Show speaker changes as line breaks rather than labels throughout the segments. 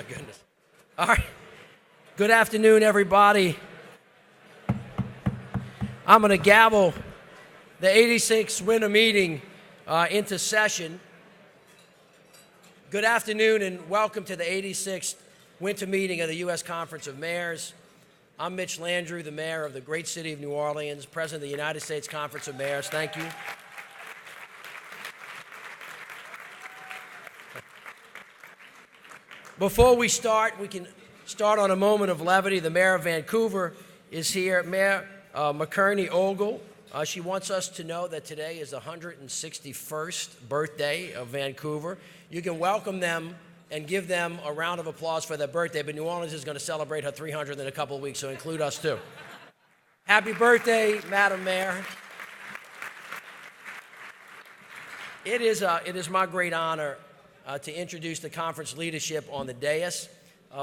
goodness. All right. Good afternoon, everybody. I'm going to gavel the 86th winter meeting into session. Good afternoon and welcome to the 86th winter meeting of the U.S. Conference of Mayors. I'm Mitch Landrieu, the mayor of the great city of New Orleans, president of the United States Conference of Mayors. Thank you. Before we start, we can start on a moment of levity. The mayor of Vancouver is here, Mayor McKerney Ogle. She wants us to know that today is the 161st birthday of Vancouver. You can welcome them and give them a round of applause for their birthday, but New Orleans is going to celebrate her 300th in a couple of weeks, so include us too. Happy birthday, Madam Mayor. It is my great honor to introduce the conference leadership on the dais.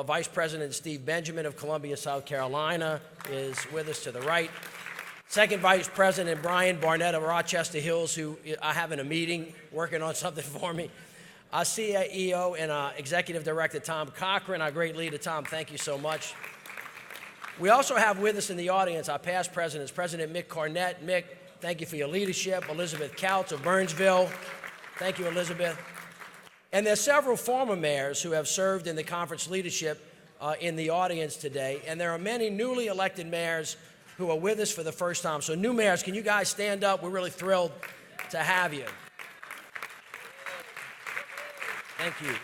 Vice President Steve Benjamin of Columbia, South Carolina is with us to the right. Second Vice President Brian Barnett of Rochester Hills, who I have in a meeting working on something for me. Our CEO and Executive Director Tom Cochran, our great leader. Tom, thank you so much. We also have with us in the audience our past presidents, President Mick Cornett. Mick, thank you for your leadership. Elizabeth Couch of Burnsville. Thank you, Elizabeth. And there's several former mayors who have served in the conference leadership in the audience today. And there are many newly elected mayors who are with us for the first time. So new mayors, can you guys stand up? We're really thrilled to have you. Thank you.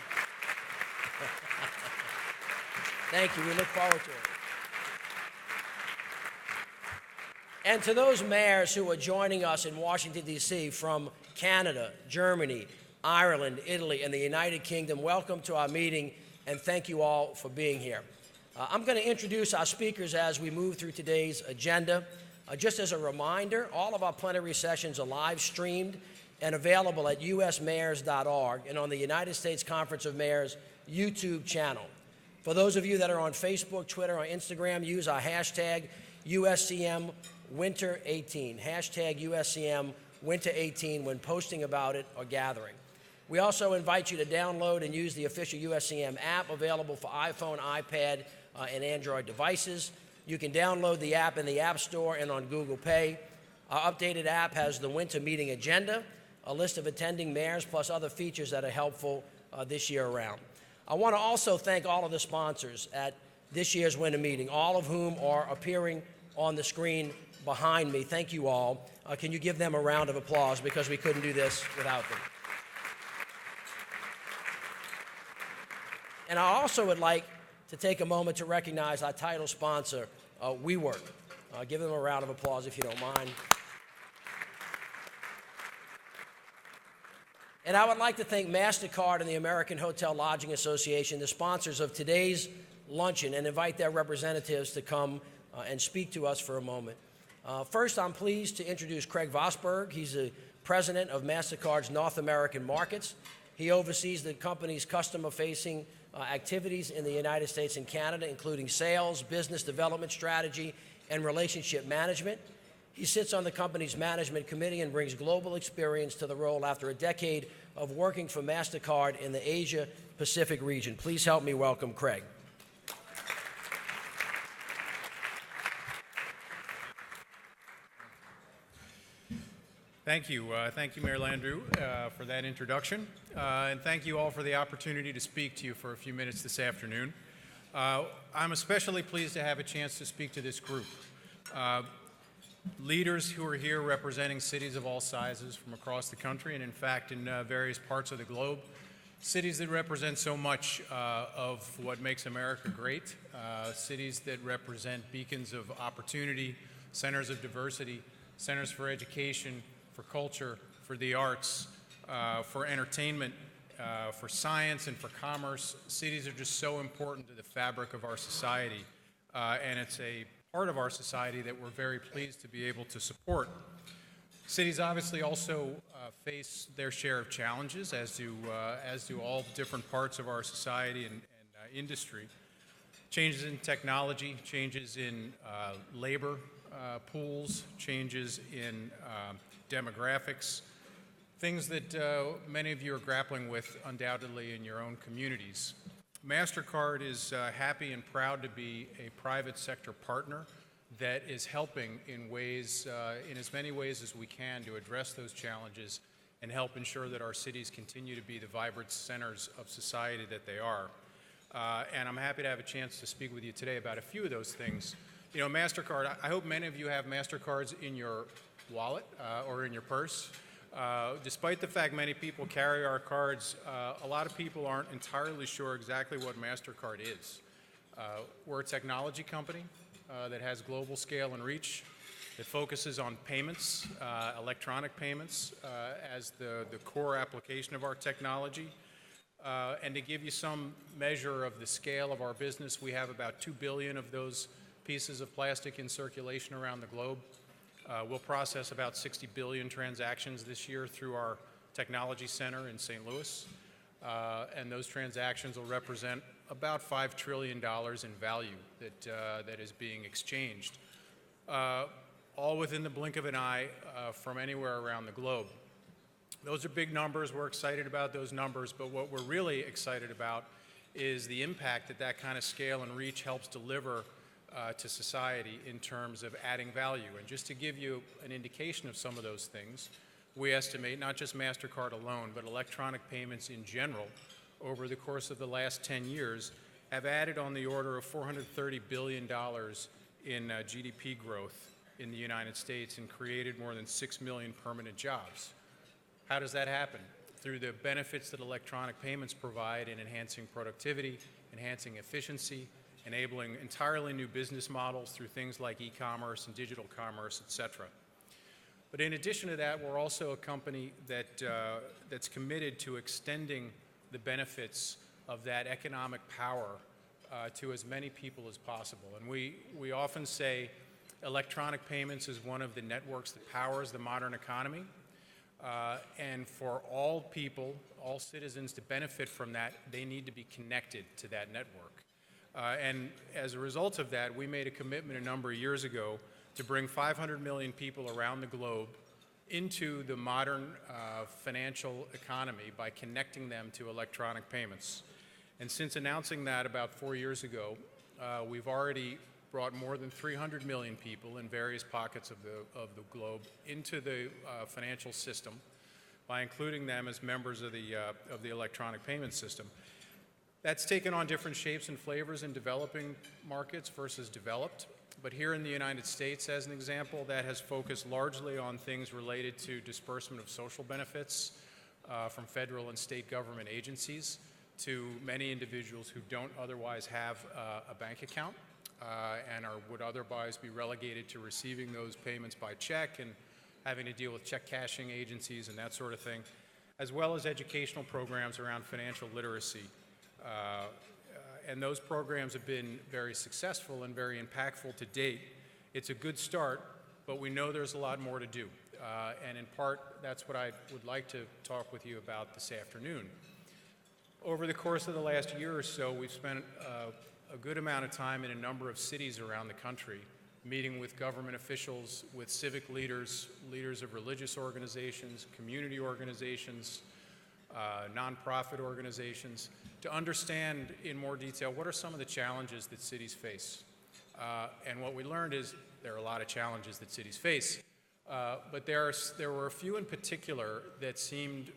Thank you. We look forward to it. And to those mayors who are joining us in Washington, D.C. from Canada, Germany, Ireland, Italy, and the United Kingdom, welcome to our meeting, and thank you all for being here. I'm going to introduce our speakers as we move through today's agenda. Just as a reminder, all of our plenary sessions are live streamed and available at usmayors.org and on the United States Conference of Mayors YouTube channel. For those of you that are on Facebook, Twitter, or Instagram, use our hashtag USCMWinter18, hashtag USCMWinter18 when posting about it or gathering. We also invite you to download and use the official USCM app available for iPhone, iPad, and Android devices. You can download the app in the App Store and on Google Play. Our updated app has the winter meeting agenda, a list of attending mayors, plus other features that are helpful this year around. I want to also thank all of the sponsors at this year's winter meeting, all of whom are appearing on the screen behind me. Thank you all. Can you give them a round of applause, because we couldn't do this without them. And I also would like to take a moment to recognize our title sponsor, WeWork. Give them a round of applause if you don't mind. And I would like to thank MasterCard and the American Hotel Lodging Association, the sponsors of today's luncheon, and invite their representatives to come and speak to us for a moment. First, I'm pleased to introduce Craig Vosberg. He's the president of MasterCard's North American markets. He oversees the company's customer-facing activities in the United States and Canada, including sales, business development strategy, and relationship management. He sits on the company's management committee and brings global experience to the role after a decade of working for MasterCard in the Asia-Pacific region. Please help me welcome Craig.
Thank you. Thank you, Mayor Landrieu, for that introduction. And thank you all for the opportunity to speak to you for a few minutes this afternoon. I'm especially pleased to have a chance to speak to this group. Leaders who are here representing cities of all sizes from across the country and, in fact, in various parts of the globe. Cities that represent so much of what makes America great. Cities that represent beacons of opportunity, centers of diversity, centers for education, for culture, for the arts, for entertainment, for science, and for commerce. Cities are just so important to the fabric of our society, and it's a part of our society that we're very pleased to be able to support. Cities obviously also face their share of challenges, as do all different parts of our society and industry. Changes in technology, changes in labor pools, changes in demographics, things that many of you are grappling with undoubtedly in your own communities. MasterCard is happy and proud to be a private sector partner that is helping in ways, in as many ways as we can to address those challenges and help ensure that our cities continue to be the vibrant centers of society that they are. And I'm happy to have a chance to speak with you today about a few of those things. You know, MasterCard, I hope many of you have MasterCards in your wallet or in your purse. Despite the fact many people carry our cards, a lot of people aren't entirely sure exactly what MasterCard is. We're a technology company that has global scale and reach, that focuses on payments, electronic payments, as the core application of our technology. And to give you some measure of the scale of our business, we have about 2 billion of those pieces of plastic in circulation around the globe. We'll process about 60 billion transactions this year through our technology center in St. Louis. And those transactions will represent about $5 trillion in value that is being exchanged, all within the blink of an eye from anywhere around the globe. Those are big numbers. We're excited about those numbers, but what we're really excited about is the impact that that kind of scale and reach helps deliver to society in terms of adding value. And just to give you an indication of some of those things, we estimate not just MasterCard alone, but electronic payments in general over the course of the last 10 years have added on the order of $430 billion in GDP growth in the United States and created more than 6 million permanent jobs. How does that happen? Through the benefits that electronic payments provide in enhancing productivity, enhancing efficiency, enabling entirely new business models through things like e-commerce and digital commerce, et cetera. But in addition to that, we're also a company that's committed to extending the benefits of that economic power to as many people as possible. And we often say electronic payments is one of the networks that powers the modern economy. And for all people, all citizens to benefit from that, they need to be connected to that network. And as a result of that, we made a commitment a number of years ago to bring 500 million people around the globe into the modern financial economy by connecting them to electronic payments. And since announcing that about 4 years ago, we've already brought more than 300 million people in various pockets of the globe into the financial system by including them as members of the electronic payment system. That's taken on different shapes and flavors in developing markets versus developed. But here in the United States, as an example, that has focused largely on things related to disbursement of social benefits from federal and state government agencies to many individuals who don't otherwise have a bank account and would otherwise be relegated to receiving those payments by check and having to deal with check cashing agencies and that sort of thing, as well as educational programs around financial literacy. And those programs have been very successful and very impactful to date. It's a good start, but we know there's a lot more to do. And in part, that's what I would like to talk with you about this afternoon. Over the course of the last year or so, we've spent a good amount of time in a number of cities around the country, meeting with government officials, with civic leaders, leaders of religious organizations, community organizations, nonprofit organizations, to understand in more detail what are some of the challenges that cities face. And what we learned is there are a lot of challenges that cities face, but there were a few in particular that seemed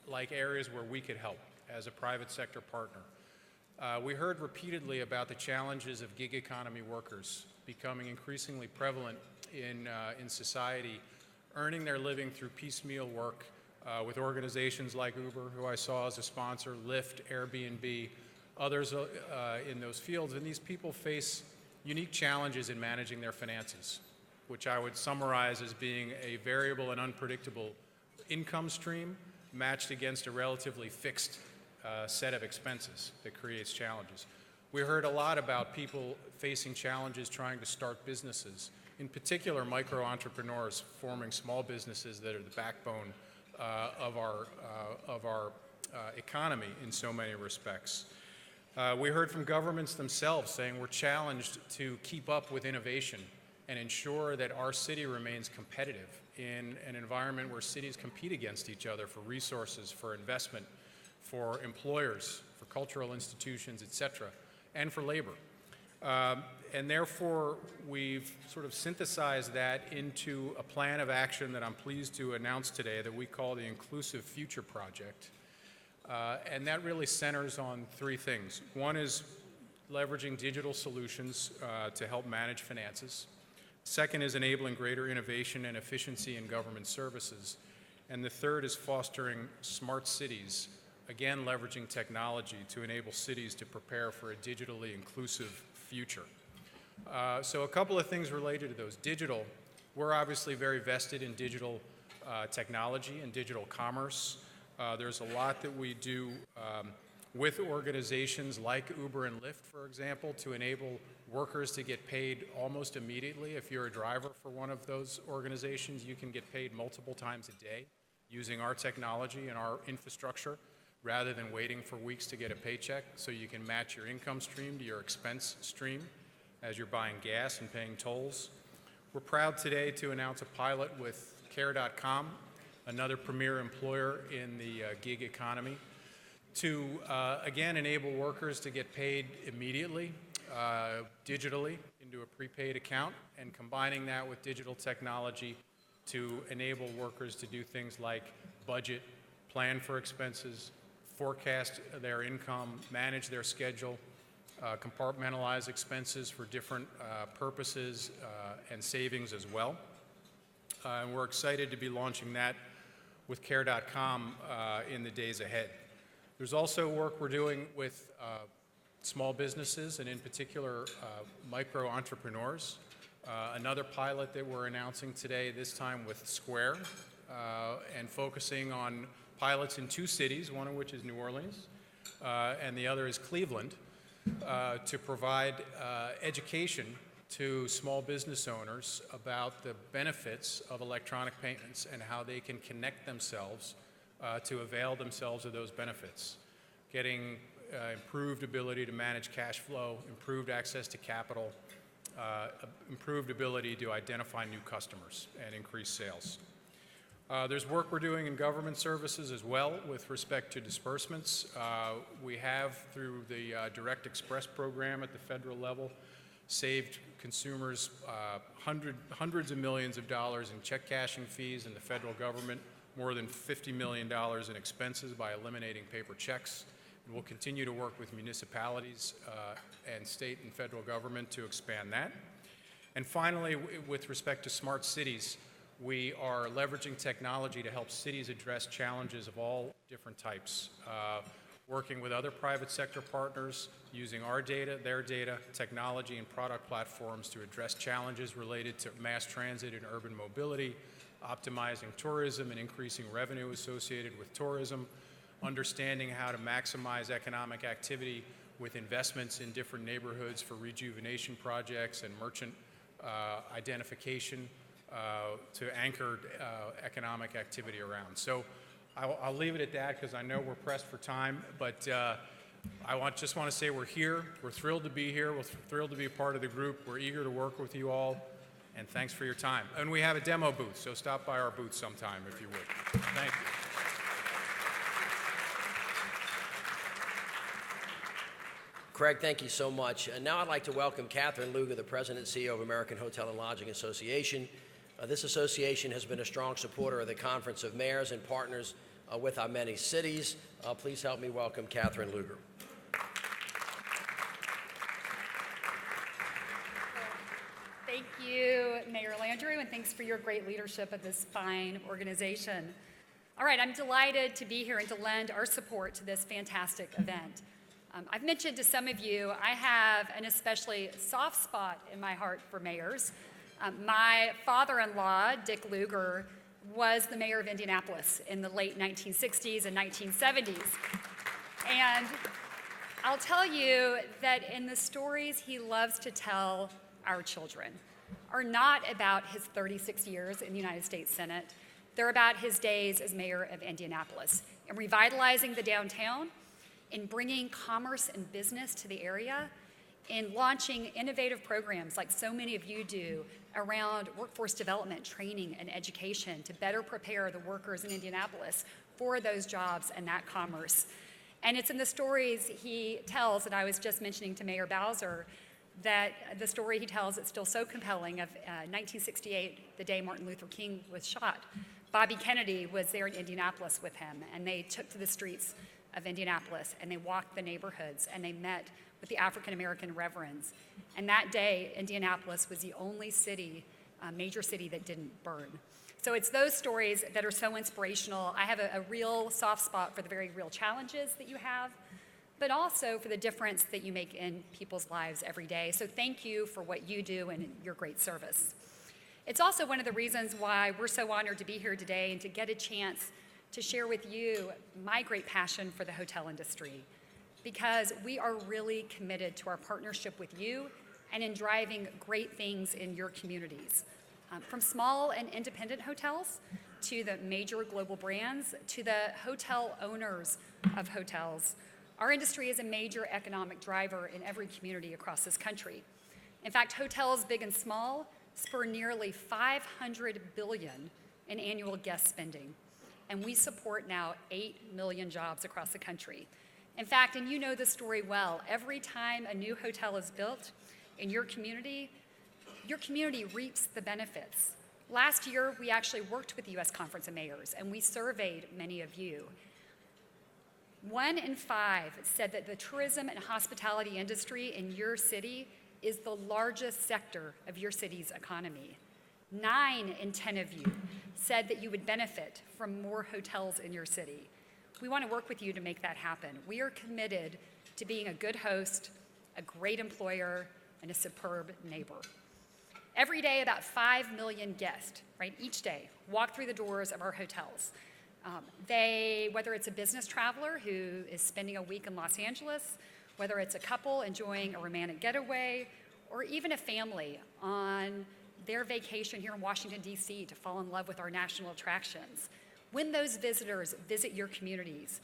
like areas where we could help as a private sector partner. We heard repeatedly about the challenges of gig economy workers becoming increasingly prevalent in society, earning their living through piecemeal work with organizations like Uber, who I saw as a sponsor, Lyft, Airbnb, others in those fields. And these people face unique challenges in managing their finances, which I would summarize as being a variable and unpredictable income stream matched against a relatively fixed set of expenses that creates challenges. We heard a lot about people facing challenges trying to start businesses, in particular micro-entrepreneurs forming small businesses that are the backbone of our economy in so many respects. We heard from governments themselves saying we're challenged to keep up with innovation and ensure that our city remains competitive in an environment where cities compete against each other for resources, for investment, for employers, for cultural institutions, et cetera, and for labor. And therefore, we've sort of synthesized that into a plan of action that I'm pleased to announce today that we call the Inclusive Future Project. And that really centers on three things. One is leveraging digital solutions to help manage finances. Second is enabling greater innovation and efficiency in government services. And the third is fostering smart cities, again leveraging technology to enable cities to prepare for a digitally inclusive future. So a couple of things related to those. Digital, we're obviously very vested in digital technology and digital commerce. There's a lot that we do with organizations like Uber and Lyft, for example, to enable workers to get paid almost immediately. If you're a driver for one of those organizations, you can get paid multiple times a day using our technology and our infrastructure rather than waiting for weeks to get a paycheck, so you can match your income stream to your expense stream as you're buying gas and paying tolls. We're proud today to announce a pilot with Care.com, another premier employer in the gig economy, to again enable workers to get paid immediately, digitally into a prepaid account, and combining that with digital technology to enable workers to do things like budget, plan for expenses, forecast their income, manage their schedule, compartmentalize expenses for different purposes and savings as well. And we're excited to be launching that with Care.com in the days ahead. There's also work we're doing with small businesses, and in particular micro entrepreneurs. Another pilot that we're announcing today, this time with Square, and focusing on pilots in two cities, one of which is New Orleans, and the other is Cleveland, to provide education to small business owners about the benefits of electronic payments and how they can connect themselves to avail themselves of those benefits, getting improved ability to manage cash flow, improved access to capital, improved ability to identify new customers and increase sales. There's work we're doing in government services as well with respect to disbursements. We have, through the Direct Express program at the federal level, saved consumers hundreds of millions of dollars in check cashing fees in the federal government, more than $50 million in expenses by eliminating paper checks. And we'll continue to work with municipalities and state and federal government to expand that. And finally, with respect to smart cities, we are leveraging technology to help cities address challenges of all different types, working with other private sector partners, using our data, their data, technology, and product platforms to address challenges related to mass transit and urban mobility, optimizing tourism and increasing revenue associated with tourism, understanding how to maximize economic activity with investments in different neighborhoods for rejuvenation projects and merchant identification to anchor economic activity around. So I'll leave it at that because I know we're pressed for time, but just want to say we're here. We're thrilled to be here. We're thrilled to be a part of the group. We're eager to work with you all, and thanks for your time. And we have a demo booth, so stop by our booth sometime if you would. Thank you.
Craig, thank you so much. And now I'd like to welcome Catherine Lugar, the President and CEO of American Hotel and Lodging Association. This association has been a strong supporter of the Conference of Mayors and partners with our many cities. Please help me welcome Catherine Lugar.
Thank you, Mayor Landrieu, and thanks for your great leadership of this fine organization. All right, I'm delighted to be here and to lend our support to this fantastic event. I've mentioned to some of you, I have an especially soft spot in my heart for mayors. My father-in-law, Dick Lugar, was the mayor of Indianapolis in the late 1960s and 1970s. And I'll tell you that in the stories he loves to tell our children are not about his 36 years in the United States Senate. They're about his days as mayor of Indianapolis and revitalizing the downtown, in bringing commerce and business to the area, in launching innovative programs like so many of you do around workforce development, training, and education to better prepare the workers in Indianapolis for those jobs and that commerce. And it's in the stories he tells that I was just mentioning to Mayor Bowser, that the story he tells that's still so compelling of 1968, the day Martin Luther King was shot. Bobby Kennedy was there in Indianapolis with him, and they took to the streets of Indianapolis, and they walked the neighborhoods, and they met with the African-American reverends. And that day, Indianapolis was the only city, major city that didn't burn. So it's those stories that are so inspirational. I have a real soft spot for the very real challenges that you have, but also for the difference that you make in people's lives every day. So thank you for what you do and your great service. It's also one of the reasons why we're so honored to be here today and to get a chance to share with you my great passion for the hotel industry, because we are really committed to our partnership with you and in driving great things in your communities. From small and independent hotels to the major global brands to the hotel owners of hotels, our industry is a major economic driver in every community across this country. In fact, hotels big and small spur nearly $500 billion in annual guest spending, and we support now 8 million jobs across the country. In fact, and you know this story well, every time a new hotel is built in your community reaps the benefits. Last year, we actually worked with the U.S. Conference of Mayors, and we surveyed many of you. 1 in 5 said that the tourism and hospitality industry in your city is the largest sector of your city's economy. 9 in 10 of you said that you would benefit from more hotels in your city. We want to work with you to make that happen. We are committed to being a good host, a great employer, and a superb neighbor. Every day, about 5 million guests, right, each day, walk through the doors of our hotels. Whether it's a business traveler who is spending a week in Los Angeles, whether it's a couple enjoying a romantic getaway, or even a family on their vacation here in Washington, D.C. to fall in love with our national attractions. When those visitors visit your communities,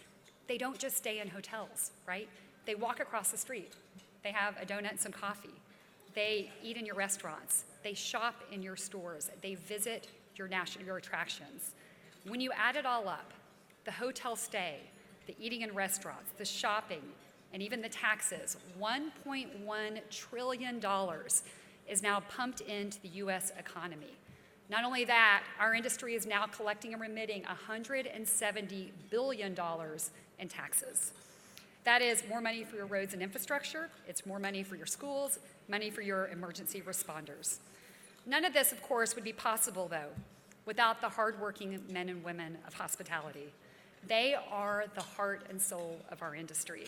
they don't just stay in hotels, right? They walk across the street. They have a donut and some coffee. They eat in your restaurants. They shop in your stores. They visit your attractions. When you add it all up, the hotel stay, the eating in restaurants, the shopping, and even the taxes, $1.1 trillion is now pumped into the U.S. economy. Not only that, our industry is now collecting and remitting $170 billion in taxes. That is more money for your roads and infrastructure. It's more money for your schools, money for your emergency responders. None of this, of course, would be possible, though, without the hardworking men and women of hospitality. They are the heart and soul of our industry.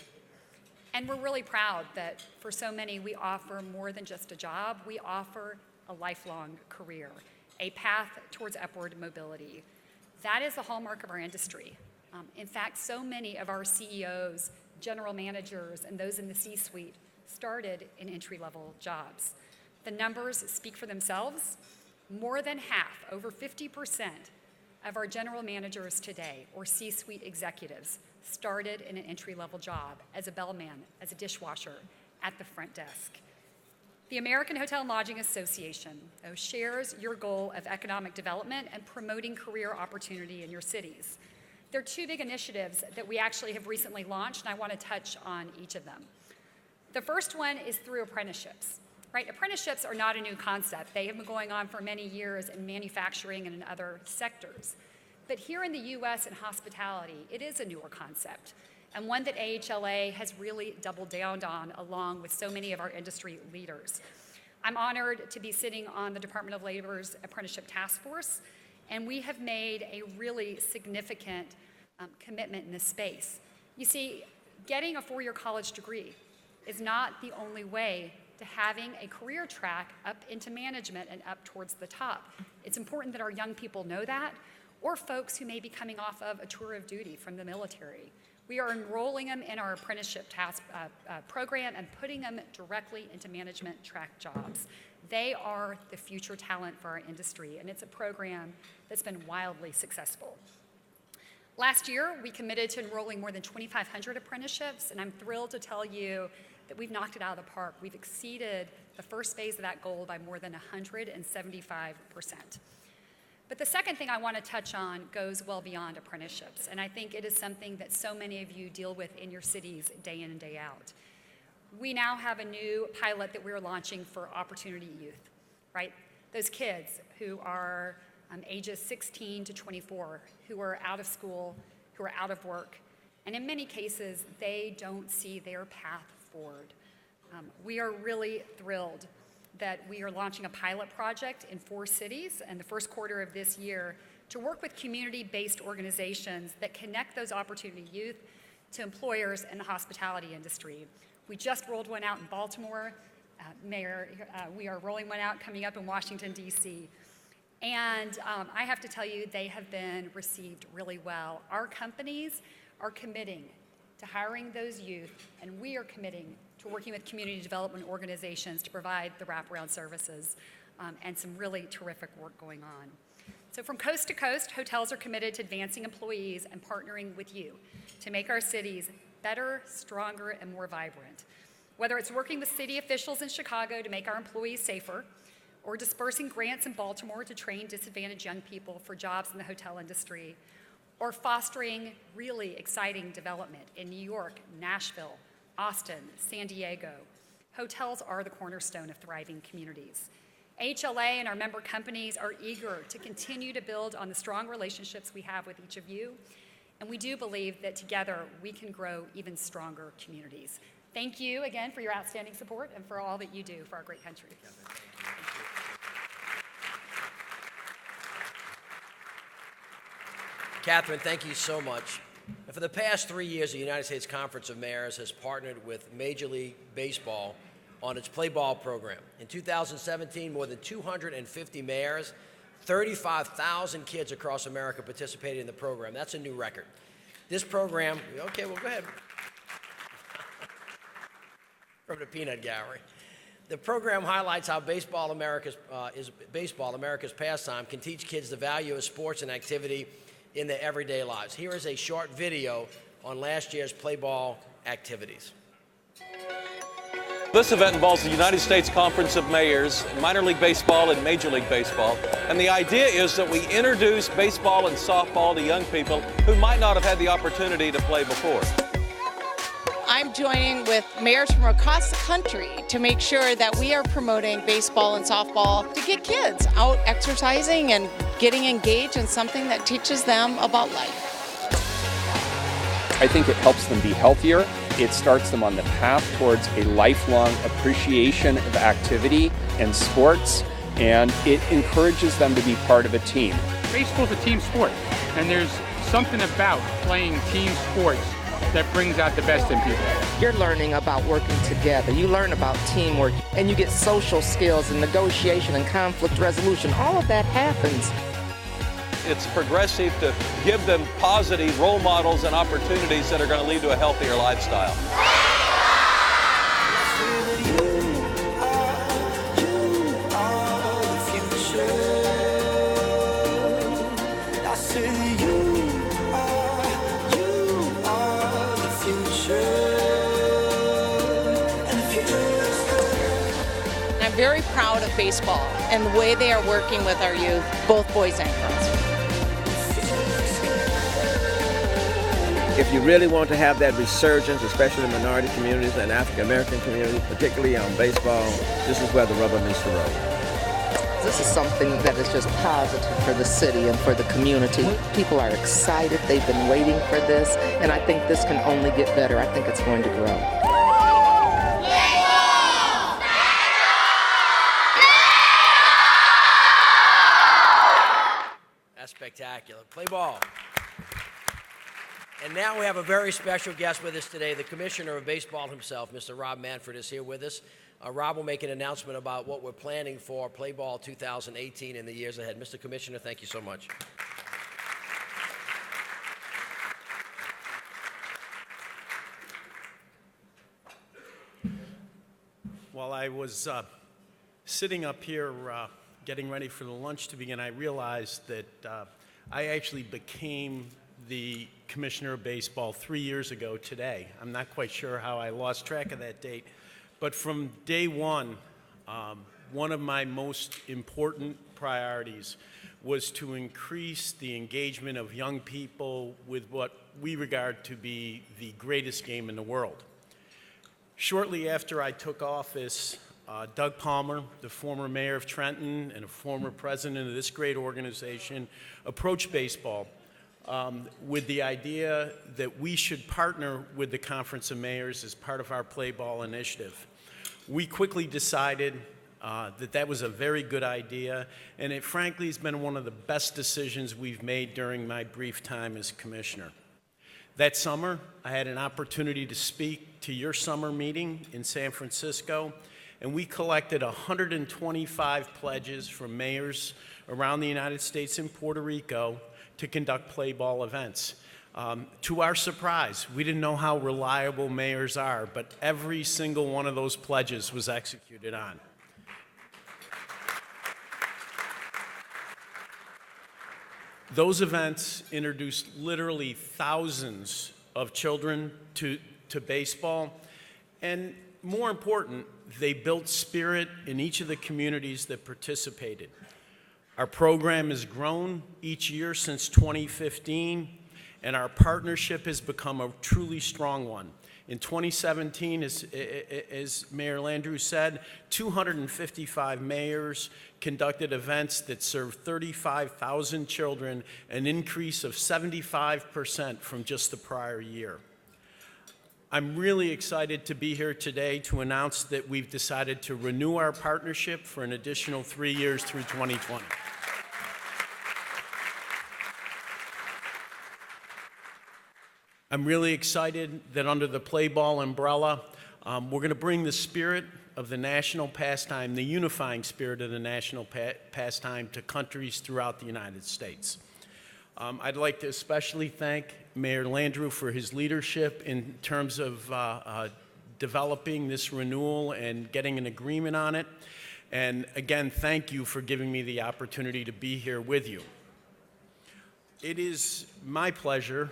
And we're really proud that for so many, we offer more than just a job. We offer a lifelong career, a path towards upward mobility. That is the hallmark of our industry. In fact, so many of our CEOs, general managers, and those in the C-suite started in entry-level jobs. The numbers speak for themselves. More than half, over 50% of our general managers today, or C-suite executives, started in an entry-level job as a bellman, as a dishwasher, at the front desk. The American Hotel and Lodging Association shares your goal of economic development and promoting career opportunity in your cities. There are 2 big initiatives that we actually have recently launched, and I want to touch on each of them. The first one is through apprenticeships. Right? Apprenticeships are not a new concept. They have been going on for many years in manufacturing and in other sectors. But here in the U.S. in hospitality, it is a newer concept, and one that AHLA has really doubled down on along with so many of our industry leaders. I'm honored to be sitting on the Department of Labor's Apprenticeship Task Force, and we have made a really significant commitment in this space. You see, getting a 4-year college degree is not the only way to having a career track up into management and up towards the top. It's important that our young people know that, or folks who may be coming off of a tour of duty from the military. We are enrolling them in our apprenticeship program and putting them directly into management track jobs. They are the future talent for our industry, and it's a program that's been wildly successful. Last year, we committed to enrolling more than 2,500 apprenticeships, and I'm thrilled to tell you that we've knocked it out of the park. We've exceeded the first phase of that goal by more than 175%. But the second thing I want to touch on goes well beyond apprenticeships, and I think it is something that so many of you deal with in your cities day in and day out. We now have a new pilot that we're launching for Opportunity Youth, right? Those kids who are ages 16 to 24, who are out of school, who are out of work, and in many cases, they don't see their path forward. We are really thrilled that we are launching a pilot project in 4 cities in the first quarter of this year to work with community-based organizations that connect those Opportunity Youth to employers in the hospitality industry. We just rolled one out in Baltimore. Mayor, we are rolling one out coming up in Washington, D.C. And I have to tell you, they have been received really well. Our companies are committing to hiring those youth, and we are committing to working with community development organizations to provide the wraparound services and some really terrific work going on. So from coast to coast, hotels are committed to advancing employees and partnering with you to make our cities better, stronger, and more vibrant. Whether it's working with city officials in Chicago to make our employees safer, or dispersing grants in Baltimore to train disadvantaged young people for jobs in the hotel industry, or fostering really exciting development in New York, Nashville, Austin, San Diego. Hotels are the cornerstone of thriving communities. HLA and our member companies are eager to continue to build on the strong relationships we have with each of you, and we do believe that together we can grow even stronger communities. Thank you again for your outstanding support and for all that you do for our great country.
Catherine, thank you so much. For the past 3 years, the United States Conference of Mayors has partnered with Major League Baseball on its Play Ball program. In 2017, more than 250 mayors, 35,000 kids across America participated in the program. That's a new record. This program, okay, well, go ahead. From the peanut gallery. The program highlights how baseball, America's pastime, can teach kids the value of sports and activity in their everyday lives. Here is a short video on last year's Play Ball activities.
This event involves the United States Conference of Mayors, minor league baseball and Major League Baseball. And the idea is that we introduce baseball and softball to young people who might not have had the opportunity to play before.
I'm joining with mayors from across the country to make sure that we are promoting baseball and softball to get kids out exercising and getting engaged in something that teaches them about life.
I think it helps them be healthier. It starts them on the path towards a lifelong appreciation of activity and sports, and it encourages them to be part of a team.
Baseball's a team sport, and there's something about playing team sports that brings out the best in people.
You're learning about working together. You learn about teamwork, and you get social skills and negotiation and conflict resolution. All of that happens.
It's progressive to give them positive role models and opportunities that are going to lead to a healthier lifestyle.
I'm very proud of baseball and the way they are working with our youth, both boys and girls.
If you really want to have that resurgence, especially in minority communities and African American communities, particularly on baseball, this is where the rubber meets the road.
This is something that is just positive for the city and for the community. People are excited. They've been waiting for this, and I think this can only get better. I think it's going to grow.
That's spectacular. Play ball. And now we have a very special guest with us today. The Commissioner of Baseball himself, Mr. Rob Manfred, is here with us. Rob will make an announcement about what we're planning for Play Ball 2018 in the years ahead. Mr. Commissioner, thank you so much.
While I was sitting up here getting ready for the lunch to begin, I realized that I actually became the Commissioner of Baseball 3 years ago today. I'm not quite sure how I lost track of that date, but from day one of my most important priorities was to increase the engagement of young people with what we regard to be the greatest game in the world. Shortly after I took office, Doug Palmer, the former mayor of Trenton and a former president of this great organization, approached baseball with the idea that we should partner with the Conference of Mayors as part of our Play Ball initiative. We quickly decided that was a very good idea, and it frankly has been one of the best decisions we've made during my brief time as commissioner. That summer, I had an opportunity to speak to your summer meeting in San Francisco, and we collected 125 pledges from mayors around the United States and Puerto Rico to conduct play ball events. To our surprise, we didn't know how reliable mayors are, but every single one of those pledges was executed on. Those events introduced literally thousands of children to baseball, and more important, they built spirit in each of the communities that participated. Our program has grown each year since 2015, and our partnership has become a truly strong one. In 2017, as Mayor Landrieu said, 255 mayors conducted events that served 35,000 children, an increase of 75% from just the prior year. I'm really excited to be here today to announce that we've decided to renew our partnership for an additional 3 years through 2020. I'm really excited that under the Play Ball umbrella, we're going to bring the spirit of the national pastime, the unifying spirit of the national pastime, to countries throughout the United States. I'd like to especially thank Mayor Landrieu for his leadership in terms of developing this renewal and getting an agreement on it. And again, thank you for giving me the opportunity to be here with you. It is my pleasure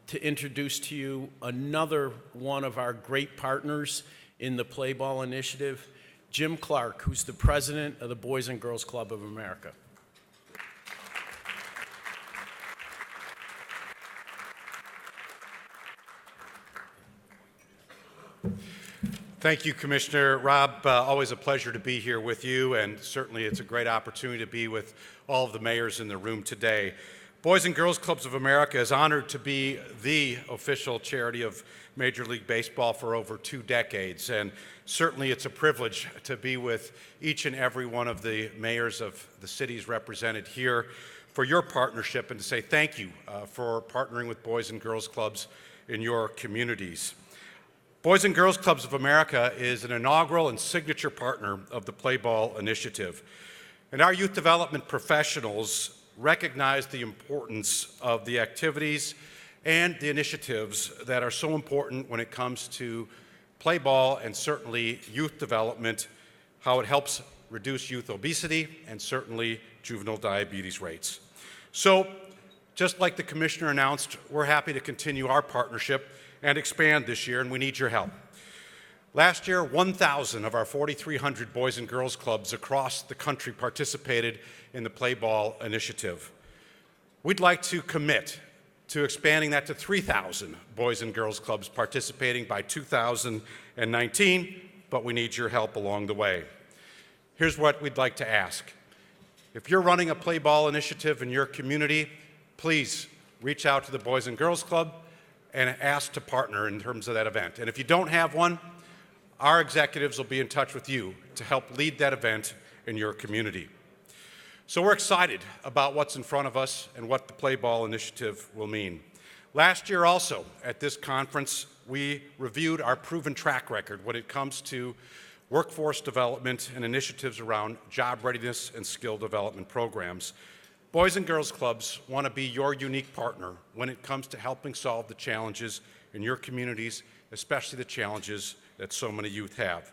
to introduce to you another one of our great partners in the Play Ball initiative, Jim Clark, who's the president of the Boys and Girls Club of America.
Thank you, Commissioner Rob. Always a pleasure to be here with you, and certainly it's a great opportunity to be with all of the mayors in the room today. Boys and Girls Clubs of America is honored to be the official charity of Major League Baseball for over 2 decades, and certainly it's a privilege to be with each and every one of the mayors of the cities represented here for your partnership, and to say thank you for partnering with Boys and Girls Clubs in your communities. Boys and Girls Clubs of America is an inaugural and signature partner of the Play Ball Initiative, and our youth development professionals recognize the importance of the activities and the initiatives that are so important when it comes to play ball and certainly youth development, how it helps reduce youth obesity and certainly juvenile diabetes rates. So, just like the Commissioner announced, we're happy to continue our partnership and expand this year, and we need your help. Last year, 1,000 of our 4,300 Boys and Girls Clubs across the country participated in the Play Ball initiative. We'd like to commit to expanding that to 3,000 Boys and Girls Clubs participating by 2019, but we need your help along the way. Here's what we'd like to ask. If you're running a Play Ball initiative in your community, please reach out to the Boys and Girls Club and ask to partner in terms of that event. And if you don't have one, our executives will be in touch with you to help lead that event in your community. So we're excited about what's in front of us and what the Play Ball initiative will mean. Last year also, at this conference, we reviewed our proven track record when it comes to workforce development and initiatives around job readiness and skill development programs. Boys and Girls Clubs want to be your unique partner when it comes to helping solve the challenges in your communities, especially the challenges that so many youth have.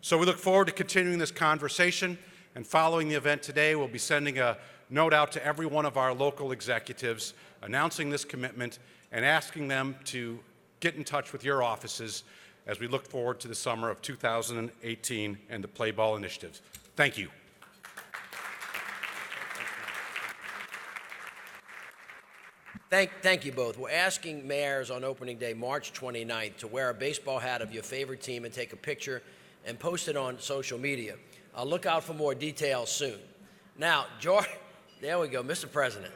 So we look forward to continuing this conversation, and following the event today, we'll be sending a note out to every one of our local executives announcing this commitment and asking them to get in touch with your offices as we look forward to the summer of 2018 and the Play Ball initiatives. Thank you.
Thank you both. We're asking mayors on opening day, March 29th, to wear a baseball hat of your favorite team and take a picture and post it on social media. I'll look out for more details soon. Now, George, there we go, Mr. President.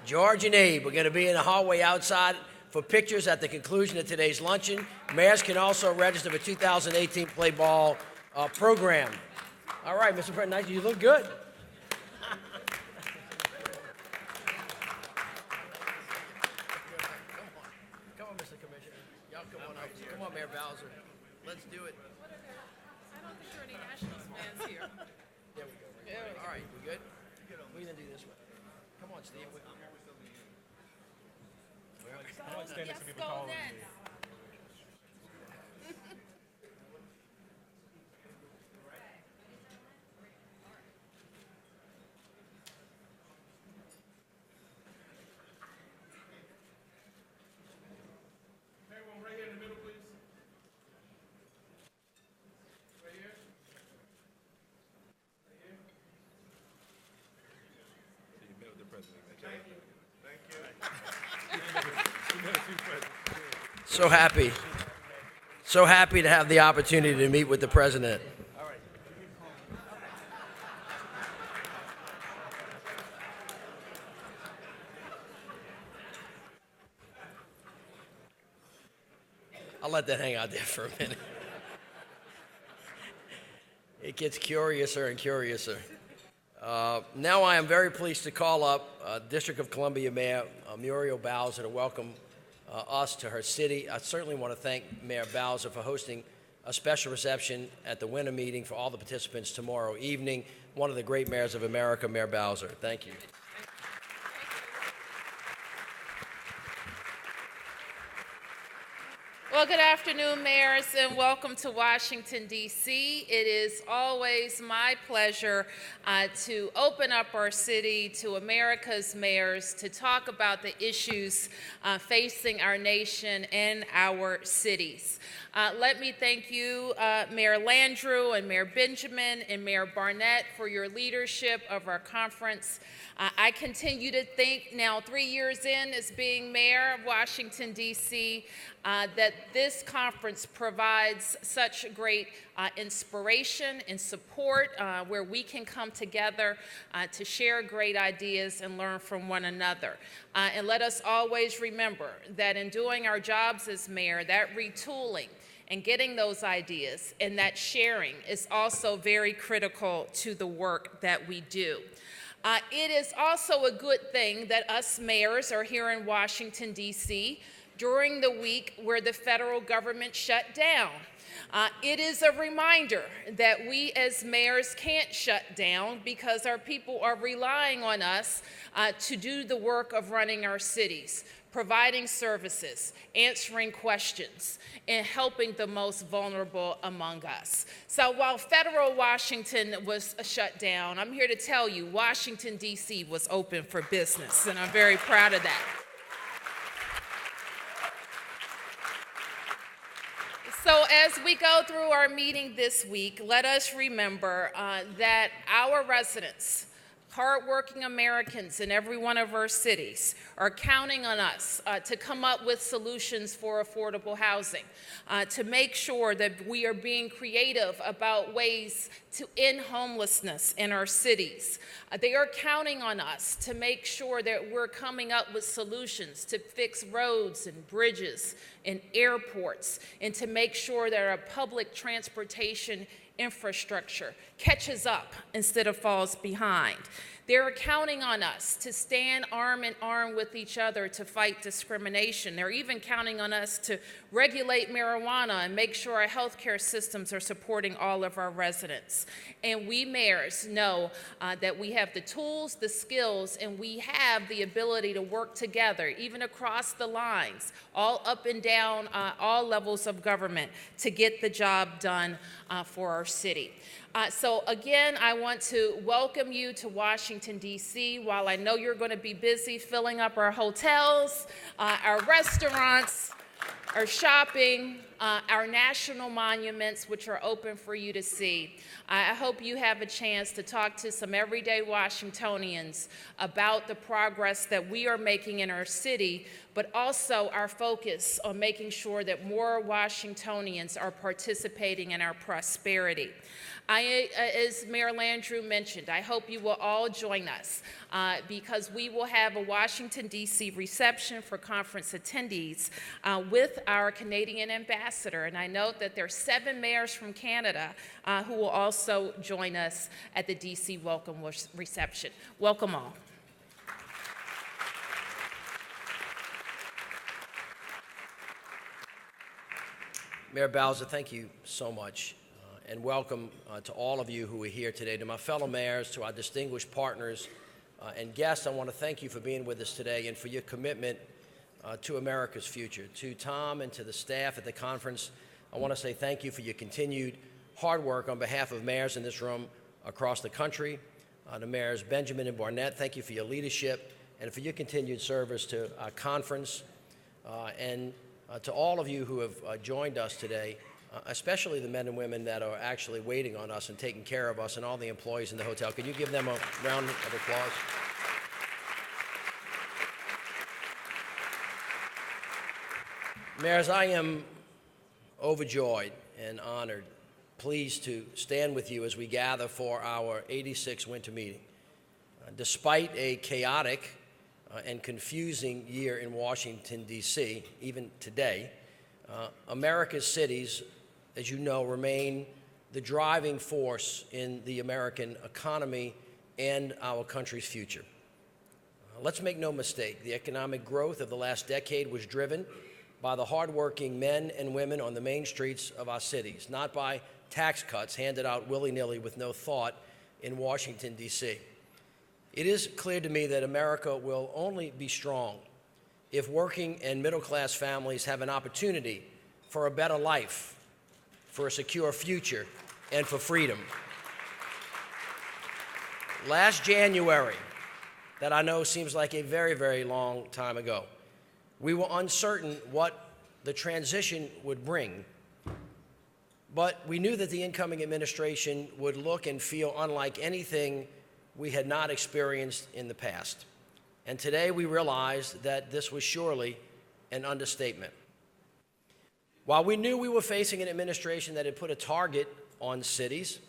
George and Abe are going to be in the hallway outside for pictures at the conclusion of today's luncheon. Mayors can also register for 2018 Play Ball program. All right, Mr. President, nice. You look good. Come on, Mr. Commissioner. Y'all come on up. Come on, Mayor Bowser. Let's do it.
I don't think there are any Nationals fans here.
There we go. All right, we good? We're going to do this one. Come on, Steve.
Yes, go then.
Everyone right here in the middle, please. Right here. Right here. So you met with the president. Thank you. Thank you.
So happy to have the opportunity to meet with the president. I'll let that hang out there for a minute. It gets curiouser and curiouser. Now I am very pleased to call up District of Columbia Mayor Muriel Bowser to welcome us to her city. I certainly want to thank Mayor Bowser for hosting a special reception at the winter meeting for all the participants tomorrow evening. One of the great mayors of America, Mayor Bowser. Thank you.
Well, good afternoon, mayors, and welcome to Washington, D.C. It is always my pleasure to open up our city to America's mayors to talk about the issues facing our nation and our cities. Let me thank you, Mayor Landrieu and Mayor Benjamin and Mayor Barnett, for your leadership of our conference. I continue to think now 3 years in as being mayor of Washington, D.C., that this conference provides such great inspiration and support where we can come together to share great ideas and learn from one another. And let us always remember that in doing our jobs as mayor, that retooling and getting those ideas and that sharing is also very critical to the work that we do. It is also a good thing that us mayors are here in Washington, D.C. during the week where the federal government shut down. It is a reminder that we as mayors can't shut down because our people are relying on us to do the work of running our cities, providing services, answering questions, and helping the most vulnerable among us. So while federal Washington was shut down, I'm here to tell you Washington, D.C. was open for business, and I'm very proud of that. So as we go through our meeting this week, let us remember that our residents, hardworking Americans in every one of our cities, are counting on us to come up with solutions for affordable housing, to make sure that we are being creative about ways to end homelessness in our cities. They are counting on us to make sure that we're coming up with solutions to fix roads and bridges and airports, and to make sure that our public transportation infrastructure catches up instead of falls behind. They're counting on us to stand arm in arm with each other to fight discrimination. They're even counting on us to regulate marijuana and make sure our healthcare systems are supporting all of our residents. And we mayors know that we have the tools, the skills, and we have the ability to work together, even across the lines, all up and down, all levels of government, to get the job done for our city. So again, I want to welcome you to Washington, D.C. While I know you're going to be busy filling up our hotels, our restaurants, our shopping, our national monuments, which are open for you to see. I hope you have a chance to talk to some everyday Washingtonians about the progress that we are making in our city, but also our focus on making sure that more Washingtonians are participating in our prosperity. As Mayor Landrieu mentioned, I hope you will all join us because we will have a Washington, D.C. reception for conference attendees with our Canadian ambassador. And I note that there are 7 mayors from Canada who will also join us at the D.C. welcome reception. Welcome all.
Mayor Bowser, thank you so much. And welcome to all of you who are here today. To my fellow mayors, to our distinguished partners and guests, I want to thank you for being with us today and for your commitment to America's future. To Tom and to the staff at the conference, I want to say thank you for your continued hard work on behalf of mayors in this room across the country. To Mayors Benjamin and Barnett, thank you for your leadership and for your continued service to our conference. And to all of you who have joined us today, especially the men and women that are actually waiting on us and taking care of us and all the employees in the hotel. Can you give them a round of applause? Mayors, I am overjoyed and honored, pleased to stand with you as we gather for our 86th winter meeting. Despite a chaotic and confusing year in Washington, D.C., even today, America's cities, as you know, remain the driving force in the American economy and our country's future. Let's make no mistake, the economic growth of the last decade was driven by the hardworking men and women on the main streets of our cities, not by tax cuts handed out willy-nilly with no thought in Washington, D.C. It is clear to me that America will only be strong if working and middle-class families have an opportunity for a better life, for a secure future, and for freedom. Last January, that I know seems like a very, very long time ago, we were uncertain what the transition would bring, but we knew that the incoming administration would look and feel unlike anything we had not experienced in the past. And today we realized that this was surely an understatement. While we knew we were facing an administration that had put a target on cities,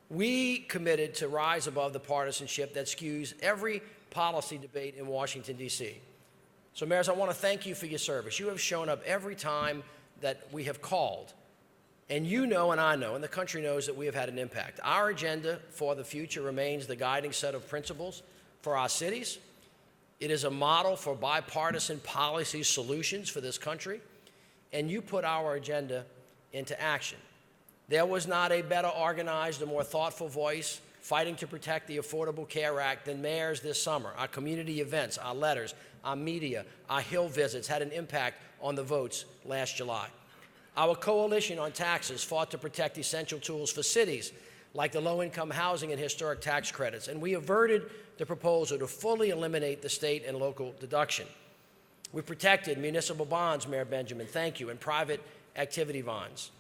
we committed to rise above the partisanship that skews every policy debate in Washington, D.C. So, mayors, I want to thank you for your service. You have shown up every time that we have called. And you know and I know and the country knows that we have had an impact. Our agenda for the future remains the guiding set of principles for our cities. It is a model for bipartisan policy solutions for this country. And you put our agenda into action. There was not a better organized or more thoughtful voice fighting to protect the Affordable Care Act than mayors this summer. Our community events, our letters, our media, our Hill visits had an impact on the votes last July. Our coalition on taxes fought to protect essential tools for cities like the low-income housing and historic tax credits, and we averted the proposal to fully eliminate the state and local deduction. We protected municipal bonds, Mayor Benjamin, thank you, and private activity bonds.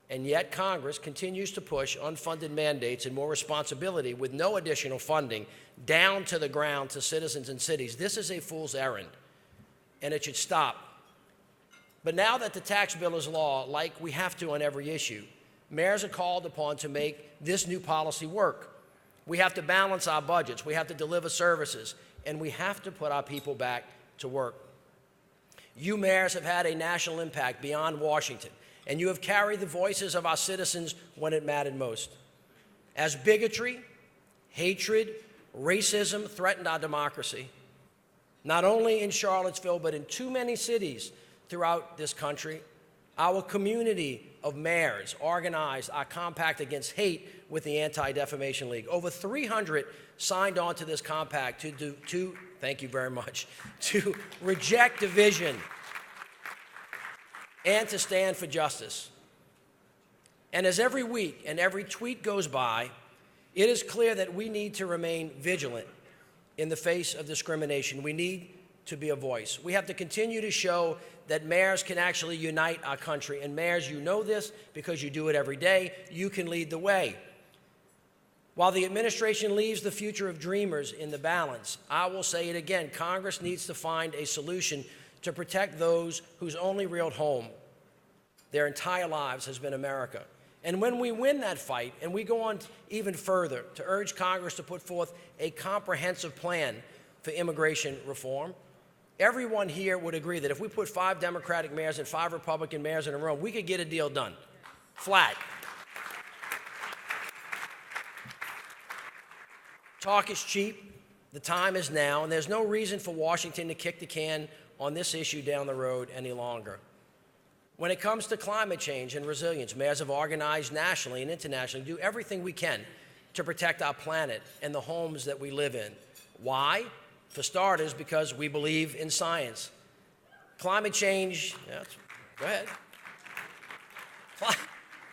And yet Congress continues to push unfunded mandates and more responsibility with no additional funding down to the ground to citizens and cities. This is a fool's errand, and it should stop. But now that the tax bill is law, like we have to on every issue, mayors are called upon to make this new policy work. We have to balance our budgets, we have to deliver services, and we have to put our people back to work. You mayors have had a national impact beyond Washington, and you have carried the voices of our citizens when it mattered most. As bigotry, hatred, racism threatened our democracy, not only in Charlottesville, but in too many cities throughout this country, our community of mayors organized our compact against hate with the Anti-Defamation League. Over 300 signed on to this compact to thank you very much, to reject division and to stand for justice. And as every week and every tweet goes by, it is clear that we need to remain vigilant in the face of discrimination. We need to be a voice. We have to continue to show that mayors can actually unite our country. And mayors, you know this because you do it every day. You can lead the way. While the administration leaves the future of dreamers in the balance, I will say it again, Congress needs to find a solution to protect those whose only real home their entire lives has been America. And when we win that fight, and we go on even further to urge Congress to put forth a comprehensive plan for immigration reform, everyone here would agree that if we put 5 Democratic mayors and 5 Republican mayors in a room, we could get a deal done. Flat. Talk is cheap, the time is now, and there's no reason for Washington to kick the can on this issue down the road any longer. When it comes to climate change and resilience, mayors have organized nationally and internationally to do everything we can to protect our planet and the homes that we live in. Why? For starters, because we believe in science. Climate change, go ahead.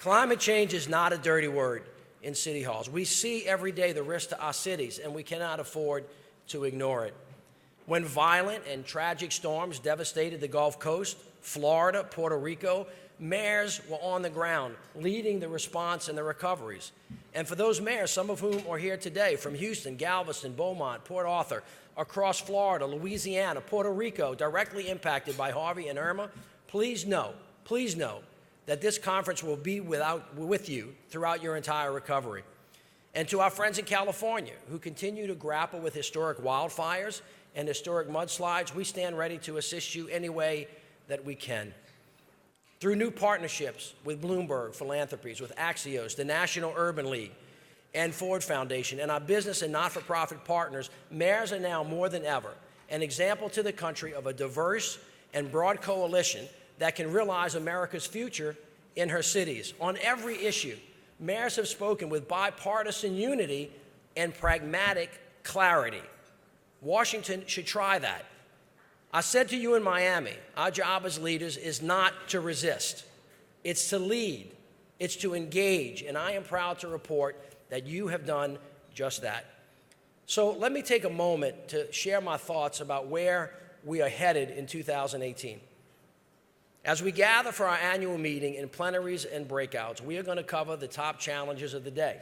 Climate change is not a dirty word in city halls. We see every day the risk to our cities, and we cannot afford to ignore it. When violent and tragic storms devastated the Gulf Coast, Florida, Puerto Rico, mayors were on the ground leading the response and the recoveries. And for those mayors, some of whom are here today, from Houston, Galveston, Beaumont, Port Arthur, across Florida, Louisiana, Puerto Rico, directly impacted by Harvey and Irma, please know that this conference will be with you throughout your entire recovery. And to our friends in California who continue to grapple with historic wildfires and historic mudslides, we stand ready to assist you any way that we can. Through new partnerships with Bloomberg Philanthropies, with Axios, the National Urban League, and Ford Foundation, and our business and not-for-profit partners, mayors are now more than ever an example to the country of a diverse and broad coalition that can realize America's future in her cities. On every issue, mayors have spoken with bipartisan unity and pragmatic clarity. Washington should try that. I said to you in Miami, our job as leaders is not to resist. It's to lead. It's to engage. And I am proud to report that you have done just that. So let me take a moment to share my thoughts about where we are headed in 2018. As we gather for our annual meeting in plenaries and breakouts, we are going to cover the top challenges of the day.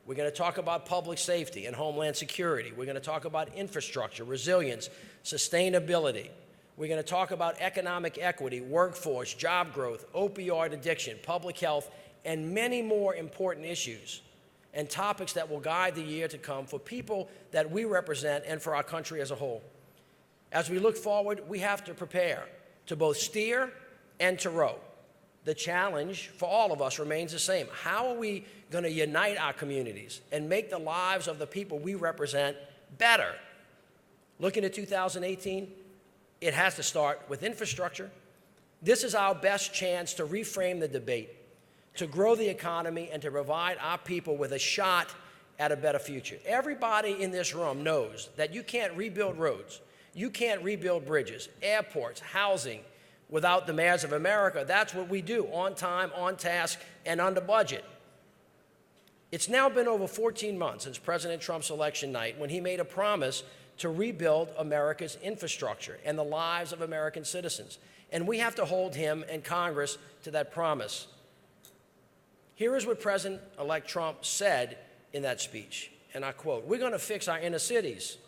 We're going to talk about public safety and homeland security. We're going to talk about infrastructure, resilience, sustainability. We're going to talk about economic equity, workforce, job growth, opioid addiction, public health, and many more important issues and topics that will guide the year to come for people that we represent and for our country as a whole. As we look forward, we have to prepare to both steer and to row. The challenge for all of us remains the same. How are we going to unite our communities and make the lives of the people we represent better? Looking at 2018, it has to start with infrastructure. This is our best chance to reframe the debate, to grow the economy, and to provide our people with a shot at a better future. Everybody in this room knows that you can't rebuild roads, you can't rebuild bridges, airports, housing, without the mayors of America. That's what we do, on time, on task, and under budget. It's now been over 14 months since President Trump's election night when he made a promise to rebuild America's infrastructure and the lives of American citizens. And we have to hold him and Congress to that promise. Here is what President-elect Trump said in that speech, and I quote, "We're going to fix our inner cities.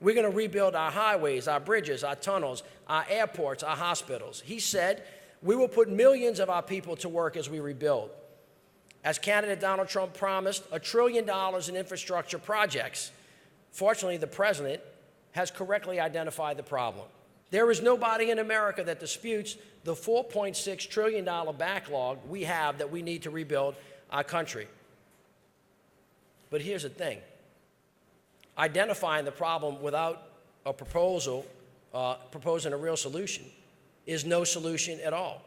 We're going to rebuild our highways, our bridges, our tunnels, our airports, our hospitals." He said, "We will put millions of our people to work as we rebuild." As candidate Donald Trump promised, $1 trillion in infrastructure projects. Fortunately, the president has correctly identified the problem. There is nobody in America that disputes the $4.6 trillion backlog we have that we need to rebuild our country. But here's the thing. Identifying the problem without a proposal, proposing a real solution, is no solution at all.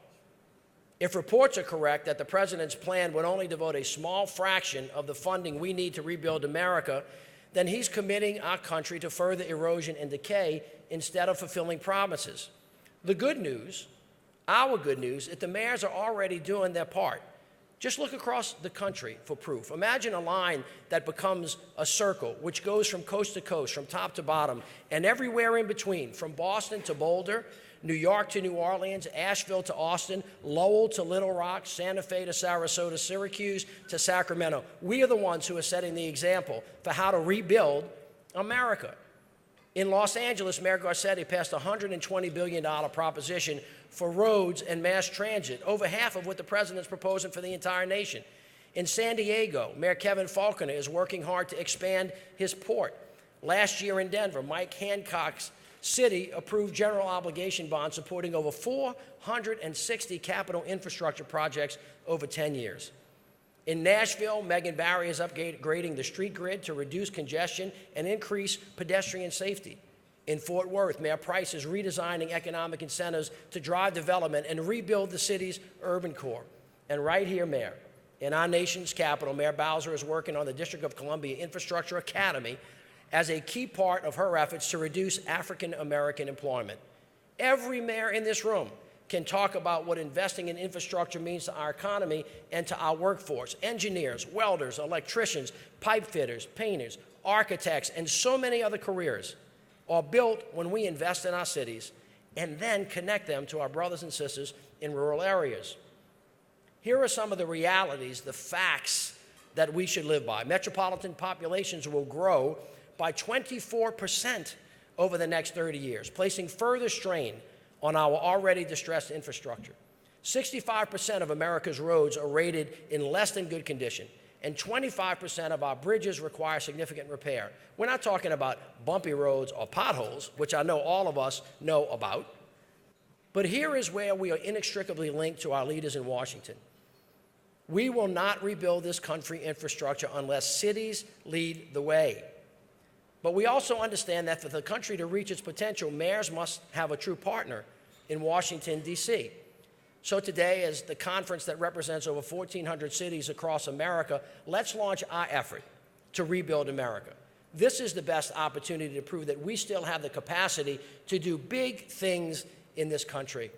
If reports are correct that the president's plan would only devote a small fraction of the funding we need to rebuild America, then he's committing our country to further erosion and decay instead of fulfilling promises. The good news, our good news, is the mayors are already doing their part. Just look across the country for proof. Imagine a line that becomes a circle, which goes from coast to coast, from top to bottom, and everywhere in between, from Boston to Boulder, New York to New Orleans, Asheville to Austin, Lowell to Little Rock, Santa Fe to Sarasota, Syracuse to Sacramento. We are the ones who are setting the example for how to rebuild America. In Los Angeles, Mayor Garcetti passed a $120 billion proposition for roads and mass transit, over half of what the president's proposing for the entire nation. In San Diego, Mayor Kevin Faulconer is working hard to expand his port. Last year in Denver, Mike Hancock's city approved general obligation bonds supporting over 460 capital infrastructure projects over 10 years. In Nashville, Megan Barry is upgrading the street grid to reduce congestion and increase pedestrian safety. In Fort Worth, Mayor Price is redesigning economic incentives to drive development and rebuild the city's urban core. And right here, Mayor, in our nation's capital, Mayor Bowser is working on the District of Columbia Infrastructure Academy as a key part of her efforts to reduce African American employment. Every mayor in this room can talk about what investing in infrastructure means to our economy and to our workforce. Engineers, welders, electricians, pipe fitters, painters, architects, and so many other careers are built when we invest in our cities and then connect them to our brothers and sisters in rural areas. Here are some of the realities, the facts that we should live by. Metropolitan populations will grow by 24% over the next 30 years, placing further strain on our already distressed infrastructure. 65% of America's roads are rated in less than good condition, and 25% of our bridges require significant repair. We're not talking about bumpy roads or potholes, which I know all of us know about, but here is where we are inextricably linked to our leaders in Washington. We will not rebuild this country infrastructure unless cities lead the way. But we also understand that for the country to reach its potential, mayors must have a true partner in Washington, D.C. So today, as the conference that represents over 1,400 cities across America, let's launch our effort to rebuild America. This is the best opportunity to prove that we still have the capacity to do big things in this country.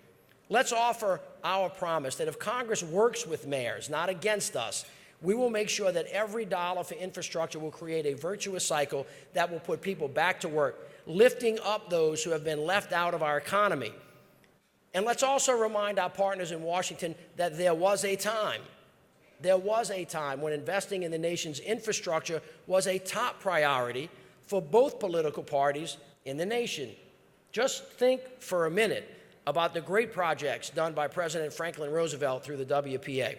Let's offer our promise that if Congress works with mayors, not against us, we will make sure that every dollar for infrastructure will create a virtuous cycle that will put people back to work, lifting up those who have been left out of our economy. And let's also remind our partners in Washington that there was a time when investing in the nation's infrastructure was a top priority for both political parties in the nation. Just think for a minute about the great projects done by President Franklin Roosevelt through the WPA.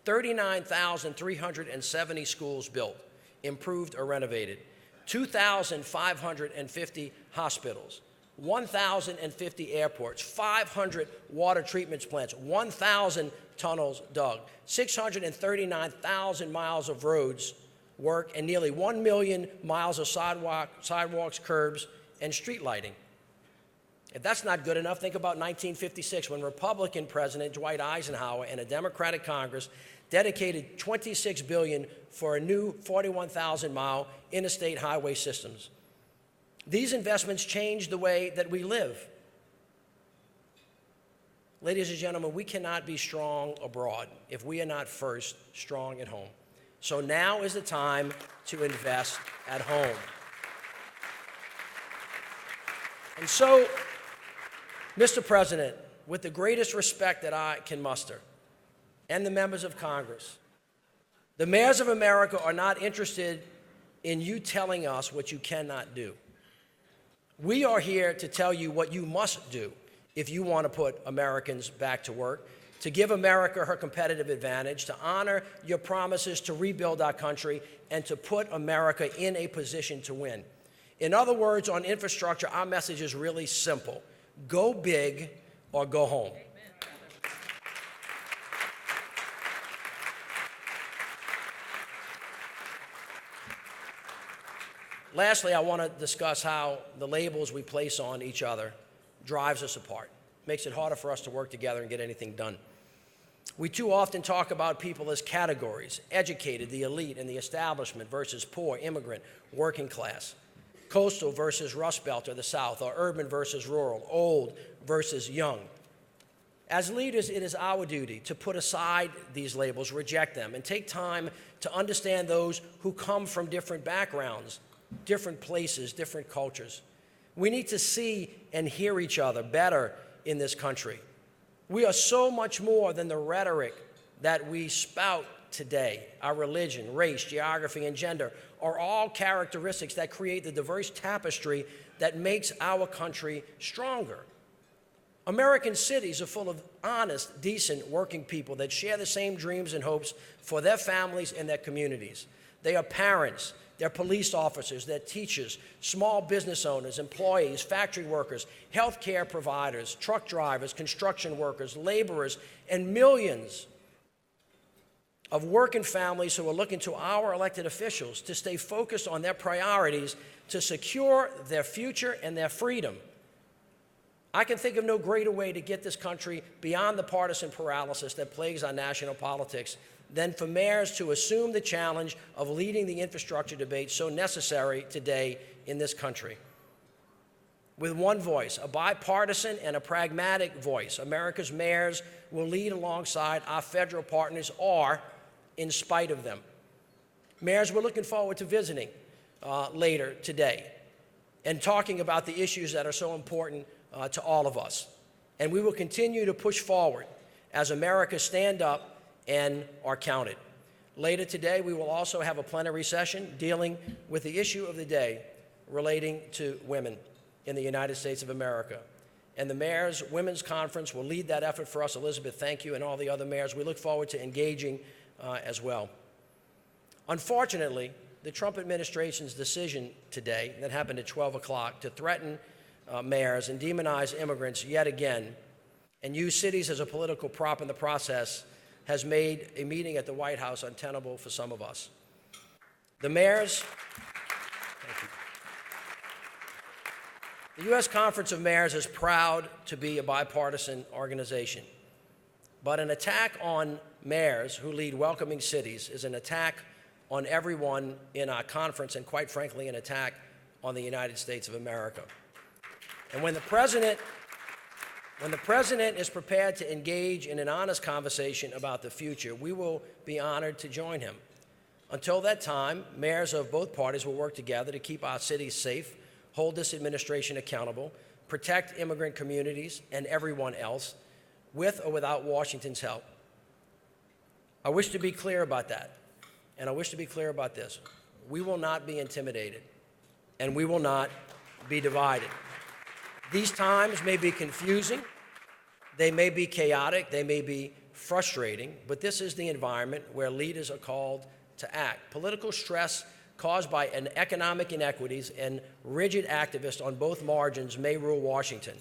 39,370 schools built, improved or renovated, 2,550 hospitals, 1,050 airports, 500 water treatment plants, 1,000 tunnels dug, 639,000 miles of roads work, and nearly 1 million miles of sidewalks, curbs, and street lighting. If that's not good enough, think about 1956 when Republican President Dwight Eisenhower and a Democratic Congress dedicated $26 billion for a new 41,000-mile interstate highway systems. These investments changed the way that we live. Ladies and gentlemen, we cannot be strong abroad if we are not first strong at home. So now is the time to invest at home. And so, Mr. President, with the greatest respect that I can muster, and the members of Congress, the mayors of America are not interested in you telling us what you cannot do. We are here to tell you what you must do if you want to put Americans back to work, to give America her competitive advantage, to honor your promises to rebuild our country, and to put America in a position to win. In other words, on infrastructure, our message is really simple. Go big or go home. Lastly, I want to discuss how the labels we place on each other drives us apart, makes it harder for us to work together and get anything done. We too often talk about people as categories: educated, the elite, and the establishment versus poor, immigrant, working class, coastal versus Rust Belt or the South, or urban versus rural, old versus young. As leaders, it is our duty to put aside these labels, reject them, and take time to understand those who come from different backgrounds, different places, different cultures. We need to see and hear each other better in this country. We are so much more than the rhetoric that we spout today. Our religion, race, geography, and gender are all characteristics that create the diverse tapestry that makes our country stronger. American cities are full of honest, decent, working people that share the same dreams and hopes for their families and their communities. They are parents, they're police officers, they're teachers, small business owners, employees, factory workers, healthcare providers, truck drivers, construction workers, laborers, and millions of working families who are looking to our elected officials to stay focused on their priorities to secure their future and their freedom. I can think of no greater way to get this country beyond the partisan paralysis that plagues our national politics than for mayors to assume the challenge of leading the infrastructure debate so necessary today in this country. With one voice, a bipartisan and a pragmatic voice, America's mayors will lead alongside our federal partners or in spite of them. Mayors, we're looking forward to visiting later today and talking about the issues that are so important to all of us. And we will continue to push forward as America stand up and are counted. Later today, we will also have a plenary session dealing with the issue of the day relating to women in the United States of America. And the Mayors' Women's Conference will lead that effort for us. Elizabeth, thank you, and all the other mayors. We look forward to engaging as well. Unfortunately, the Trump administration's decision today, that happened at 12 o'clock, to threaten mayors and demonize immigrants yet again and use cities as a political prop in the process has made a meeting at the White House untenable for some of us. The mayors, the U.S. Conference of Mayors is proud to be a bipartisan organization, but an attack on mayors who lead welcoming cities is an attack on everyone in our conference and, quite frankly, an attack on the United States of America. And when the president is prepared to engage in an honest conversation about the future, we will be honored to join him. Until that time, mayors of both parties will work together to keep our cities safe, hold this administration accountable, protect immigrant communities and everyone else, with or without Washington's help. I wish to be clear about that, and I wish to be clear about this. We will not be intimidated, and we will not be divided. These times may be confusing, they may be chaotic, they may be frustrating, but this is the environment where leaders are called to act. Political stress caused by economic inequities and rigid activists on both margins may rule Washington.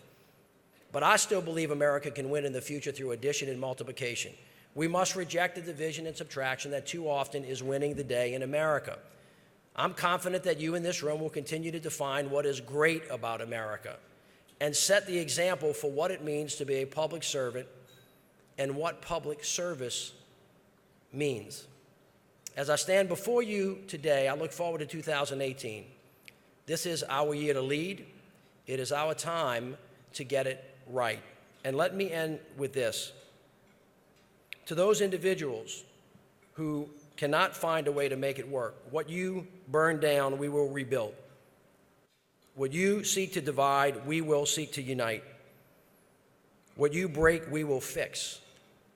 But I still believe America can win in the future through addition and multiplication. We must reject the division and subtraction that too often is winning the day in America. I'm confident that you in this room will continue to define what is great about America and set the example for what it means to be a public servant and what public service means. As I stand before you today, I look forward to 2018. This is our year to lead. It is our time to get it right. And let me end with this. To those individuals who cannot find a way to make it work, what you burn down, we will rebuild. What you seek to divide, we will seek to unite. What you break, we will fix.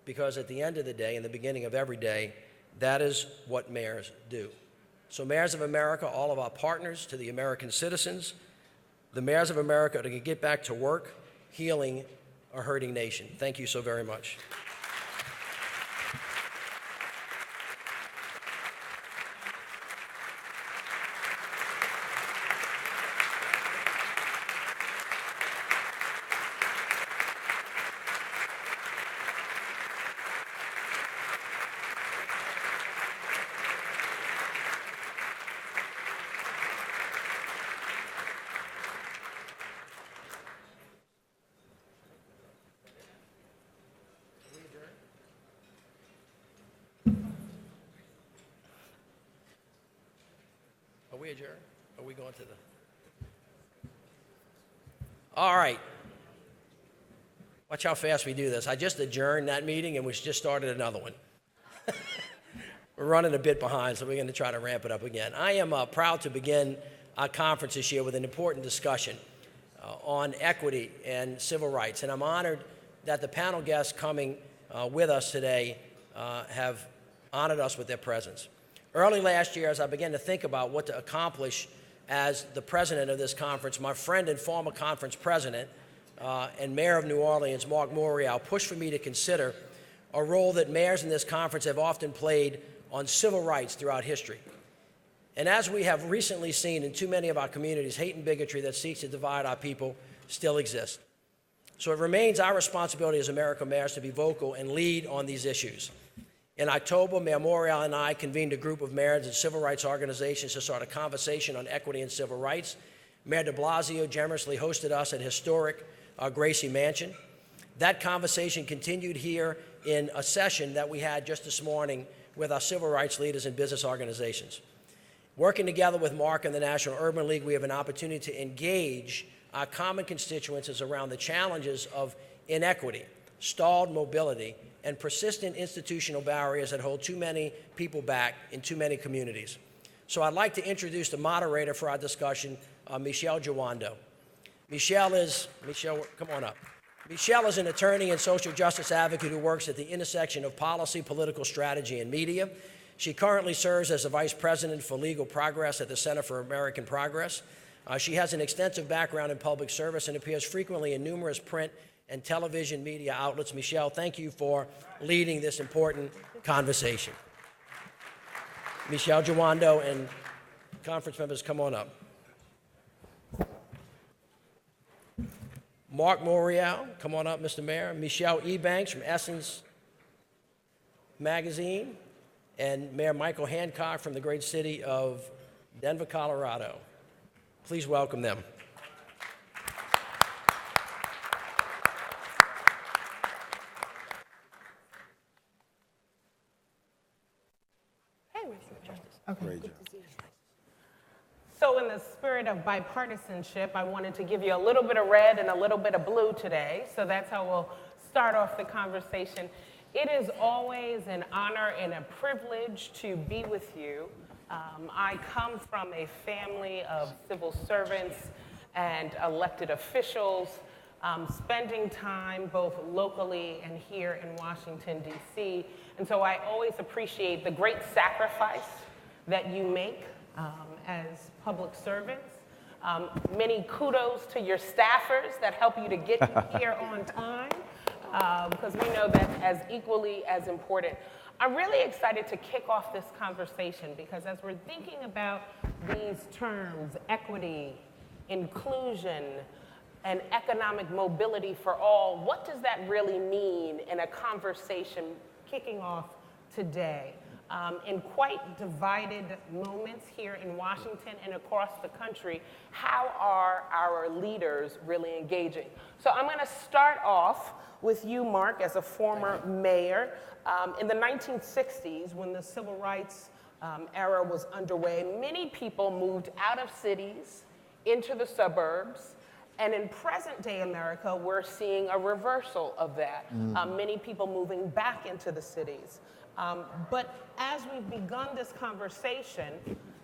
Because at the end of the day, in the beginning of every day, that is what mayors do. So mayors of America, all of our partners, to the American citizens, the mayors of America are going to get back to work, healing a hurting nation. Thank you so very much. Are we adjourned? Are we going to the... All right. Watch how fast we do this. I just adjourned that meeting and we just started another one. We're running a bit behind, so we're going to try to ramp it up again. I am proud to begin our conference this year with an important discussion on equity and civil rights. And I'm honored that the panel guests coming with us today have honored us with their presence. Early last year, as I began to think about what to accomplish as the president of this conference, my friend and former conference president and mayor of New Orleans, Mark Morial, pushed for me to consider a role that mayors in this conference have often played on civil rights throughout history. And as we have recently seen in too many of our communities, hate and bigotry that seeks to divide our people still exist. So it remains our responsibility as American mayors to be vocal and lead on these issues. In October, Mayor Morial and I convened a group of mayors and civil rights organizations to start a conversation on equity and civil rights. Mayor de Blasio generously hosted us at historic Gracie Mansion. That conversation continued here in a session that we had just this morning with our civil rights leaders and business organizations. Working together with Mark and the National Urban League, we have an opportunity to engage our common constituencies around the challenges of inequity, stalled mobility, and persistent institutional barriers that hold too many people back in too many communities. So I'd like to introduce the moderator for our discussion, Michelle Giwando. Michelle, come on up. Michelle is an attorney and social justice advocate who works at the intersection of policy, political strategy, and media. She currently serves as the Vice President for Legal Progress at the Center for American Progress. She has an extensive background in public service and appears frequently in numerous print and television media outlets. Michelle, thank you for leading this important conversation. Michelle Giwando and conference members, come on up. Mark Morial, come on up, Mr. Mayor. Michelle Ebanks from Essence Magazine, and Mayor Michael Hancock from the great city of Denver, Colorado. Please welcome them.
Okay. So in the spirit of bipartisanship, I wanted to give you a little bit of red and a little bit of blue today. So that's how we'll start off the conversation. It is always an honor and a privilege to be with you. I come from a family of civil servants and elected officials, spending time both locally and here in Washington, D.C. And so I always appreciate the great sacrifice that you make as public servants. Many kudos to your staffers that help you to get here on time, because we know that's as equally as important. I'm really excited to kick off this conversation because as we're thinking about these terms, equity, inclusion, and economic mobility for all, what does that really mean in a conversation kicking off today? In quite divided moments here in Washington and across the country, how are our leaders really engaging? So I'm going to start off with you, Mark, as a former mayor. In the 1960s, when the civil rights era was underway, many people moved out of cities into the suburbs. And in present-day America, we're seeing a reversal of that. Many people moving back into the cities. But as we've begun this conversation,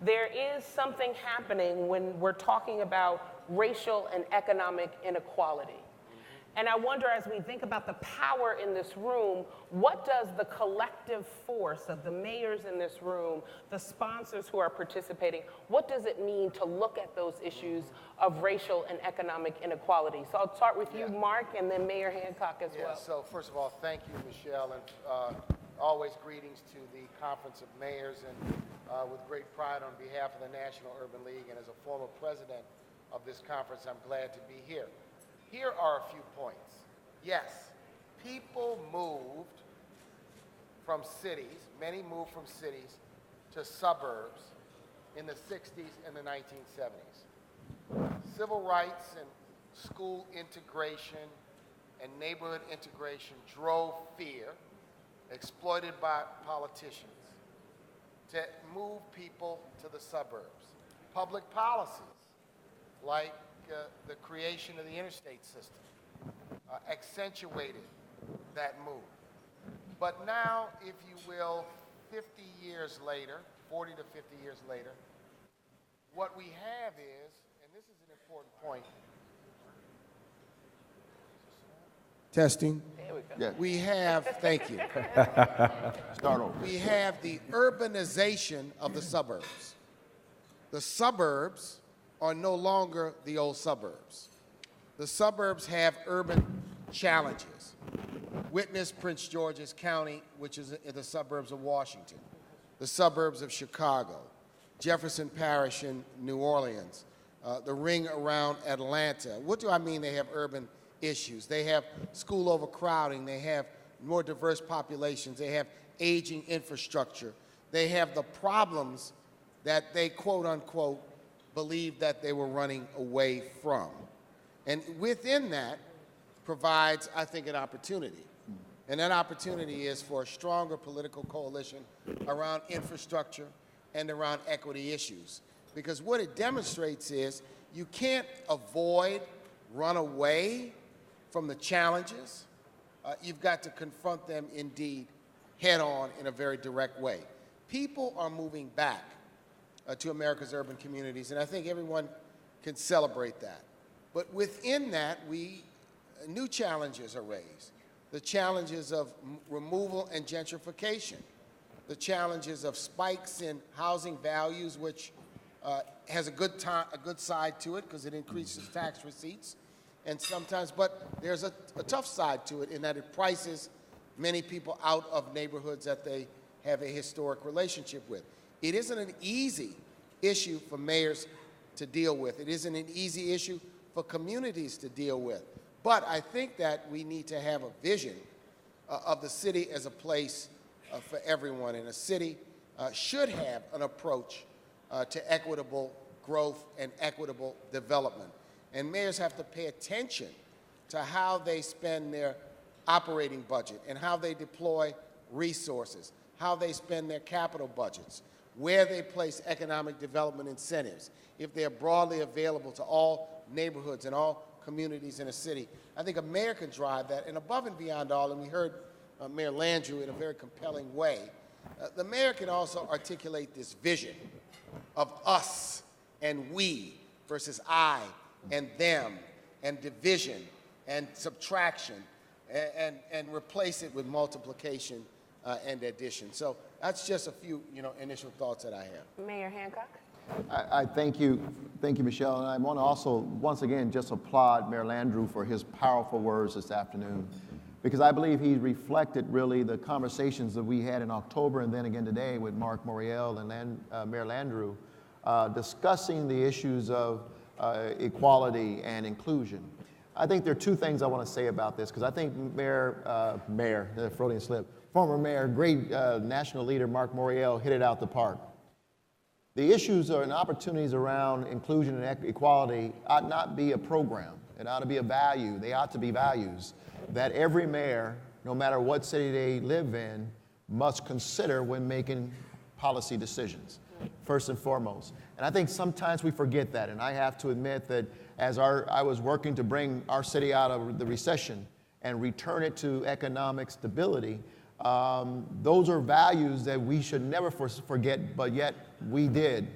there is something happening when we're talking about racial and economic inequality. And I wonder, as we think about the power in this room, what does the collective force of the mayors in this room, the sponsors who are participating, what does it mean to look at those issues of racial and economic inequality? So I'll start with you, Mark, and then Mayor Hancock as well.
So first of all, thank you, Michelle, and always greetings to the Conference of Mayors, and with great pride on behalf of the National Urban League, and as a former president of this conference, I'm glad to be here. Here are a few points. Yes, people moved from cities, many moved from cities to suburbs in the 60s and the 1970s. Civil rights and school integration and neighborhood integration drove fear, exploited by politicians, to move people to the suburbs. Public policies, like the creation of the interstate system, accentuated that move. But now, if you will, 50 years later, 40 to 50 years later, what we have is, and this is an important point. Testing.
There we go. Yeah.
We have, thank you.
Start over.
We have the urbanization of the suburbs. The suburbs are no longer the old suburbs. The suburbs have urban challenges. Witness Prince George's County, which is in the suburbs of Washington, the suburbs of Chicago, Jefferson Parish in New Orleans, the ring around Atlanta. What do I mean they have urban issues? They have school overcrowding, they have more diverse populations, they have aging infrastructure, they have the problems that they, quote unquote, believed that they were running away from. And within that provides, I think, an opportunity. And that opportunity is for a stronger political coalition around infrastructure and around equity issues. Because what it demonstrates is you can't avoid, run away from the challenges. You've got to confront them indeed head on in a very direct way. People are moving back to America's urban communities, and I think everyone can celebrate that. But within that, new challenges are raised. The challenges of removal and gentrification, the challenges of spikes in housing values, which has a good side to it because it increases tax receipts, and sometimes, but there's a tough side to it in that it prices many people out of neighborhoods that they have a historic relationship with. It isn't an easy issue for mayors to deal with. It isn't an easy issue for communities to deal with. But I think that we need to have a vision of the city as a place for everyone. And a city should have an approach to equitable growth and equitable development. And mayors have to pay attention to how they spend their operating budget and how they deploy resources, how they spend their capital budgets, where they place economic development incentives, if they're broadly available to all neighborhoods and all communities in a city. I think a mayor can drive that, and above and beyond all, and we heard Mayor Landrieu in a very compelling way, the mayor can also articulate this vision of us and we versus I and them and division and subtraction and replace it with multiplication and addition. So that's just a few initial thoughts that I have.
Mayor Hancock.
I thank you, Michelle, and I want to also, once again, just applaud Mayor Landrieu for his powerful words this afternoon, because I believe he reflected really the conversations that we had in October and then again today with Mark Morial and Mayor Landrieu, discussing the issues of equality and inclusion. I think there are two things I want to say about this, because I think Freudian slip, former mayor, great national leader Mark Morial hit it out the park. The issues and opportunities around inclusion and equality ought not be a program. It ought to be a value. They ought to be values that every mayor, no matter what city they live in, must consider when making policy decisions, first and foremost. And I think sometimes we forget that, and I have to admit that as I was working to bring our city out of the recession and return it to economic stability, those are values that we should never forget, but yet we did.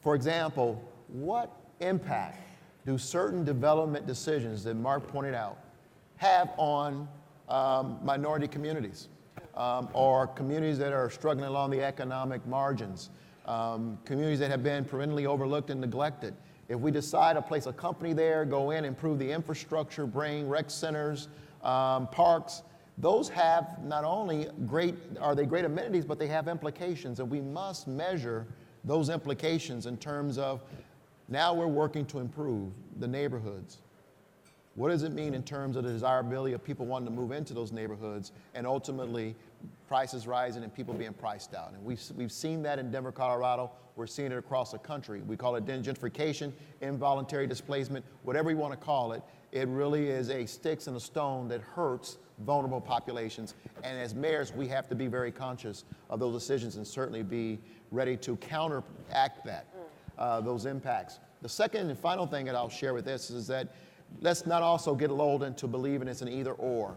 For example, what impact do certain development decisions that Mark pointed out have on minority communities or communities that are struggling along the economic margins, communities that have been perennially overlooked and neglected? If we decide to place a company there, go in, improve the infrastructure, bring rec centers, parks, those have not only great amenities, but they have implications, and we must measure those implications in terms of now we're working to improve the neighborhoods. What does it mean in terms of the desirability of people wanting to move into those neighborhoods and ultimately prices rising and people being priced out? And we've seen that in Denver, Colorado. We're seeing it across the country. We call it gentrification, involuntary displacement, whatever you want to call it. It really is a sticks and a stone that hurts vulnerable populations. And as mayors, we have to be very conscious of those decisions and certainly be ready to counteract those impacts. The second and final thing that I'll share with this is that let's not also get lulled into believing it's an either or.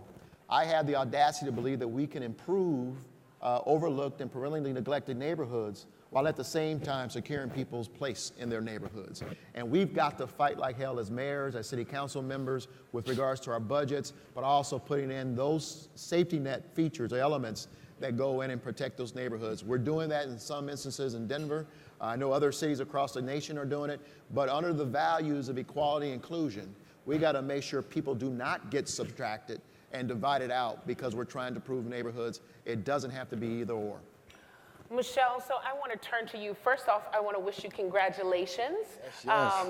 I have the audacity to believe that we can improve overlooked and perennially neglected neighborhoods while at the same time securing people's place in their neighborhoods. And we've got to fight like hell as mayors, as city council members with regards to our budgets, but also putting in those safety net features or elements that go in and protect those neighborhoods. We're doing that in some instances in Denver. I know other cities across the nation are doing it, but under the values of equality and inclusion, we got to make sure people do not get subtracted and divided out because we're trying to improve neighborhoods. It doesn't have to be either or.
Michelle, so I want to turn to you. First off, I want to wish you congratulations.
Yes.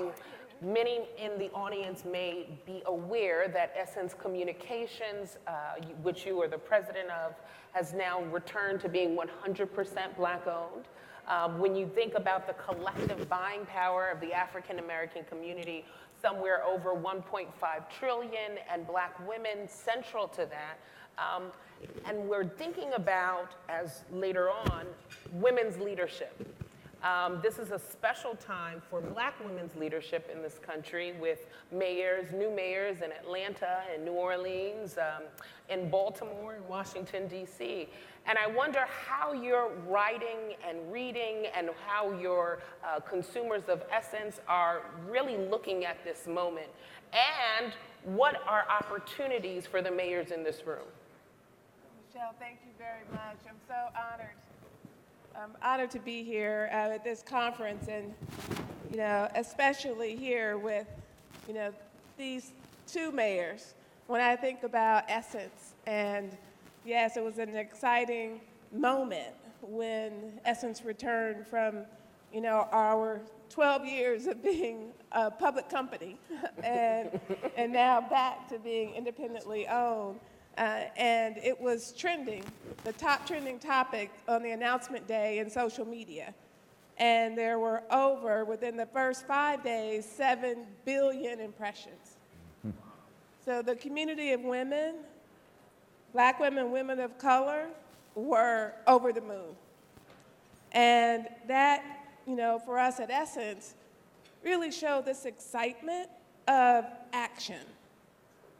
Many in the audience may be aware that Essence Communications, which you are the president of, has now returned to being 100% Black-owned. When you think about the collective buying power of the African American community, somewhere over 1.5 trillion, and Black women central to that. And we're thinking about, as later on, women's leadership. This is a special time for Black women's leadership in this country with mayors, new mayors in Atlanta and New Orleans, in Baltimore and Washington, D.C. And I wonder how you're writing and reading and how your consumers of Essence are really looking at this moment. And what are opportunities for the mayors in this room?
Michelle, thank you very much. I'm so honored. I'm honored to be here at this conference, and especially here with these two mayors. When I think about Essence, and yes, it was an exciting moment when Essence returned from our 12 years of being a public company and now back to being independently owned. And it was trending, the top trending topic on the announcement day in social media. And there were within the first 5 days, 7 billion impressions. So the community of women, Black women, women of color, were over the moon. And that, for us at Essence, really showed this excitement of action.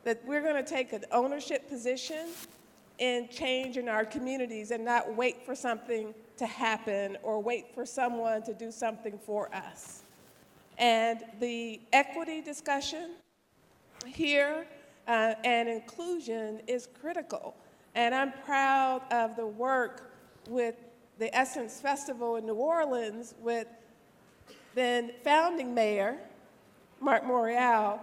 That we're going to take an ownership position in change in our communities and not wait for something to happen or wait for someone to do something for us. And the equity discussion here and inclusion is critical. And I'm proud of the work with the Essence Festival in New Orleans with then founding mayor, Mark Morial,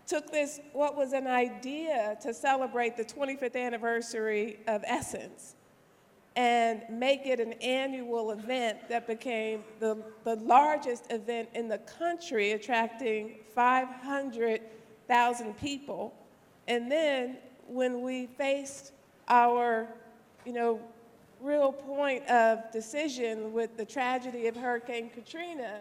took this, what was an idea to celebrate the 25th anniversary of Essence and make it an annual event that became the largest event in the country, attracting 500,000 people. And then when we faced our, real point of decision with the tragedy of Hurricane Katrina,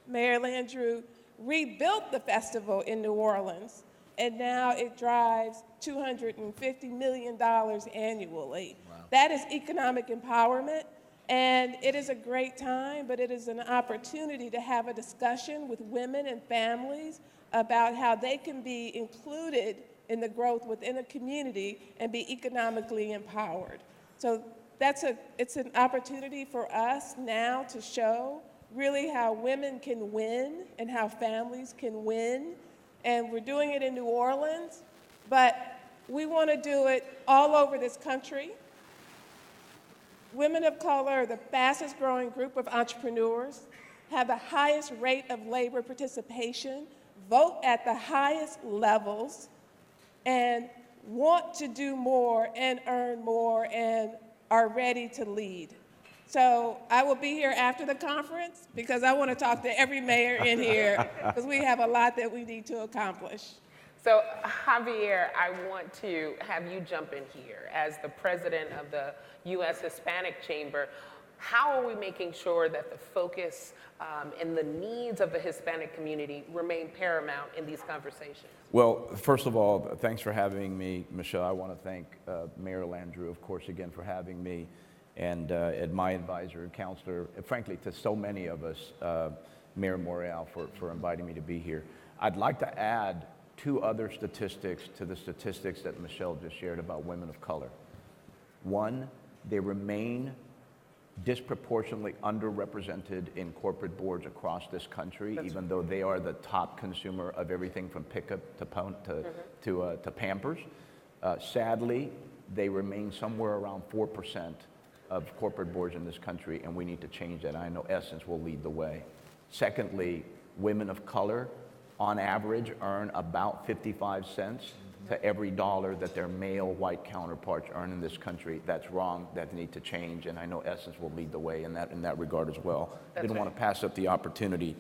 Mayor Landrieu rebuilt the festival in New Orleans, and now it drives $250 million annually. Wow. That is economic empowerment, and it is a great time, but it is an opportunity to have a discussion with women and families about how they can be included in the growth within a community and be economically empowered. So it's an opportunity for us now to show really how women can win and how families can win. And we're doing it in New Orleans, but we want to do it all over this country. Women of color are the fastest growing group of entrepreneurs, have the highest rate of labor participation, vote at the highest levels, and want to do more and earn more and are ready to lead. So I will be here after the conference because I want to talk to every mayor in here because we have a lot that we need to accomplish.
So Javier, I want to have you jump in here as the president of the U.S. Hispanic Chamber. How are we making sure that the focus and the needs of the Hispanic community remain paramount in these conversations?
Well, first of all, thanks for having me, Michelle. I want to thank Mayor Landrieu, of course, again for having me, and my advisor and counselor, frankly, to so many of us, Mayor Morial, for inviting me to be here. I'd like to add two other statistics to the statistics that Michelle just shared about women of color. One, they remain disproportionately underrepresented in corporate boards across this country, even though they are the top consumer of everything from pickup to Pampers. Sadly, they remain somewhere around 4% of corporate boards in this country, and we need to change that. I know Essence will lead the way. Secondly, women of color, on average, earn about 55 cents to every dollar that their male white counterparts earn in this country. That's wrong. That needs to change, and I know Essence will lead the way in that regard as well. I didn't want to pass up the opportunity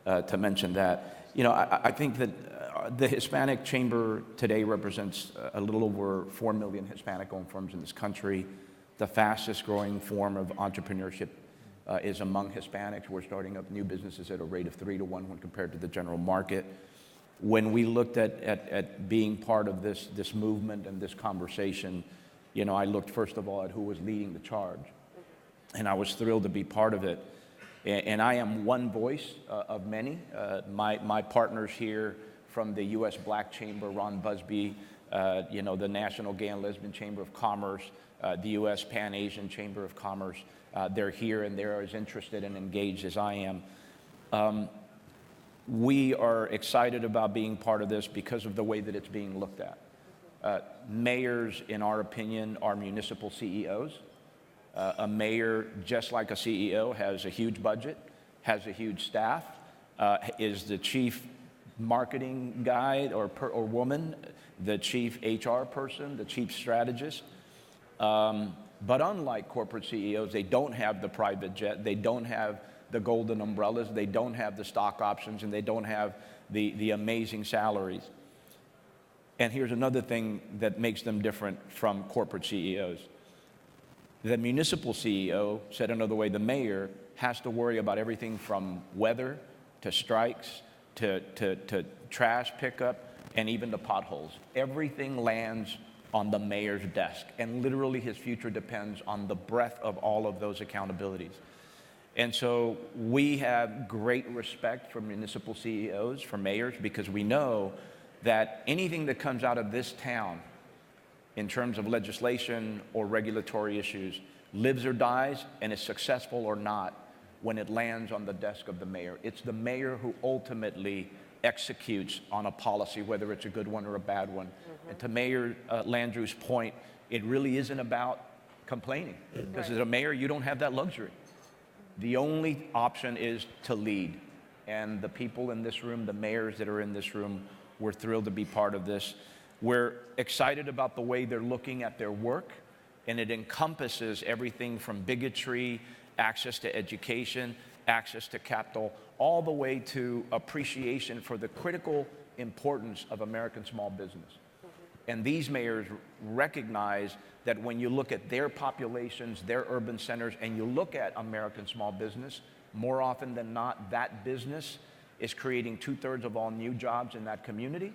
to mention that. You know, I think that the Hispanic Chamber today represents a little over 4 million Hispanic-owned firms in this country. The fastest growing form of entrepreneurship is among Hispanics. We're starting up new businesses at a rate of 3 to 1 when compared to the general market. When we looked at being part of this movement and this conversation, you know, I looked first of all at who was leading the charge, and I was thrilled to be part of it. And I am one voice of many. My partners here from the U.S. Black Chamber, Ron Busby, you know, the National Gay and Lesbian Chamber of Commerce, the U.S. Pan-Asian Chamber of Commerce, they're here and they're as interested and engaged as I am. We are excited about being part of this because of the way that it's being looked at. Mayors, in our opinion, are municipal CEOs. A mayor, just like a CEO, has a huge budget, has a huge staff, is the chief marketing guy or woman, the chief HR person, the chief strategist. But unlike corporate CEOs, they don't have the private jet, they don't have the golden umbrellas, they don't have the stock options, and they don't have the amazing salaries. And here's another thing that makes them different from corporate CEOs. The municipal CEO, said another way, the mayor, has to worry about everything from weather to strikes to trash pickup and even the potholes. Everything lands on the mayor's desk, and literally his future depends on the breadth of all of those accountabilities. And so we have great respect for municipal CEOs, for mayors, because we know that anything that comes out of this town in terms of legislation or regulatory issues lives or dies and is successful or not when it lands on the desk of the mayor. It's the mayor who ultimately executes on a policy, whether it's a good one or a bad one. And to Mayor Landrieu's point, it really isn't about complaining, because as a mayor, you don't have that luxury. The only option is to lead. And the people in this room, the mayors that are in this room, we're thrilled to be part of this. We're excited about the way they're looking at their work, and it encompasses everything from bigotry, access to education, access to capital, all the way to appreciation for the critical importance of American small business. And these mayors recognize that when you look at their populations, their urban centers, and you look at American small business, more often than not, that business is creating 2/3 of all new jobs in that community.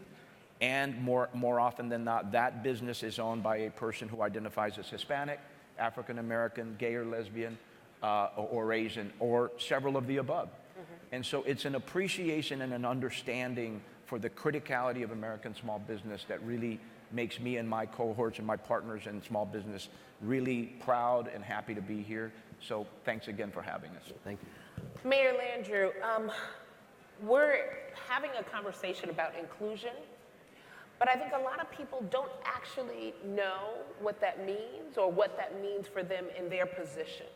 And more often than not, that business is owned by a person who identifies as Hispanic, African American, gay or lesbian, or Asian, or several of the above. And so it's an appreciation and an understanding for the criticality of American small business that really makes me and my cohorts and my partners in small business really proud and happy to be here. So thanks again for having us.
Thank you.
Mayor Landrieu, we're having a conversation about inclusion, but I think a lot of people don't actually know what that means or what that means for them in their position,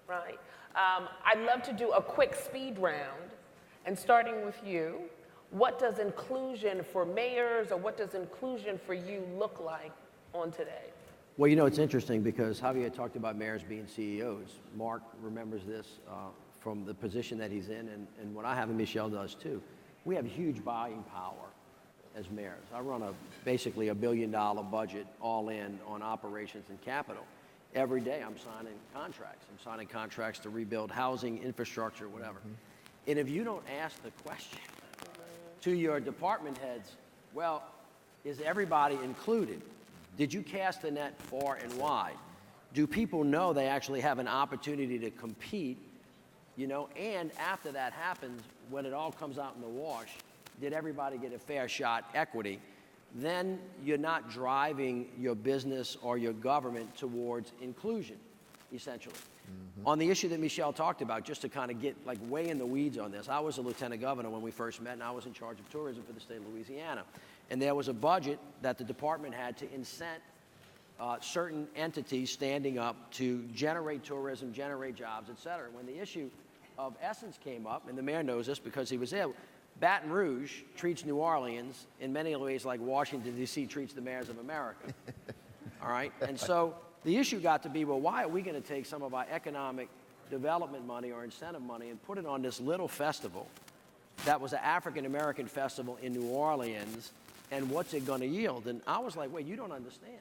right? I'd love to do a quick speed round, and starting with you, what does inclusion for mayors, or what does inclusion for you look like on today?
Well, you know, it's interesting because Javier talked about mayors being CEOs. Mark remembers this from the position that he's in, and what I have and Michelle does too. We have huge buying power as mayors. I run basically $1 billion budget all in on operations and capital. Every day I'm signing contracts. I'm signing contracts to rebuild housing, infrastructure, whatever. And if you don't ask the question to your department heads, well, is everybody included? Did you cast the net far and wide? Do people know they actually have an opportunity to compete, you know? And after that happens, when it all comes out in the wash, did everybody get a fair shot equity, then you're not driving your business or your government towards inclusion, essentially. On the issue that Michelle talked about, just to kind of get like way in the weeds on this, I was a lieutenant governor when we first met, and I was in charge of tourism for the state of Louisiana. And there was a budget that the department had to incent certain entities standing up to generate tourism, generate jobs, et cetera. When the issue of Essence came up, and the mayor knows this because he was there, Baton Rouge treats New Orleans in many ways like Washington, D.C. treats the mayors of America. All right? And so the issue got to be, well, why are we going to take some of our economic development money or incentive money and put it on this little festival that was an African-American festival in New Orleans, and what's it going to yield? And I was like, wait, you don't understand.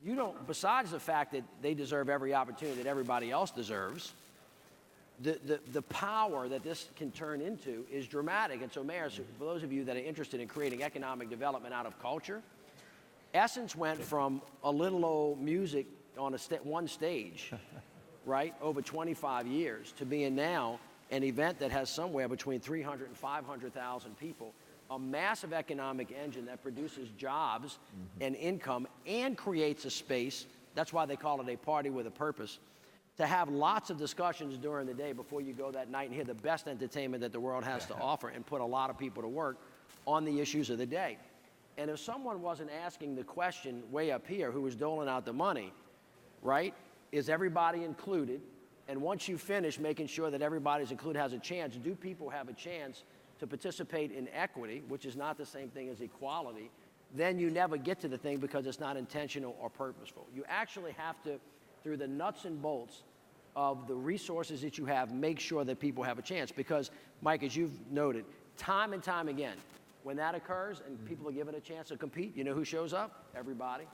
You don't, besides the fact that they deserve every opportunity that everybody else deserves, the power that this can turn into is dramatic. And so, mayors, for those of you that are interested in creating economic development out of culture, Essence went from a little old music on one stage, right, over 25 years, to being now an event that has somewhere between 300 and 500,000 people, a massive economic engine that produces jobs and income and creates a space. That's why they call it a party with a purpose, to have lots of discussions during the day before you go that night and hear the best entertainment that the world has to offer and put a lot of people to work on the issues of the day. And if someone wasn't asking the question way up here who was doling out the money, right, is everybody included? And once you finish making sure that everybody's included, has a chance, do people have a chance to participate in equity, which is not the same thing as equality, then you never get to the thing because it's not intentional or purposeful. You actually have to, through the nuts and bolts of the resources that you have, make sure that people have a chance. Because, Mike, as you've noted, time and time again, when that occurs and people are given a chance to compete, you know who shows up? Everybody.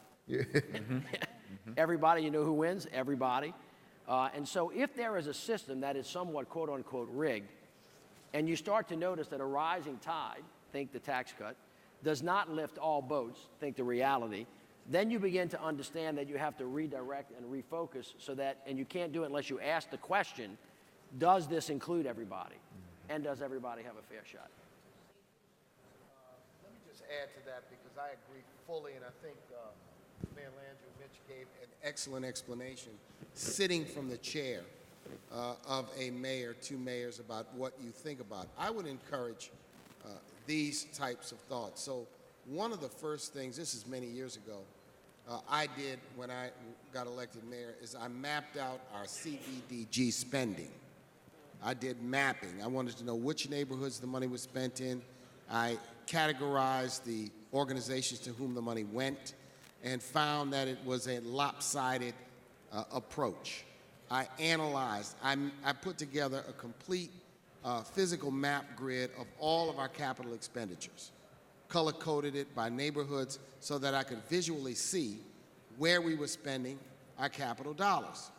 Everybody. You know who wins? Everybody. And so if there is a system that is somewhat quote-unquote rigged, and you start to notice that a rising tide, think the tax cut, does not lift all boats, think the reality, then you begin to understand that you have to redirect and refocus so that, and you can't do it unless you ask the question, does this include everybody? And does everybody have a fair shot?
Let me just add to that because I agree fully, and I think Mayor Landry and Mitch gave an excellent explanation, sitting from the chair of a mayor, two mayors, about what you think about. I would encourage these types of thoughts. So one of the first things, this is many years ago, I did when I got elected mayor, is I mapped out our CBDG spending. I did mapping. I wanted to know which neighborhoods the money was spent in. I categorized the organizations to whom the money went and found that it was a lopsided approach. I analyzed, I put together a complete physical map grid of all of our capital expenditures, color-coded it by neighborhoods so that I could visually see where we were spending our capital dollars.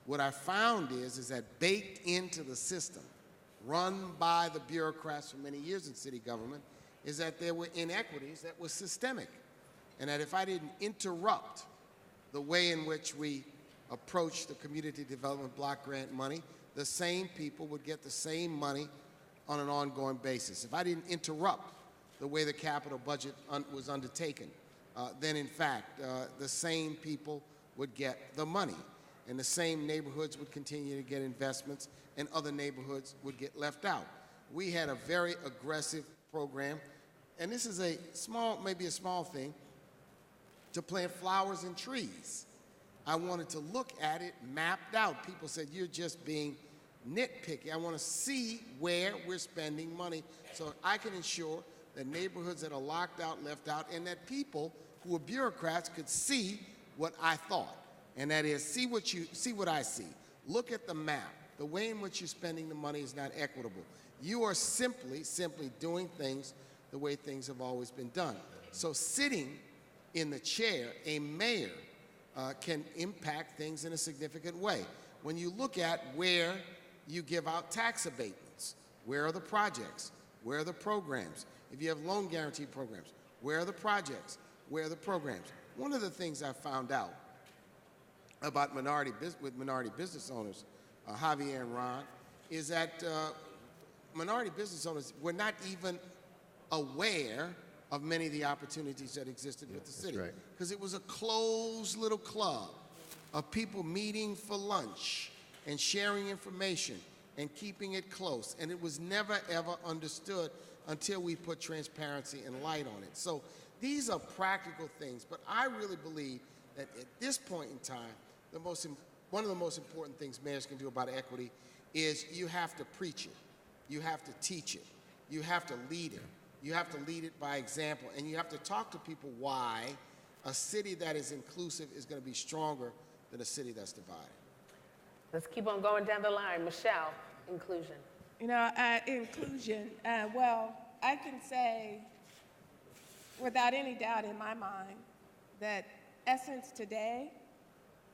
What I found is that baked into the system, run by the bureaucrats for many years in city government, is that there were inequities that were systemic, and that if I didn't interrupt the way in which we approach the community development block grant money, the same people would get the same money on an ongoing basis. If I didn't interrupt the way the capital budget was undertaken, then in fact, the same people would get the money, and the same neighborhoods would continue to get investments, and other neighborhoods would get left out. We had a very aggressive program, and this is a small, maybe a small thing, to plant flowers and trees. I wanted to look at it mapped out. People said, you're just being nitpicky. I want to see where we're spending money so I can ensure that neighborhoods that are locked out, left out, and that people who are bureaucrats could see what I thought. And that is, see what I see. Look at the map. The way in which you're spending the money is not equitable. You are simply doing things the way things have always been done. So sitting in the chair, a mayor can impact things in a significant way. When you look at where you give out tax abatements, where are the projects? Where are the programs? If you have loan guarantee programs, where are the projects? Where are the programs? One of the things I found out about minority business owners, Javier and Ron, is that minority business owners were not even aware of many of the opportunities that existed with the city.
right.
Because it was a closed little club of people meeting for lunch and sharing information and keeping it close. And it was never, ever understood until we put transparency and light on it. So these are practical things, but I really believe that at this point in time, one of the most important things mayors can do about equity is you have to preach it, you have to teach it, you have to lead it. You have to lead it by example, and you have to talk to people why a city that is inclusive is going to be stronger than a city that's divided.
Let's keep on going down the line. Michelle, inclusion.
You know, inclusion, well, I can say without any doubt in my mind that Essence today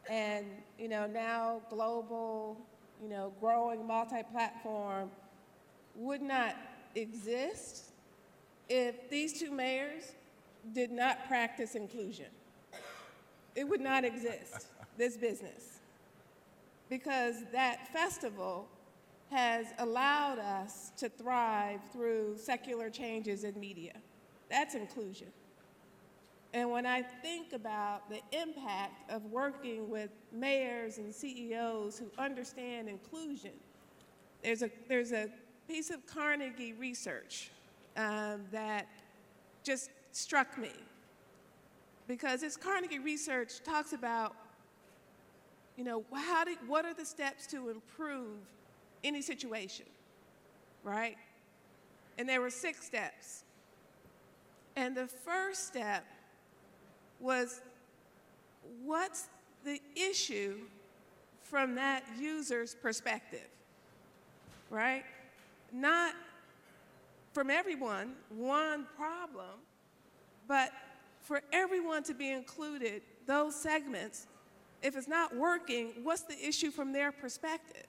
and, you know, now global, you know, growing multi-platform would not exist if these two mayors did not practice inclusion. It would not exist, this business, because that festival has allowed us to thrive through secular changes in media. That's inclusion. And when I think about the impact of working with mayors and CEOs who understand inclusion, there's a piece of Carnegie research that just struck me, because this Carnegie research talks about, you know, what are the steps to improve any situation, right? And there were 6 steps. And the first step was, what's the issue from that user's perspective, right? Not from everyone, one problem, but for everyone to be included, those segments, if it's not working, what's the issue from their perspective?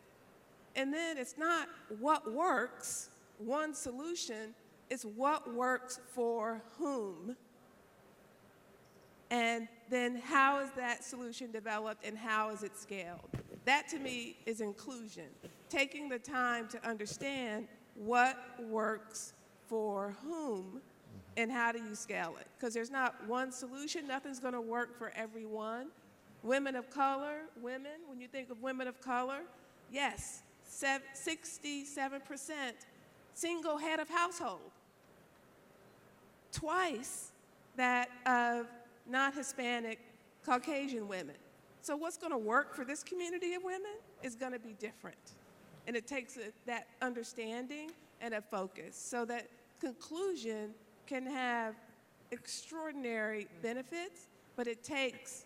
And then it's not what works, one solution, it's what works for whom. And then how is that solution developed and how is it scaled? That to me is inclusion, taking the time to understand what works for whom and how do you scale it? Because there's not one solution, nothing's going to work for everyone. Women of color, when you think of women of color, yes, 67% single head of household. Twice that of not Hispanic, Caucasian women. So what's going to work for this community of women is going to be different. And it takes that understanding and a focus so that conclusion can have extraordinary benefits, but it takes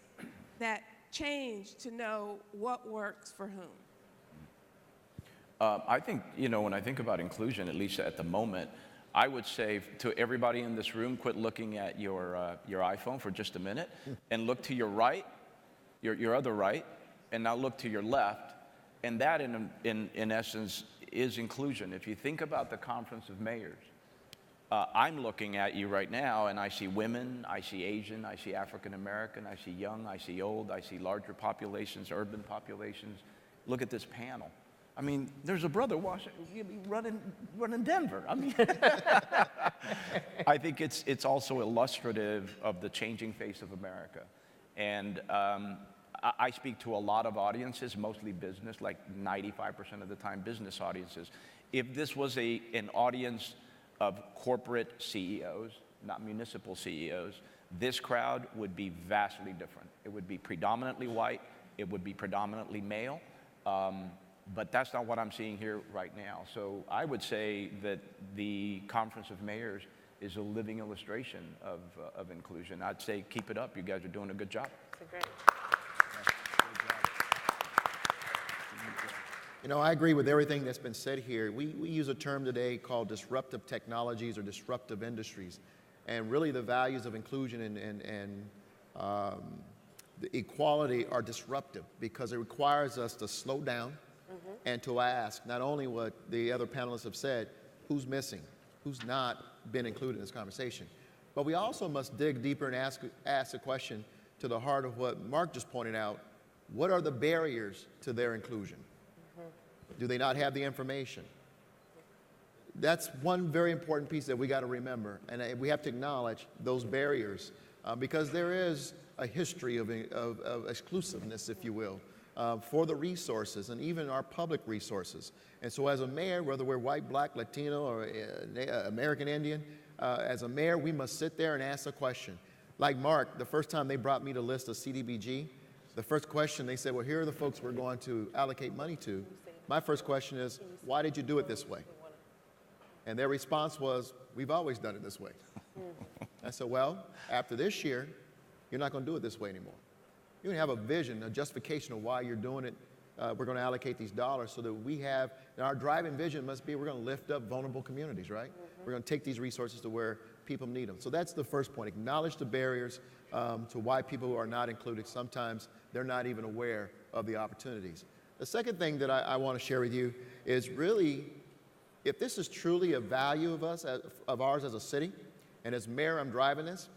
that change to know what works for whom.
I think, you know, when I think about inclusion, at least at the moment, I would say to everybody in this room, quit looking at your iPhone for just a minute and look to your right, your other right, and now look to your left. And that, in essence, is inclusion. If you think about the Conference of Mayors, I'm looking at you right now, and I see women, I see Asian, I see African American, I see young, I see old, I see larger populations, urban populations. Look at this panel. I mean, there's a brother running Denver. I mean, I think it's also illustrative of the changing face of America. And I speak to a lot of audiences, mostly business, like 95% of the time business audiences. If this was an audience of corporate CEOs, not municipal CEOs, this crowd would be vastly different. It would be predominantly white, it would be predominantly male, but that's not what I'm seeing here right now. So I would say that the Conference of Mayors is a living illustration of inclusion. I'd say keep it up. You guys are doing a good job.
That's great.
You know, I agree with everything that's been said here. We use a term today called disruptive technologies or disruptive industries. And really the values of inclusion and the equality are disruptive because it requires us to slow down and to ask not only what the other panelists have said, who's missing, who's not been included in this conversation, but we also must dig deeper and ask a question to the heart of what Mark just pointed out. What are the barriers to their inclusion? Do they not have the information? that's one very important piece that we got to remember, and we have to acknowledge those barriers because there is a history of exclusiveness, if you will, for the resources and even our public resources. And so as a mayor, whether we're white, black, Latino, or American Indian, as a mayor, we must sit there and ask a question. Like Mark, the first time they brought me the list of CDBG, the first question they said, well, here are the folks we're going to allocate money to. My first question is, why did you do it this way? And their response was, we've always done it this way. I said, well, after this year, you're not going to do it this way anymore. You're going to have a vision, a justification of why you're doing it. We're going to allocate these dollars so that we have, and our driving vision must be we're going to lift up vulnerable communities, right? We're going to take these resources to where people need them. So that's the first point. Acknowledge the barriers to why people are not included. Sometimes they're not even aware of the opportunities. The second thing that I want to share with you is really, if this is truly a value of ours as a city, and as mayor I'm driving this,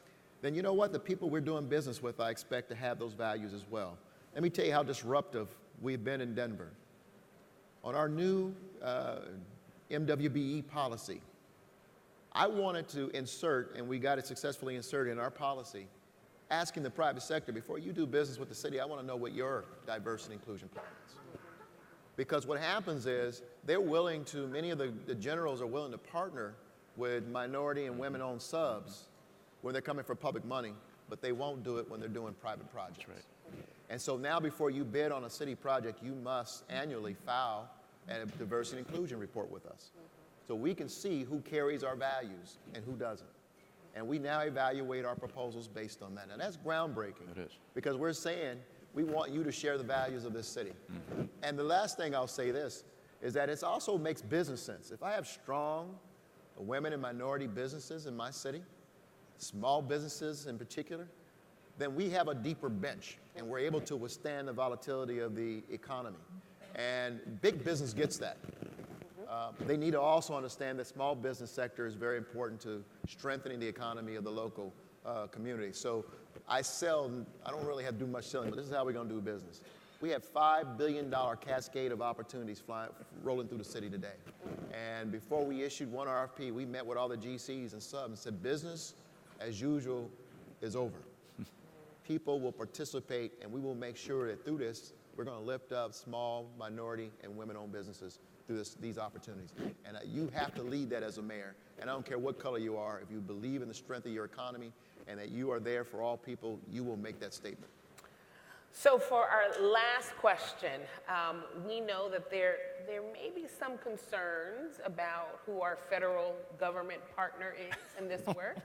then you know what? The people we're doing business with, I expect to have those values as well. Let me tell you how disruptive we've been in Denver. On our new MWBE policy, I wanted to insert, and we got it successfully inserted in our policy, asking the private sector, before you do business with the city, I want to know what your diversity and inclusion plan is. Because what happens is they're willing to, many of the generals are willing to partner with minority and women-owned subs when they're coming for public money, but they won't do it when they're doing private projects. Right. And so now before you bid on a city project, you must annually file a diversity and inclusion report with us. So we can see who carries our values and who doesn't. And we now evaluate our proposals based on that. And that's groundbreaking. It is. Because we're saying we want you to share the values of this city. Mm-hmm. And the last thing I'll say this is that it also makes business sense. If I have strong women and minority businesses in my city, small businesses in particular, then we have a deeper bench and we're able to withstand the volatility of the economy. And big business gets that. They need to also understand that small business sector is very important to strengthening the economy of the local community. So I don't really have to do much selling, but this is how we're going to do business. We have $5 billion cascade of opportunities rolling through the city today. And before we issued one RFP, we met with all the GCs and subs and said, business as usual is over. People will participate, and we will make sure that through this, we're going to lift up small, minority, and women-owned businesses through these opportunities. And you have to lead that as a mayor. And I don't care what color you are, if you believe in the strength of your economy and that you are there for all people, you will make that statement.
So for our last question, we know that there may be some concerns about who our federal government partner is in this work.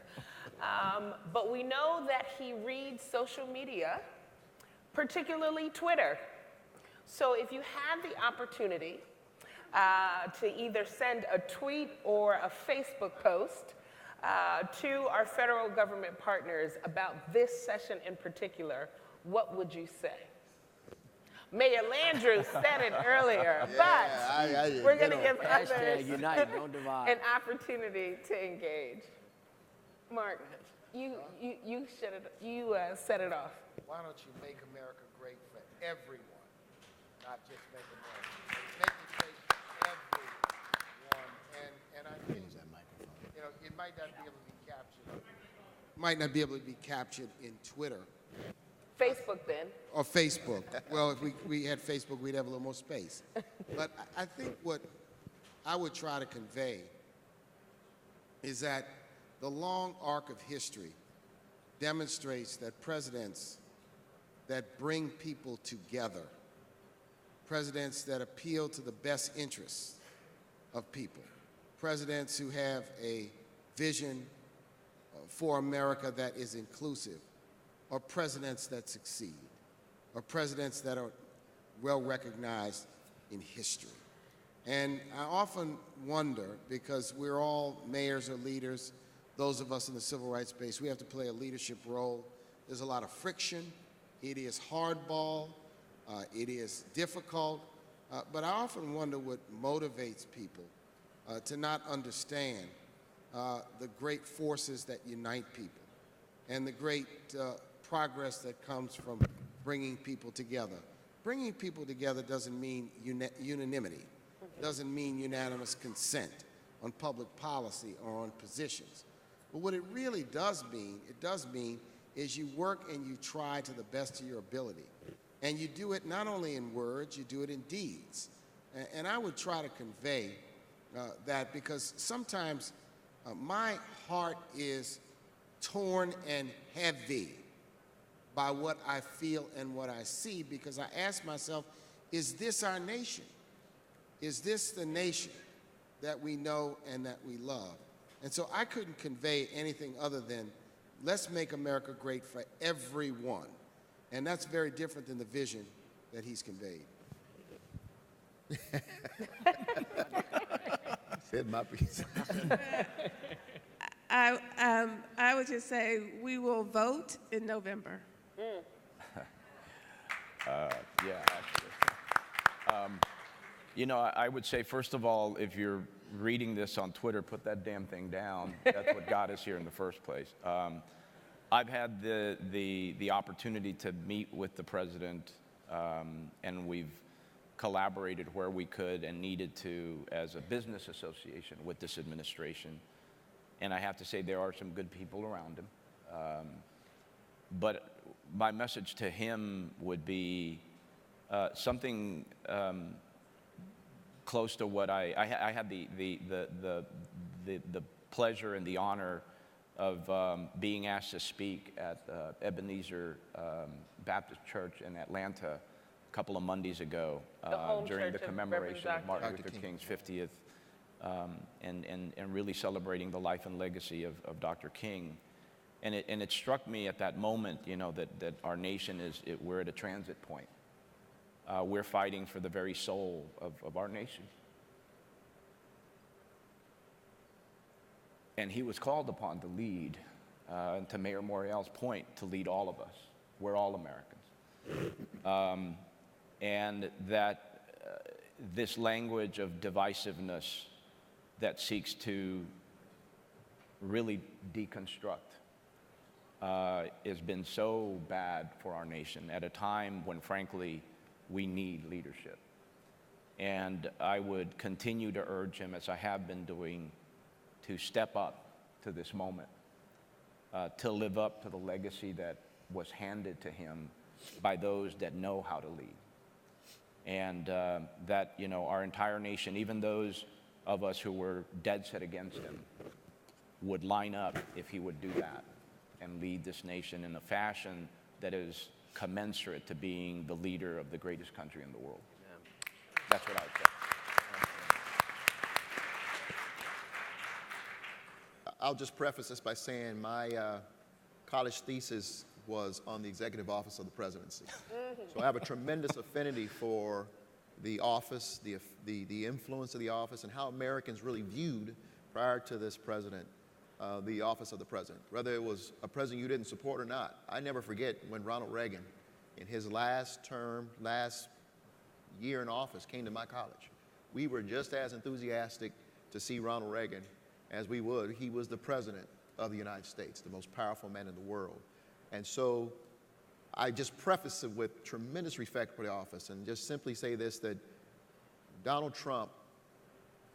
But we know that he reads social media, particularly Twitter. So if you have the opportunity to either send a tweet or a Facebook post to our federal government partners about this session in particular, what would you say? Mayor Landrieu said it earlier, but we're going to give others
Unite, don't divide.
an opportunity to engage. Mark, you set it off.
Why don't you make America great for everyone, not just make America. Make it great for everyone. And I think, you know, it might not be able to be captured. Might not be able to be captured in Twitter.
Facebook then.
Or Facebook. Well, if we had Facebook, we'd have a little more space. But I think what I would try to convey is that the long arc of history demonstrates that presidents that bring people together, presidents that appeal to the best interests of people, presidents who have a vision for America that is inclusive, are presidents that succeed, are presidents that are well recognized in history. And I often wonder, because we're all mayors or leaders, those of us in the civil rights space, we have to play a leadership role. There's a lot of friction. It is hardball. It is difficult. But I often wonder what motivates people to not understand the great forces that unite people and the great progress that comes from bringing people together. Bringing people together doesn't mean unanimity, doesn't mean unanimous consent. on public policy or on positions. But what it really does mean, is you work and you try to the best of your ability. And you do it not only in words, you do it in deeds. And I would try to convey that, because sometimes my heart is torn and heavy by what I feel and what I see, because I ask myself, is this our nation? Is this the nation that we know and that we love? And so I couldn't convey anything other than, let's make America great for everyone. And that's very different than the vision that he's conveyed.
Said my piece.
I would just say we will vote in November.
Yeah, actually. I would say, first of all, if you're reading this on Twitter, put that damn thing down. That's what got us here in the first place. I've had the opportunity to meet with the president, and we've collaborated where we could and needed to as a business association with this administration. And I have to say there are some good people around him. But my message to him would be something close to what I had the pleasure and the honor of being asked to speak at Ebenezer Baptist Church in Atlanta a couple of Mondays ago during the commemoration of Martin Luther King's 50th, and really celebrating the life and legacy of Dr. King. And it struck me at that moment, that our nation we're at a transit point. We're fighting for the very soul of our nation. And he was called upon to lead, and to Mayor Morial's point, to lead all of us. We're all Americans. And that this language of divisiveness that seeks to really deconstruct has been so bad for our nation at a time when, frankly, we need leadership. And I would continue to urge him, as I have been doing, to step up to this moment, to live up to the legacy that was handed to him by those that know how to lead. And that, our entire nation, even those of us who were dead set against him, would line up if he would do that and lead this nation in a fashion that is commensurate to being the leader of the greatest country in the world. That's what I would say.
I'll just preface this by saying my college thesis was on the executive office of the presidency. So I have a tremendous affinity for the office, the influence of the office, and how Americans really viewed, prior to this president, the office of the president. Whether it was a president you didn't support or not. I never forget when Ronald Reagan, in his last term, last year in office, came to my college. We were just as enthusiastic to see Ronald Reagan as we would. He was the president of the United States, the most powerful man in the world. And so I just preface it with tremendous respect for the office and just simply say this, that Donald Trump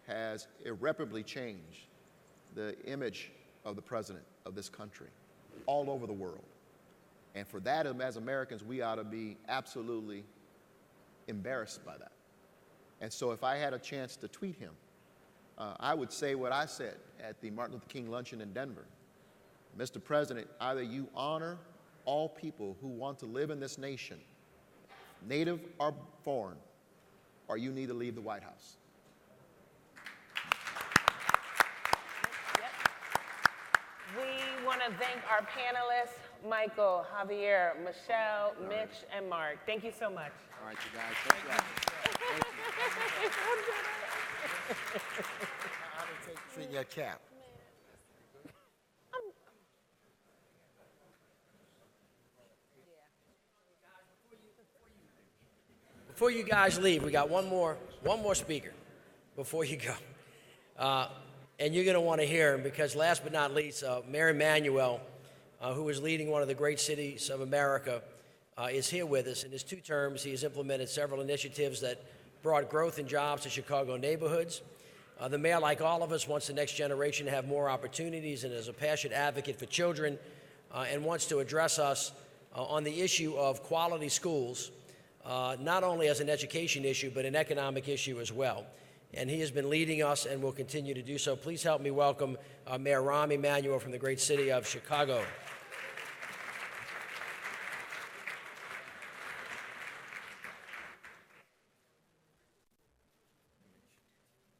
has irreparably changed the image of the president of this country all over the world. And for that, as Americans, we ought to be absolutely embarrassed by that. And so if I had a chance to tweet him, I would say what I said at the Martin Luther King luncheon in Denver. Mr. President, either you honor all people who want to live in this nation, native or foreign, or you need to leave the White House.
We want to thank our panelists, Michael, Javier, Michelle, Mitch, and Mark. Thank you so much.
All right, you guys. Thank you. How to take your cap.
Before you guys leave, we got one more speaker before you go. And you're going to want to hear him because last but not least, Mayor Emanuel, who is leading one of the great cities of America, is here with us. In his 2 terms, he has implemented several initiatives that brought growth and jobs to Chicago neighborhoods. The mayor, like all of us, wants the next generation to have more opportunities and is a passionate advocate for children and wants to address us on the issue of quality schools, not only as an education issue, but an economic issue as well. And he has been leading us and will continue to do so. Please help me welcome Mayor Rahm Emanuel from the great city of Chicago.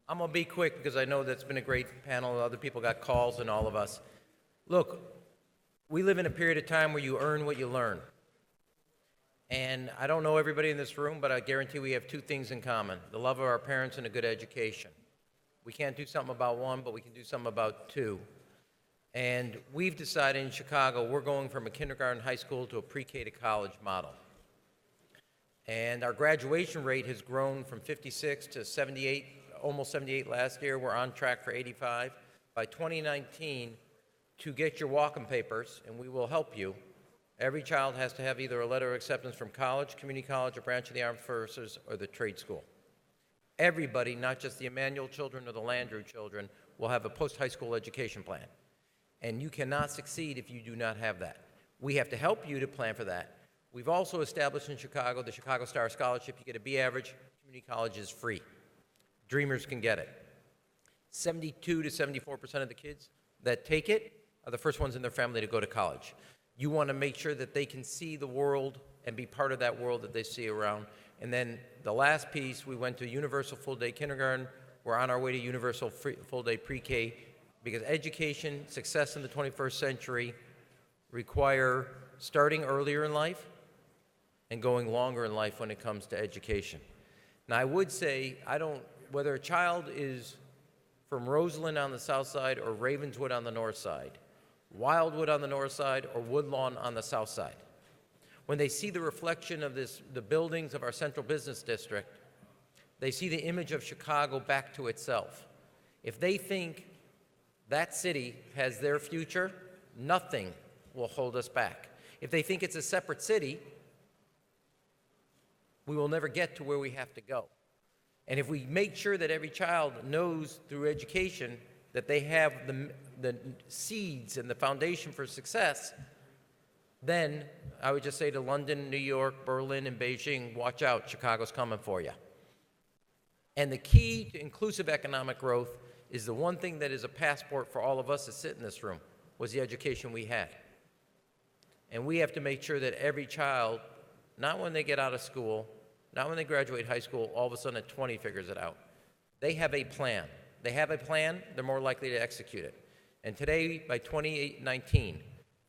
I'm going to be quick because I know that's been a great panel. Other people got calls and all of us. Look, we live in a period of time where you earn what you learn. And I don't know everybody in this room, but I guarantee we have two things in common: the love of our parents and a good education. We can't do something about one, but we can do something about two. And we've decided in Chicago we're going from a kindergarten, high school to a pre-K to college model. And our graduation rate has grown from 56 to 78, almost 78 last year. We're on track for 85. By 2019, to get your walk-in papers, and we will help you, every child has to have either a letter of acceptance from college, community college, a branch of the armed forces, or the trade school. Everybody, not just the Emanuel children or the Landrew children, will have a post-high school education plan. And you cannot succeed if you do not have that. We have to help you to plan for that. We've also established in Chicago the Chicago Star Scholarship. You get a B average, community college is free. Dreamers can get it. 72 to 74% of the kids that take it are the first ones in their family to go to college. You want to make sure that they can see the world and be part of that world that they see around. And then the last piece, we went to universal full-day kindergarten. We're on our way to universal full-day pre-K because education, success in the 21st century require starting earlier in life and going longer in life when it comes to education. Now, I would say, whether a child is from Roseland on the south side or Ravenswood on the north side, Wildwood on the north side or Woodlawn on the south side, when they see the reflection of the buildings of our central business district, they see the image of Chicago back to itself. If they think that city has their future, nothing will hold us back. If they think it's a separate city, we will never get to where we have to go. And if we make sure that every child knows through education that they have the seeds and the foundation for success, then I would just say to London, New York, Berlin, and Beijing, watch out, Chicago's coming for you. And the key to inclusive economic growth is the one thing that is a passport for all of us that sit in this room, was the education we had. And we have to make sure that every child, not when they get out of school, not when they graduate high school, all of a sudden at 20 figures it out. They have a plan. They have a plan, they're more likely to execute it. And today, by 2019,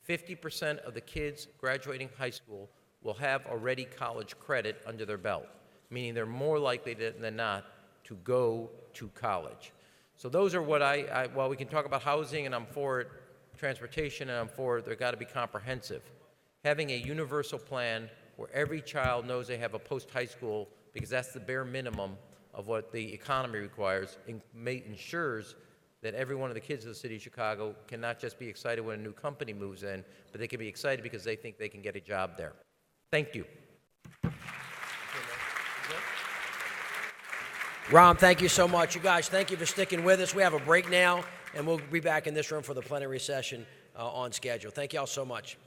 50% of the kids graduating high school will have already college credit under their belt, meaning they're more likely than not to go to college. So those are what while we can talk about housing and I'm for it, transportation and I'm for it, they've got to be comprehensive. Having a universal plan where every child knows they have a post-high school, because that's the bare minimum of what the economy requires, ensures that every one of the kids of the city of Chicago can not just be excited when a new company moves in, but they can be excited because they think they can get a job there. Thank you.
Rahm, thank you so much. You guys, thank you for sticking with us. We have a break now, and we'll be back in this room for the plenary session on schedule. Thank you all so much.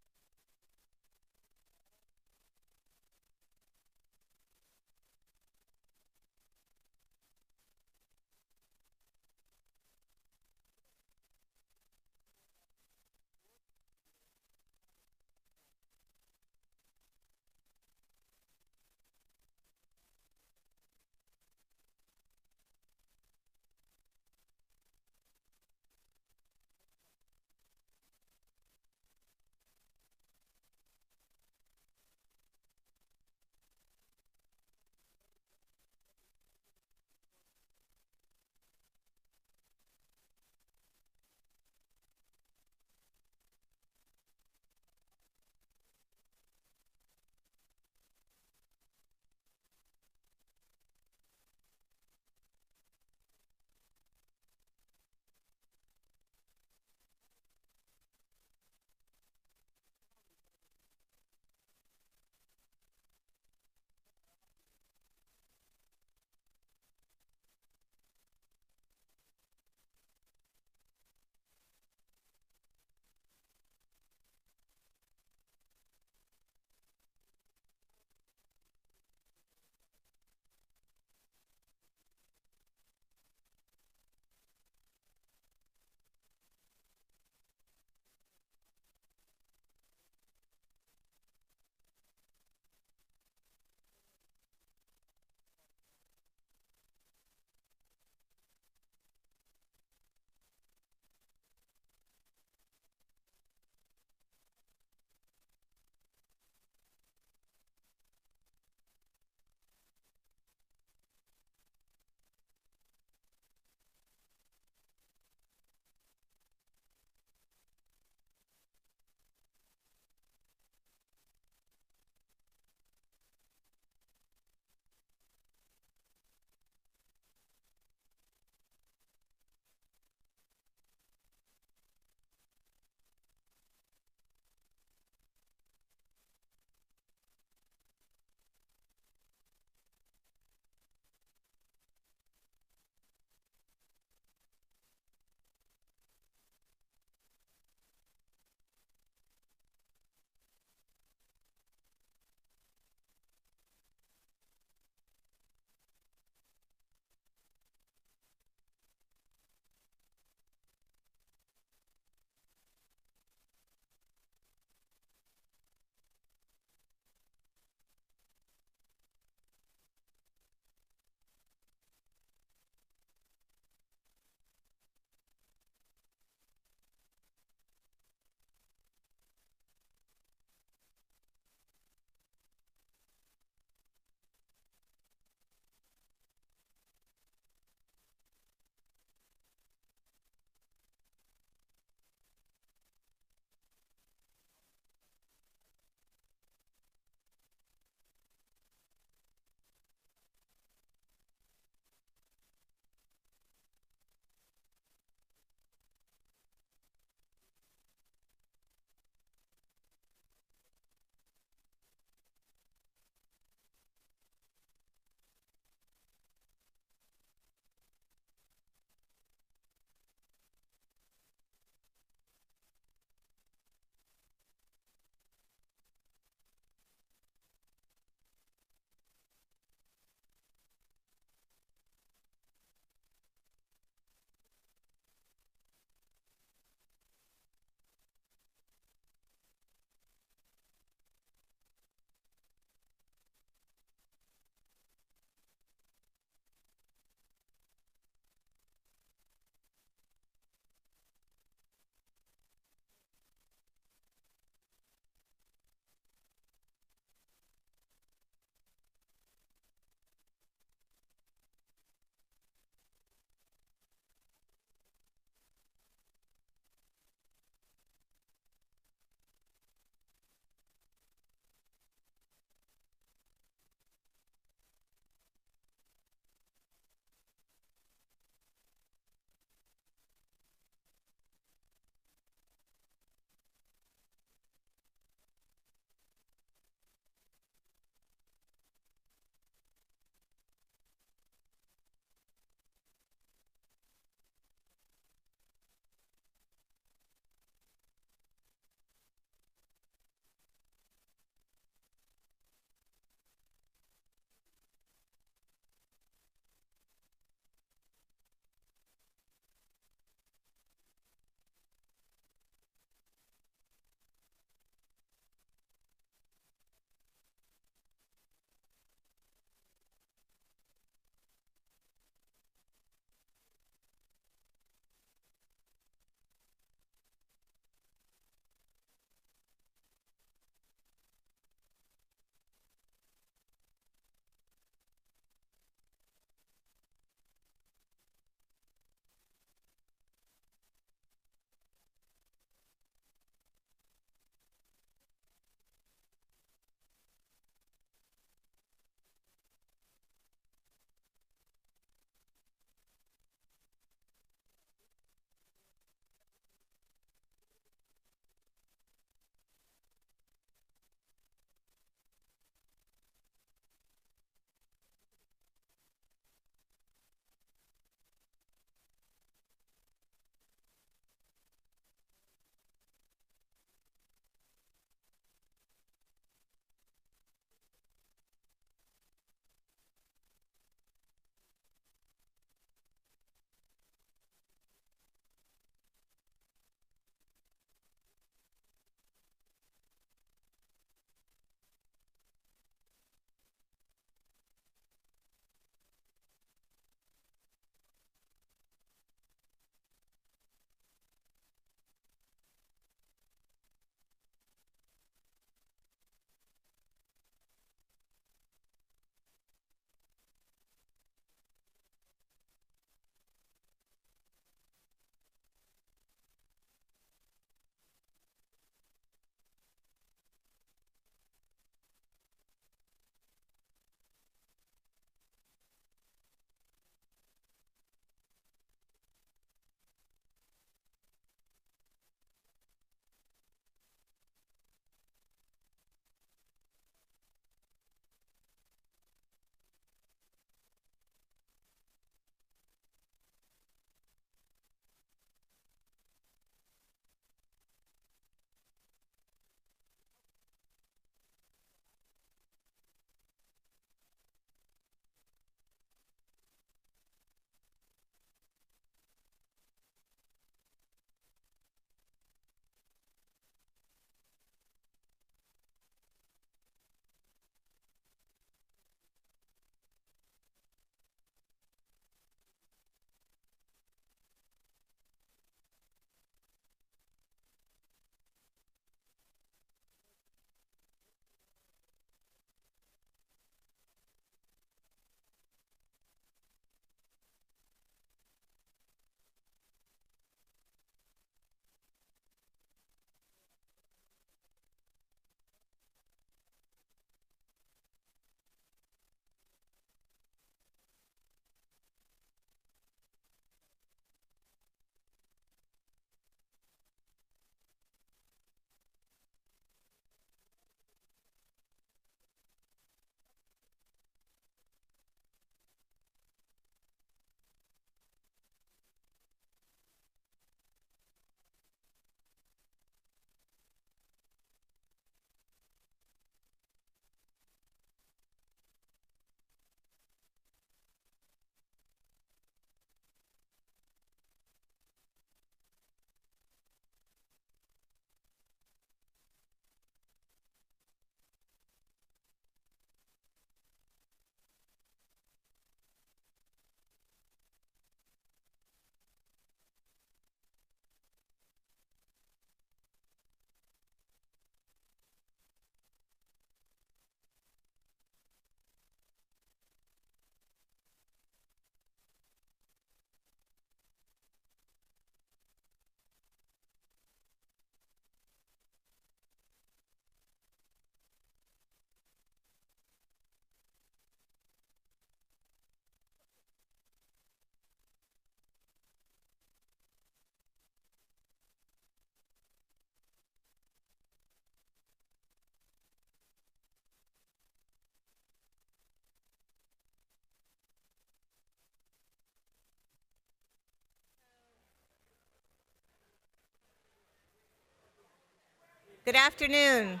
Good afternoon.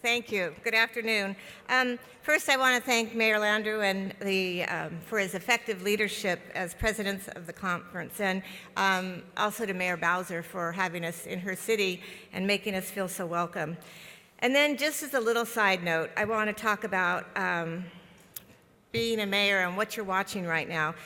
Thank you. Good afternoon. First, I want to thank Mayor Landrieu and for his effective leadership as presidents of the conference, and also to Mayor Bowser for having us in her city and making us feel so welcome. And then, just as a little side note, I want to talk about being a mayor and what you're watching right now.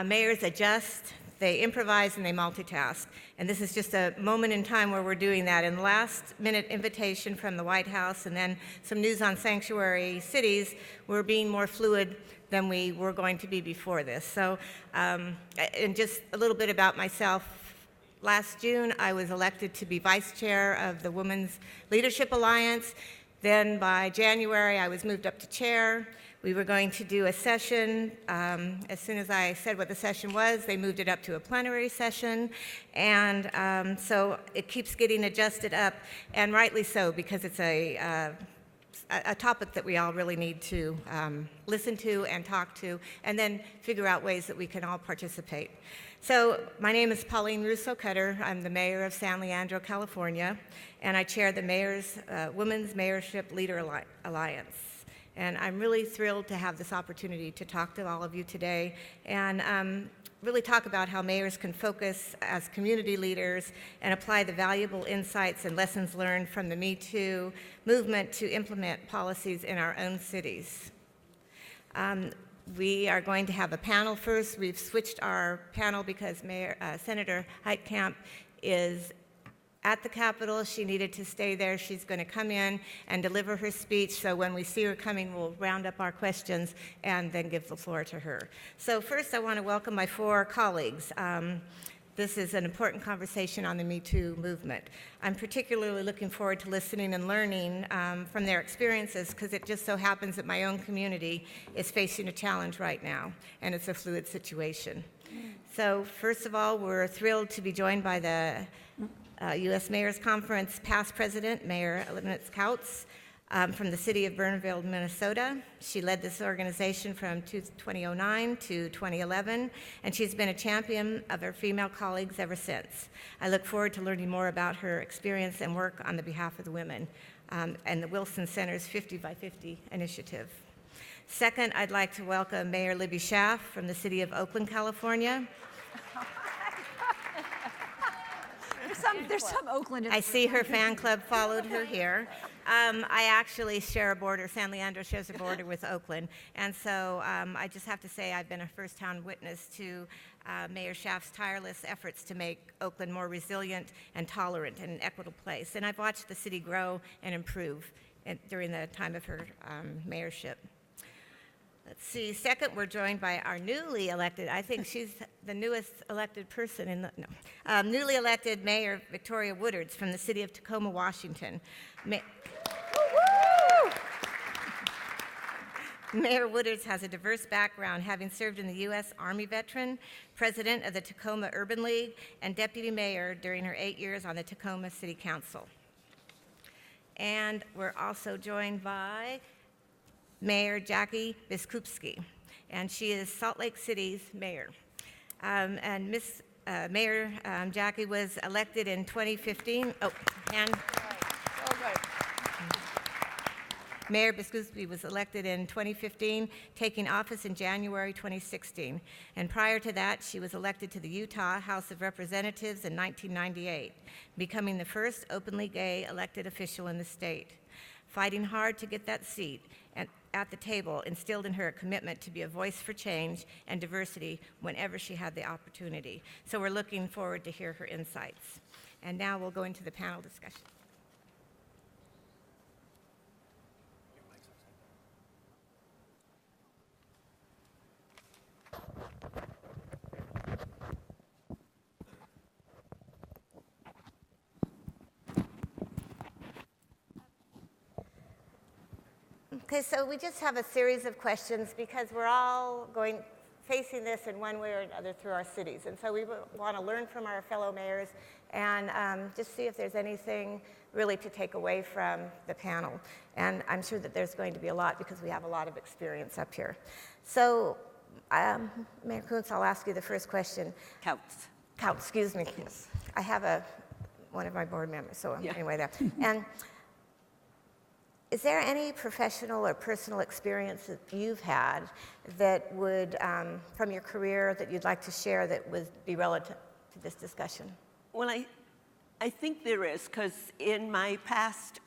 Mayors adjust, they improvise, and they multitask. And this is just a moment in time where we're doing that. And last-minute invitation from the White House and then some news on sanctuary cities, we're being more fluid than we were going to be before this. So, and just a little bit about myself. Last June, I was elected to be vice chair of the Women's Leadership Alliance. Then by January, I was moved up to chair. We were going to do a session. As soon as I said what the session was, they moved it up to a plenary session. And so it keeps getting adjusted up, and rightly so, because it's a topic that we all really need to listen to and talk to, and then figure out ways that we can all participate. So my name is Pauline Russo-Cutter. I'm the mayor of San Leandro, California, and I chair the Women's Mayorship Leader Alliance. And I'm really thrilled to have this opportunity to talk to all of you today and really talk about how mayors can focus as community leaders and apply the valuable insights and lessons learned from the Me Too movement to implement policies in our own cities. We are going to have a panel first. We've switched our panel because Senator Heitkamp is at the Capitol. She needed to stay there. She's going to come in and deliver her speech. So when we see her coming, we'll round up our questions and then give the floor to her. So first, I want to welcome my 4 colleagues. This is an important conversation on the Me Too movement. I'm particularly looking forward to listening and learning from their experiences, because it just so happens that my own community is facing a challenge right now, and it's a fluid situation. So first of all, we're thrilled to be joined by the U.S. Mayor's Conference past president, Mayor Elizabeth Kautz, from the city of Bernalillo, Minnesota. She led this organization from 2009 to 2011, and she's been a champion of her female colleagues ever since. I look forward to learning more about her experience and work on the behalf of the women and the Wilson Center's 50 by 50 initiative. Second, I'd like to welcome Mayor Libby Schaaf from the city of Oakland, California.
There's some Oakland.
I see her fan club followed her here. I actually share a border. San Leandro shares a border with Oakland. And so I just have to say I've been a first-hand witness to Mayor Schaaf's tireless efforts to make Oakland more resilient and tolerant and an equitable place. And I've watched the city grow and improve during the time of her mayorship. Let's see, second, we're joined by our newly elected, I think she's the newest elected person in the, no, newly elected Mayor Victoria Woodards from the city of Tacoma, Washington. Mayor Woodards has a diverse background, having served in the U.S. Army veteran, president of the Tacoma Urban League, and deputy mayor during her 8 years on the Tacoma City Council. And we're also joined by Mayor Jackie Biskupski, and she is Salt Lake City's mayor. And Mayor Jackie was elected in 2015. Mayor Biskupski was elected in 2015, taking office in January 2016. And prior to that, she was elected to the Utah House of Representatives in 1998, becoming the first openly gay elected official in the state. Fighting hard to get that seat at the table instilled in her a commitment to be a voice for change and diversity whenever she had the opportunity. So we're looking forward to hear her insights. And now we'll go into the panel discussion. Okay, so we just have a series of questions because we're all facing this in one way or another through our cities. And so we want to learn from our fellow mayors and just see if there's anything really to take away from the panel. And I'm sure that there's going to be a lot because we have a lot of experience up here. So, Mayor Kuntz, I'll ask you the first question.
Kautz.
Kautz, excuse me. Yes. I have a one of my board members. So anyway, there. And is there any professional or personal experience that you've had that would, from your career, that you'd like to share that would be relevant to this discussion?
Well, I think there is, because in my past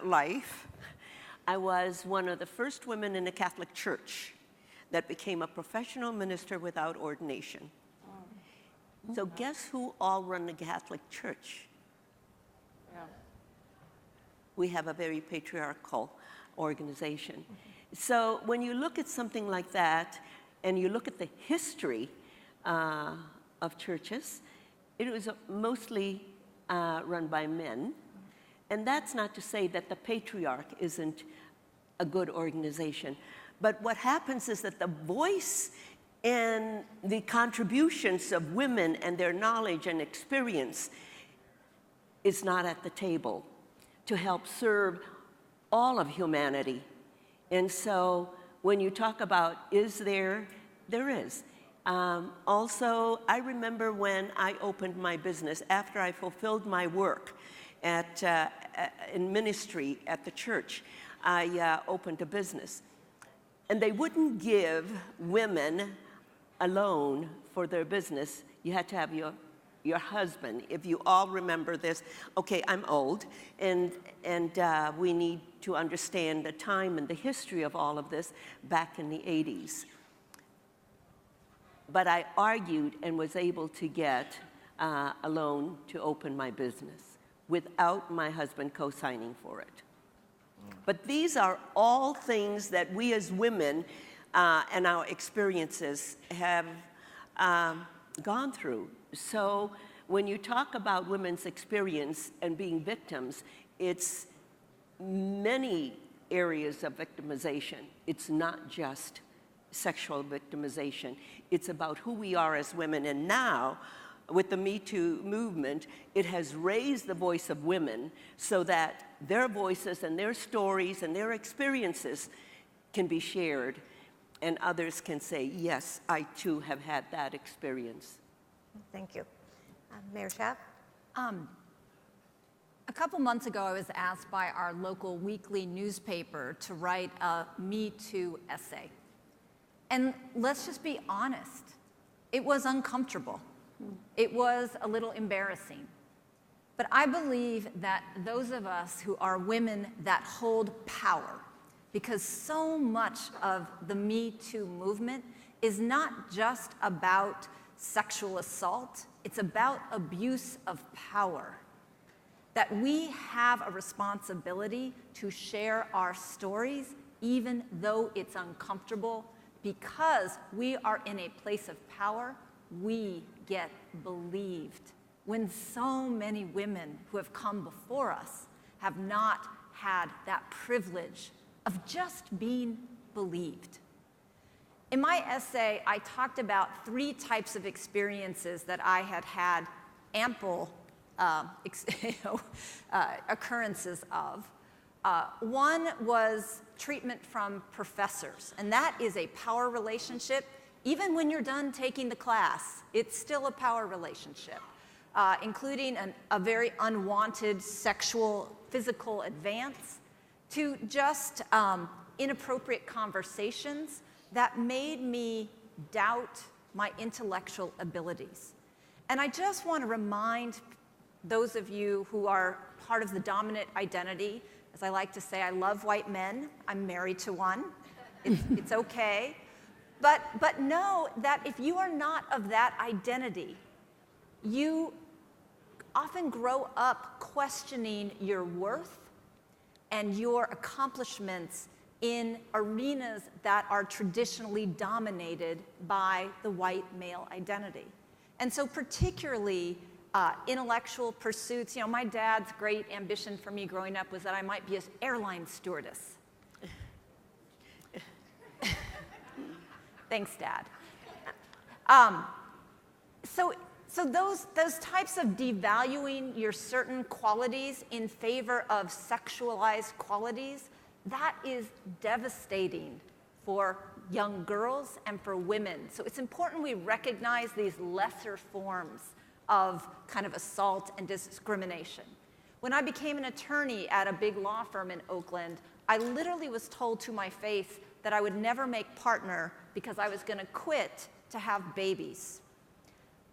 life, I was one of the first women in the Catholic Church that became a professional minister without ordination. So guess who all run the Catholic Church? Yeah. We have a very patriarchal organization. So when you look at something like that, and you look at the history of churches, it was mostly run by men. And that's not to say that the patriarch isn't a good organization. But what happens is that the voice and the contributions of women and their knowledge and experience is not at the table to help serve all of humanity. And so when you talk about is there is. Also, I remember when I opened my business, after I fulfilled my work in ministry at the church, I opened a business. And they wouldn't give women a loan for their business. You had to have your husband. If you all remember this, okay, I'm old, and we need to understand the time and the history of all of this back in the 80s. But I argued and was able to get a loan to open my business without my husband co-signing for it. But these are all things that we as women and our experiences have gone through. So when you talk about women's experience and being victims, it's many areas of victimization. It's not just sexual victimization. It's about who we are as women. And now, with the Me Too movement, it has raised the voice of women so that their voices and their stories and their experiences can be shared, and others can say, yes, I too have had that experience.
Thank you. Mayor Schaaf?
A couple months ago, I was asked by our local weekly newspaper to write a Me Too essay. And let's just be honest, it was uncomfortable. It was a little embarrassing. But I believe that those of us who are women that hold power, because so much of the Me Too movement is not just about sexual assault, it's about abuse of power. That we have a responsibility to share our stories, even though it's uncomfortable, because we are in a place of power, we get believed. When so many women who have come before us have not had that privilege of just being believed. In my essay, I talked about 3 types of experiences that I had had ample occurrences of. One was treatment from professors, and that is a power relationship. Even when you're done taking the class, it's still a power relationship, including a very unwanted sexual, physical advance, to just inappropriate conversations that made me doubt my intellectual abilities. And I just want to remind those of you who are part of the dominant identity, as I like to say, I love white men. I'm married to one. It's okay. But know that if you are not of that identity, you often grow up questioning your worth and your accomplishments in arenas that are traditionally dominated by the white male identity. And so particularly intellectual pursuits, you know, my dad's great ambition for me growing up was that I might be an airline stewardess. Thanks, Dad. So those types of devaluing your certain qualities in favor of sexualized qualities, that is devastating for young girls and for women. So it's important we recognize these lesser forms of kind of assault and discrimination. When I became an attorney at a big law firm in Oakland, I literally was told to my face that I would never make partner because I was going to quit to have babies.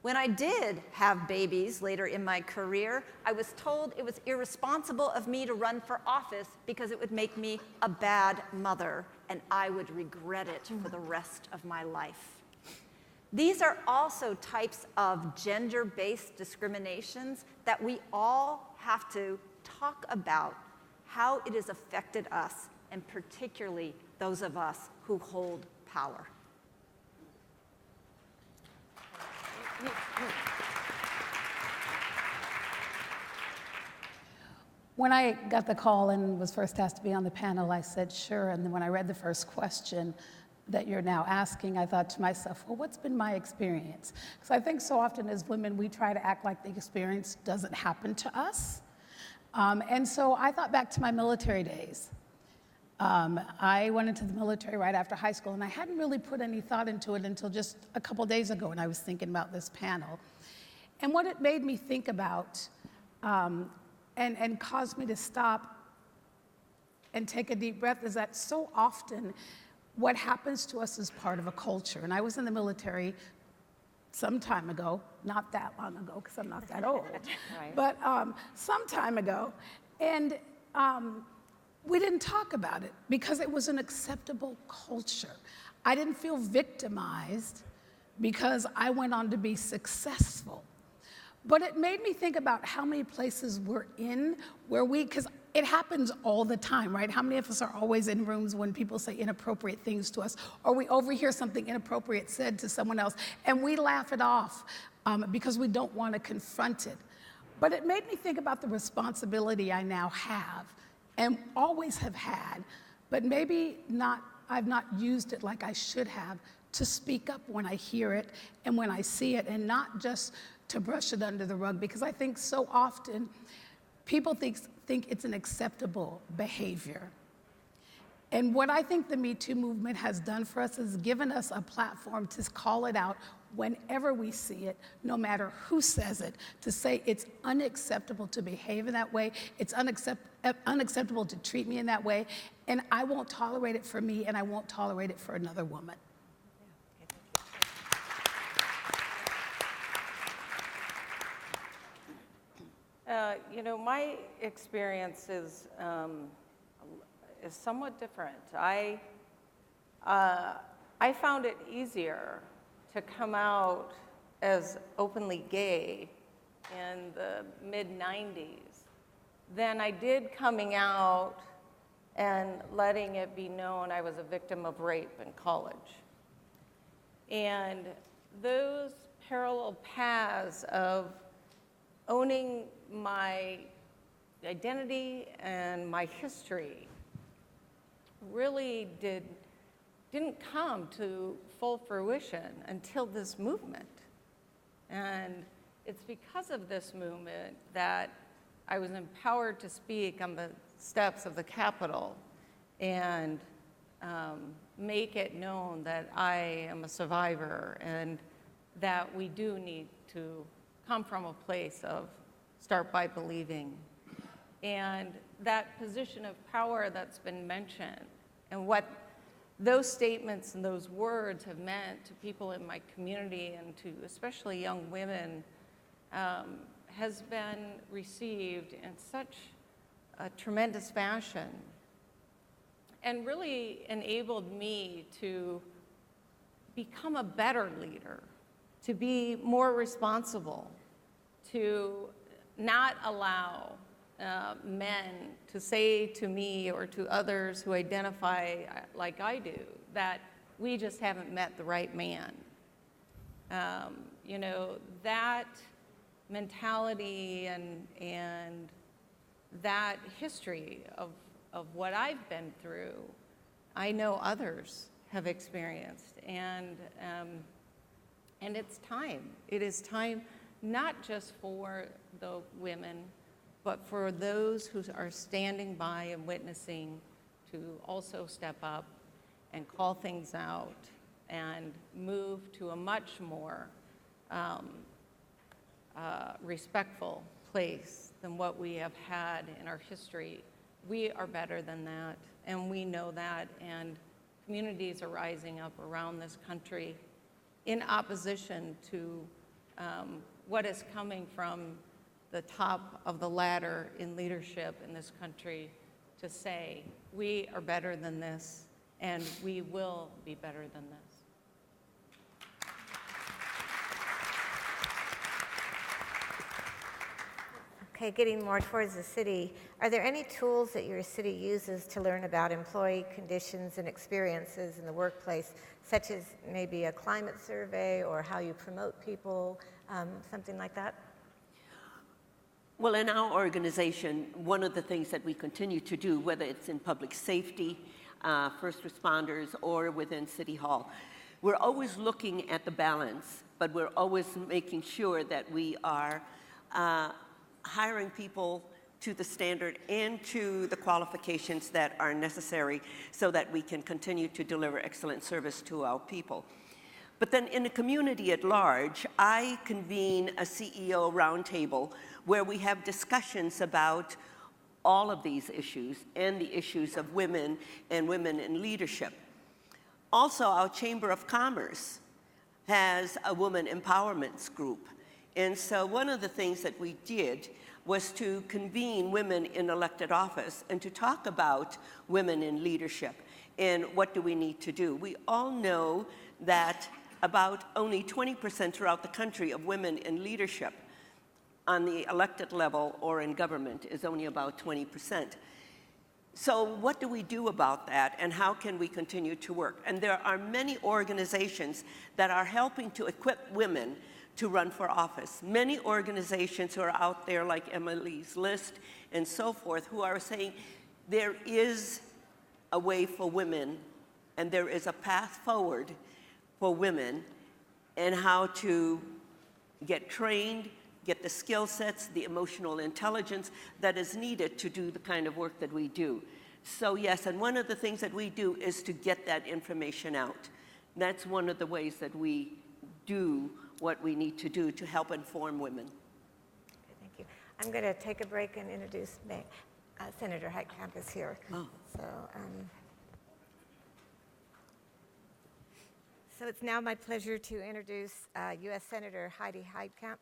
When I did have babies later in my career, I was told it was irresponsible of me to run for office because it would make me a bad mother, and I would regret it for the rest of my life. These are also types of gender-based discriminations that we all have to talk about how it has affected us, and particularly those of us who hold power.
When I got the call and was first asked to be on the panel, I said, sure. And then when I read the first question that you're now asking, I thought to myself, well, what's been my experience? Because I think so often as women, we try to act like the experience doesn't happen to us. And so I thought back to my military days. I went into the military right after high school, and I hadn't really put any thought into it until just a couple days ago when I was thinking about this panel. And what it made me think about and caused me to stop and take a deep breath is that so often what happens to us is part of a culture. And I was in the military some time ago, not that long ago because I'm not that old, right. But some time ago. And we didn't talk about it because it was an acceptable culture. I didn't feel victimized because I went on to be successful. But it made me think about how many places we're in where because it happens all the time, right? How many of us are always in rooms when people say inappropriate things to us, or we overhear something inappropriate said to someone else, and we laugh it off because we don't want to confront it. But it made me think about the responsibility I now have and always have had, but maybe I've not used it like I should have to speak up when I hear it and when I see it, and not just to brush it under the rug, because I think so often people think it's an acceptable behavior. And what I think the Me Too movement has done for us is given us a platform to call it out whenever we see it, no matter who says it, to say it's unacceptable to behave in that way, it's unacceptable to treat me in that way, and I won't tolerate it for me, and I won't tolerate it for another woman.
My experience is somewhat different. I found it easier to come out as openly gay in the mid-90s than I did coming out and letting it be known I was a victim of rape in college. And those parallel paths of owning my identity and my history really didn't come to full fruition until this movement. And it's because of this movement that I was empowered to speak on the steps of the Capitol and make it known that I am a survivor and that we do need to come from a place of start by believing. And that position of power that's been mentioned and what those statements and those words have meant to people in my community and to especially young women has been received in such a tremendous fashion and really enabled me to become a better leader, to be more responsible, to not allow men to say to me or to others who identify like I do that we just haven't met the right man. That mentality and that history of what I've been through, I know others have experienced, and it's time. It is time not just for the women, but for those who are standing by and witnessing to also step up and call things out and move to a much more respectful place than what we have had in our history. We are better than that, and we know that, and communities are rising up around this country in opposition to what is coming from the top of the ladder in leadership in this country to say, we are better than this, and we will be better than this.
Okay, getting more towards the city, are there any tools that your city uses to learn about employee conditions and experiences in the workplace, such as maybe a climate survey or how you promote people, something like that?
Well, in our organization, one of the things that we continue to do, whether it's in public safety, first responders, or within City Hall, we're always looking at the balance, but we're always making sure that we are hiring people to the standard and to the qualifications that are necessary so that we can continue to deliver excellent service to our people. But then in the community at large, I convene a CEO roundtable where we have discussions about all of these issues and the issues of women and women in leadership. Also, our Chamber of Commerce has a woman empowerment group. And so one of the things that we did was to convene women in elected office and to talk about women in leadership and what do we need to do. We all know that about only 20% throughout the country of women in leadership on the elected level or in government is only about 20%. So what do we do about that, and how can we continue to work? And there are many organizations that are helping to equip women to run for office. Many organizations who are out there like Emily's List and so forth who are saying there is a way for women and there is a path forward for women and how to get trained, get the skill sets, the emotional intelligence that is needed to do the kind of work that we do. So yes, and one of the things that we do is to get that information out. That's one of the ways that we do what we need to do to help inform women.
Thank you. I'm going to take a break and introduce Senator Heitkamp is here.
Oh.
So it's now my pleasure to introduce U.S. Senator Heidi Heitkamp,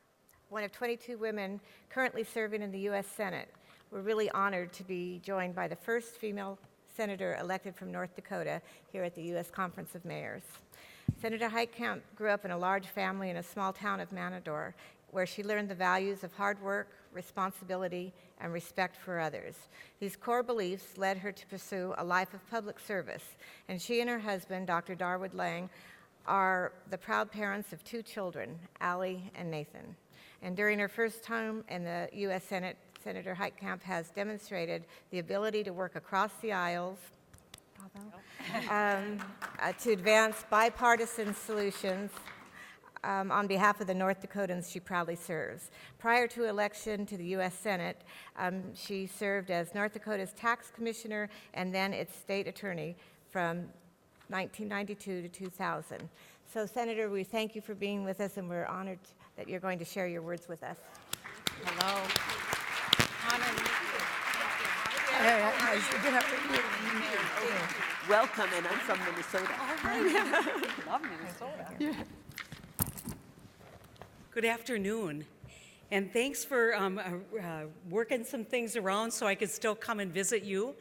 one of 22 women currently serving in the U.S. Senate. We're really honored to be joined by the first female senator elected from North Dakota here at the U.S. Conference of Mayors. Senator Heitkamp grew up in a large family in a small town of Matador, where she learned the values of hard work, responsibility, and respect for others. These core beliefs led her to pursue a life of public service, and she and her husband, Dr. Darwood Lang, are the proud parents of 2 children, Allie and Nathan. And during her first term in the U.S. Senate, Senator Heitkamp has demonstrated the ability to work across the aisles, to advance bipartisan solutions on behalf of the North Dakotans she proudly serves. Prior to election to the U.S. Senate, she served as North Dakota's tax commissioner and then its state attorney from 1992 to 2000. So, Senator, we thank you for being with us, and we're honored that you're going to share your words with us.
Hello.
Welcome, and I'm from Minnesota.
Love Minnesota. Good afternoon, and thanks for working some things around so I could still come and visit you.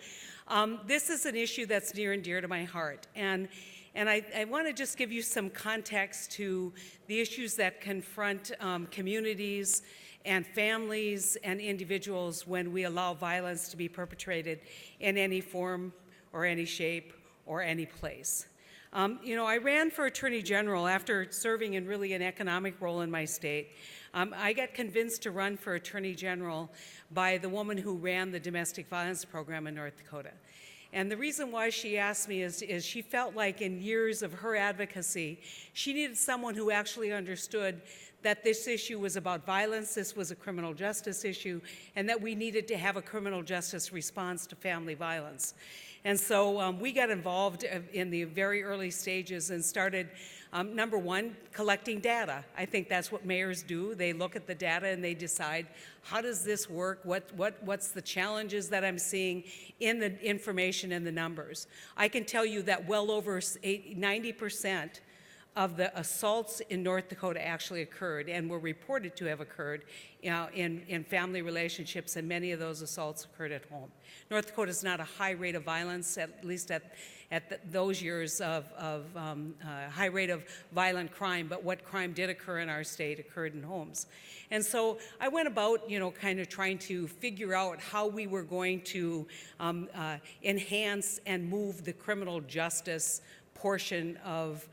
This is an issue that's near and dear to my heart, and I want to just give you some context to the issues that confront communities and families and individuals when we allow violence to be perpetrated in any form or any shape or any place. I ran for Attorney General after serving in really an economic role in my state. I got convinced to run for Attorney General by the woman who ran the domestic violence program in North Dakota. And the reason why she asked me is she felt like in years of her advocacy, she needed someone who actually understood that this issue was about violence, this was a criminal justice issue, and that we needed to have a criminal justice response to family violence. And so we got involved in the very early stages and started Number one, collecting data. I think that's what mayors do. They look at the data and they decide, how does this work? What's the challenges that I'm seeing in the information and the numbers? I can tell you that well over 90% of the assaults in North Dakota actually occurred and were reported to have occurred in family relationships, and many of those assaults occurred at home. North Dakota is not a high rate of violence, at least at those years of high rate of violent crime, but what crime did occur in our state occurred in homes. And so I went about, kind of trying to figure out how we were going to enhance and move the criminal justice portion of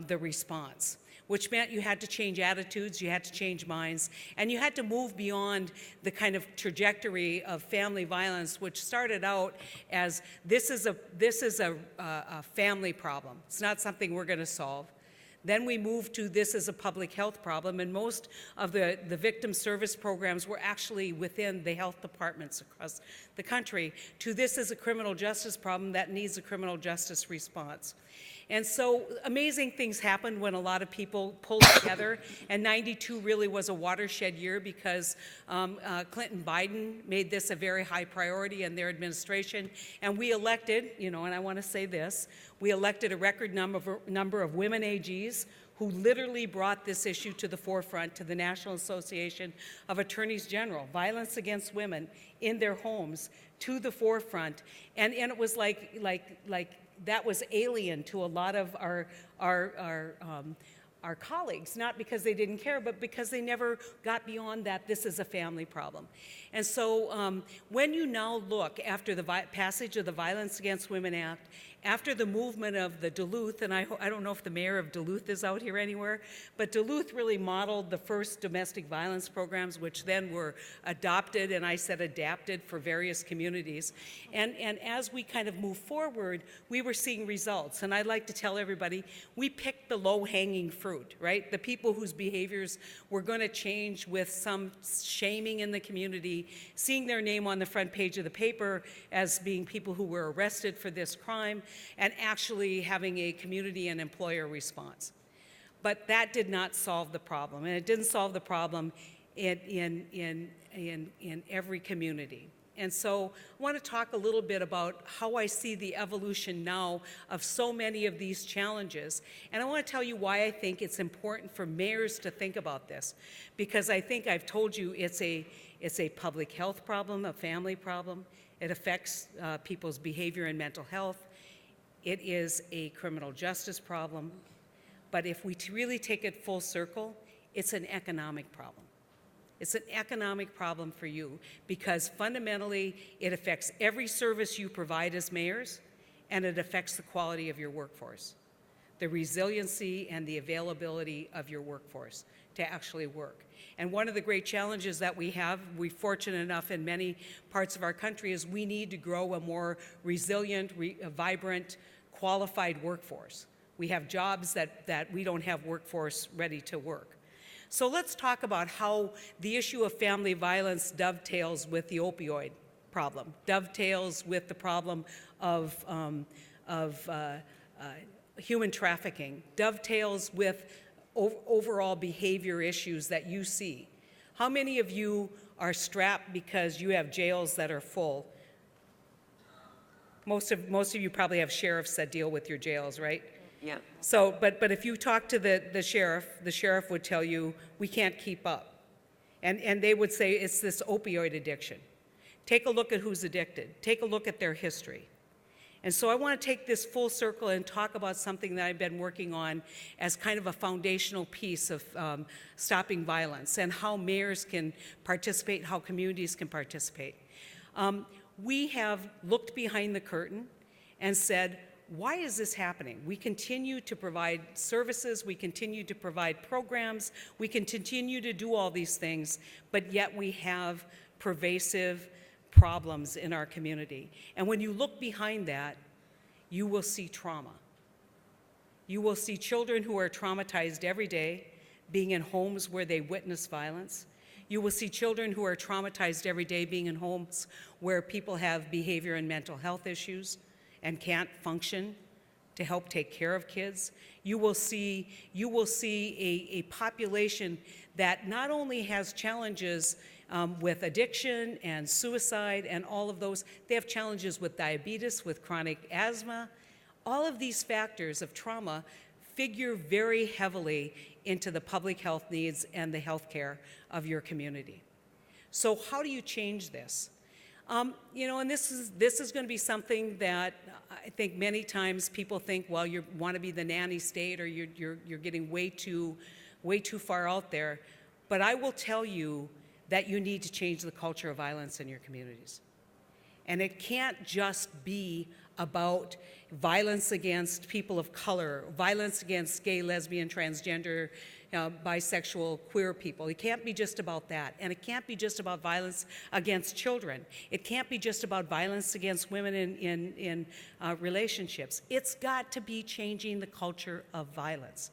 the response, which meant you had to change attitudes, you had to change minds, and you had to move beyond the kind of trajectory of family violence, which started out as this is a family problem. It's not something we're going to solve. Then we moved to this is a public health problem, and most of the victim service programs were actually within the health departments across the country, to this is a criminal justice problem that needs a criminal justice response. And so amazing things happened when a lot of people pulled together, and 92 really was a watershed year because Clinton Biden made this a very high priority in their administration, and we elected, and I want to say this, we elected a record number of women AGs who literally brought this issue to the forefront to the National Association of Attorneys General, violence against women in their homes, to the forefront. And it was like that was alien to a lot of our colleagues, not because they didn't care, but because they never got beyond that this is a family problem. And so when you now look after the passage of the Violence Against Women Act, after the movement of the Duluth, and I don't know if the mayor of Duluth is out here anywhere, but Duluth really modeled the first domestic violence programs, which then were adopted, and I said adapted, for various communities. And as we kind of move forward, we were seeing results. And I'd like to tell everybody, we picked the low-hanging fruit, right? The people whose behaviors were going to change with some shaming in the community, seeing their name on the front page of the paper as being people who were arrested for this crime, and actually having a community and employer response. But that did not solve the problem, and it didn't solve the problem in every community. And so I want to talk a little bit about how I see the evolution now of so many of these challenges. And I want to tell you why I think it's important for mayors to think about this, because I think I've told you it's a public health problem, a family problem. It affects people's behavior and mental health. It is a criminal justice problem, but if we really take it full circle, it's an economic problem. It's an economic problem for you because fundamentally it affects every service you provide as mayors, and it affects the quality of your workforce, the resiliency and the availability of your workforce to actually work. And one of the great challenges that we're fortunate enough in many parts of our country, is we need to grow a more resilient, vibrant, qualified workforce. We have jobs that we don't have workforce ready to work. So let's talk about how the issue of family violence dovetails with the opioid problem, dovetails with the problem of human trafficking, dovetails with overall behavior issues that you see. How many of you are strapped because you have jails that are full? Most of you probably have sheriffs that deal with your jails, right?
Yeah.
So, but if you talk to the sheriff would tell you, we can't keep up. And they would say it's this opioid addiction. Take a look at who's addicted. Take a look at their history. And so I want to take this full circle and talk about something that I've been working on as kind of a foundational piece of stopping violence, and how mayors can participate, how communities can participate. We have looked behind the curtain and said, why is this happening? We continue to provide services, we continue to provide programs, we can continue to do all these things, but yet we have pervasive problems in our community. And when you look behind that, you will see trauma. You will see children who are traumatized every day, being in homes where they witness violence. You will see children who are traumatized every day, being in homes where people have behavior and mental health issues and can't function to help take care of kids. You will see a population that not only has challenges with addiction and suicide and all of those, they have challenges with diabetes, with chronic asthma. All of these factors of trauma figure very heavily into the public health needs and the health care of your community. So how do you change this? You know, and this is going to be something that I think many times people think, well, you want to be the nanny state, or you're getting way too far out there. But I will tell you that you need to change the culture of violence in your communities. And it can't just be about violence against people of color, violence against gay, lesbian, transgender, bisexual, queer people. It can't be just about that. And it can't be just about violence against children. It can't be just about violence against women in relationships. It's got to be changing the culture of violence.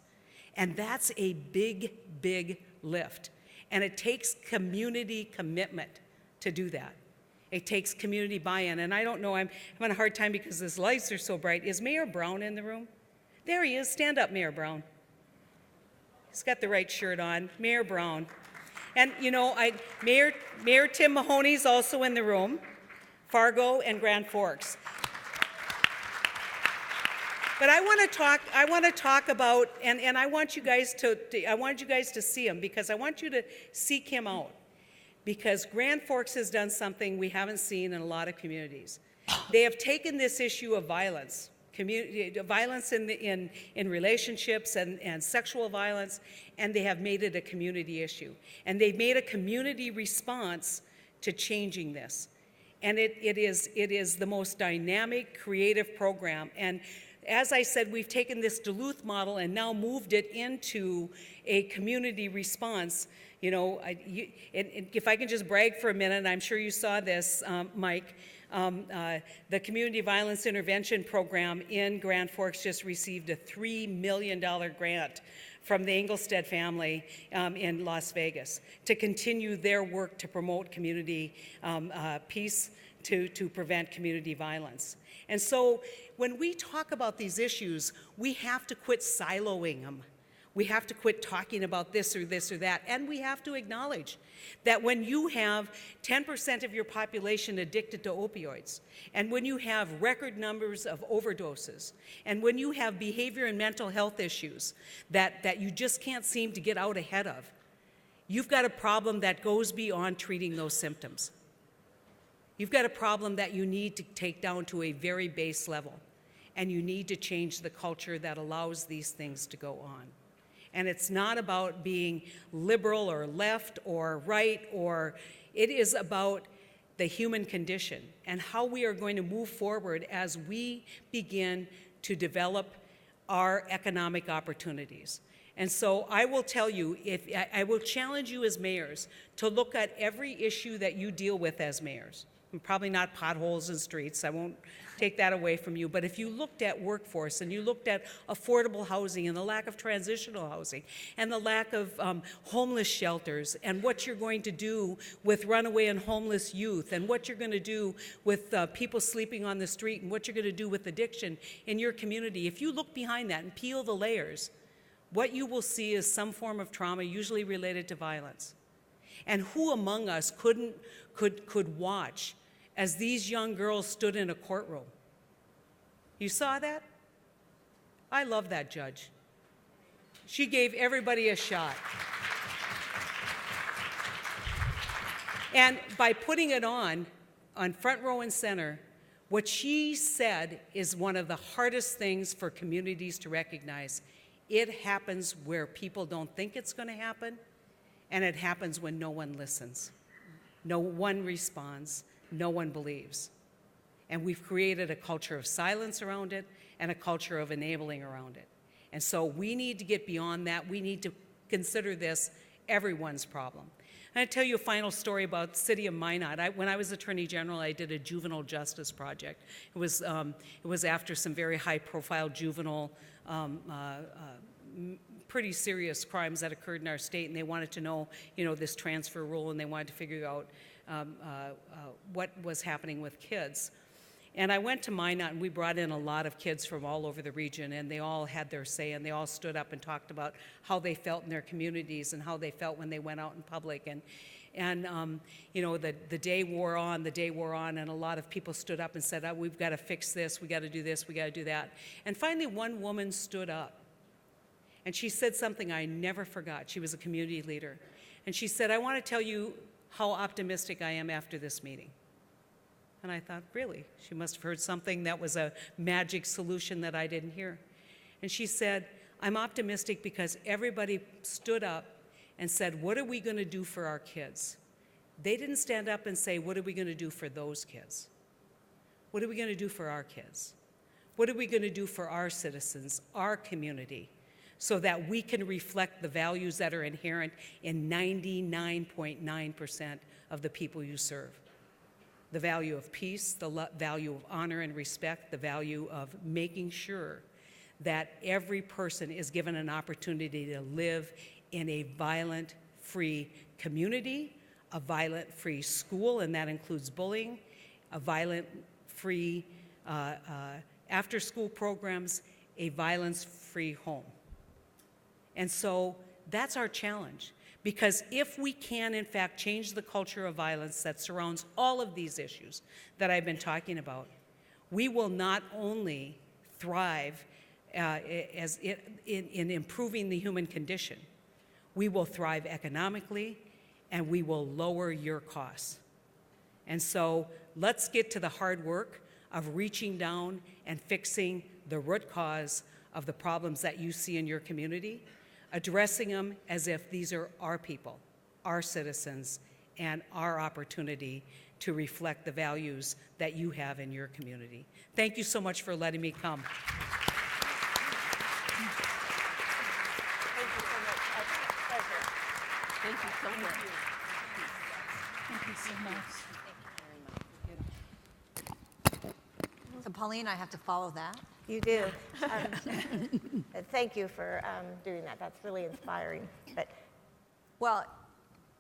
And that's a big, big lift. And it takes community commitment to do that. It takes community buy-in. And I don't know, I'm having a hard time because these lights are so bright. Is Mayor Brown in the room? There he is. Stand up, Mayor Brown. He's got the right shirt on. Mayor Brown. And, you know, Mayor Tim Mahoney's also in the room, Fargo and Grand Forks. But I want to talk about, and I want you guys to see him, because I want you to seek him out. Because Grand Forks has done something we haven't seen in a lot of communities. They have taken this issue of violence, violence in relationships and sexual violence, and they have made it a community issue. And they've made a community response to changing this. And it is the most dynamic, creative program. And as I said, we've taken this Duluth model and now moved it into a community response. You know, if I can just brag for a minute, I'm sure you saw this, Mike, the Community Violence Intervention Program in Grand Forks just received a $3 million grant from the Engelstead family in Las Vegas to continue their work to promote community peace, to prevent community violence. And so when we talk about these issues, we have to quit siloing them. We have to quit talking about this or that, and we have to acknowledge that when you have 10% of your population addicted to opioids, and when you have record numbers of overdoses, and when you have behavior and mental health issues that you just can't seem to get out ahead of, you've got a problem that goes beyond treating those symptoms. You've got a problem that you need to take down to a very base level, and you need to change the culture that allows these things to go on. And it's not about being liberal or left or right, or it is about the human condition and how we are going to move forward as we begin to develop our economic opportunities. And so I will tell you, I will challenge you as mayors to look at every issue that you deal with as mayors. And probably not potholes in streets, I won't take that away from you, but if you looked at workforce and you looked at affordable housing and the lack of transitional housing and the lack of homeless shelters and what you're going to do with runaway and homeless youth and what you're going to do with people sleeping on the street and what you're going to do with addiction in your community, if you look behind that and peel the layers, what you will see is some form of trauma, usually related to violence. And who among us could watch as these young girls stood in a courtroom? You saw that? I love that judge. She gave everybody a shot. And by putting it on front row and center, what she said is one of the hardest things for communities to recognize. It happens where people don't think it's going to happen, and it happens when no one listens. No one responds. No one believes. And we've created a culture of silence around it and a culture of enabling around it. And so we need to get beyond that. We need to consider this everyone's problem. And I'll tell you a final story about the city of Minot. When I was Attorney General, I did a juvenile justice project. It was after some very high-profile juvenile pretty serious crimes that occurred in our state, and they wanted to know, this transfer rule, and they wanted to figure out what was happening with kids. And I went to Minot, and we brought in a lot of kids from all over the region, and they all had their say, and they all stood up and talked about how they felt in their communities and how they felt when they went out in public. And you know, the day wore on, and a lot of people stood up and said, oh, we've got to fix this, we got to do this, we got to do that. And finally, one woman stood up, and she said something I never forgot. She was a community leader. And she said, I want to tell you how optimistic I am after this meeting. And I thought, really? She must have heard something that was a magic solution that I didn't hear. And she said, I'm optimistic because everybody stood up and said, what are we going to do for our kids? They didn't stand up and say, what are we going to do for those kids? What are we going to do for our kids? What are we going to do for our citizens, our community, so that we can reflect the values that are inherent in 99.9% of the people you serve? The value of peace, the value of honor and respect, the value of making sure that every person is given an opportunity to live in a violent-free community, a violent-free school, and that includes bullying, a violent-free after-school programs, a violence-free home. And so that's our challenge. Because if we can, in fact, change the culture of violence that surrounds all of these issues that I've been talking about, we will not only thrive in improving the human condition, we will thrive economically, and we will lower your costs. And so let's get to the hard work of reaching down and fixing the root cause of the problems that you see in your community, addressing them as if these are our people, our citizens, and our opportunity to reflect the values that you have in your community. Thank you so much for letting me come.
Thank you so much. Thank you so much. So Pauline, I have to follow that.
You do. Thank you for doing that. That's really inspiring. But
Well,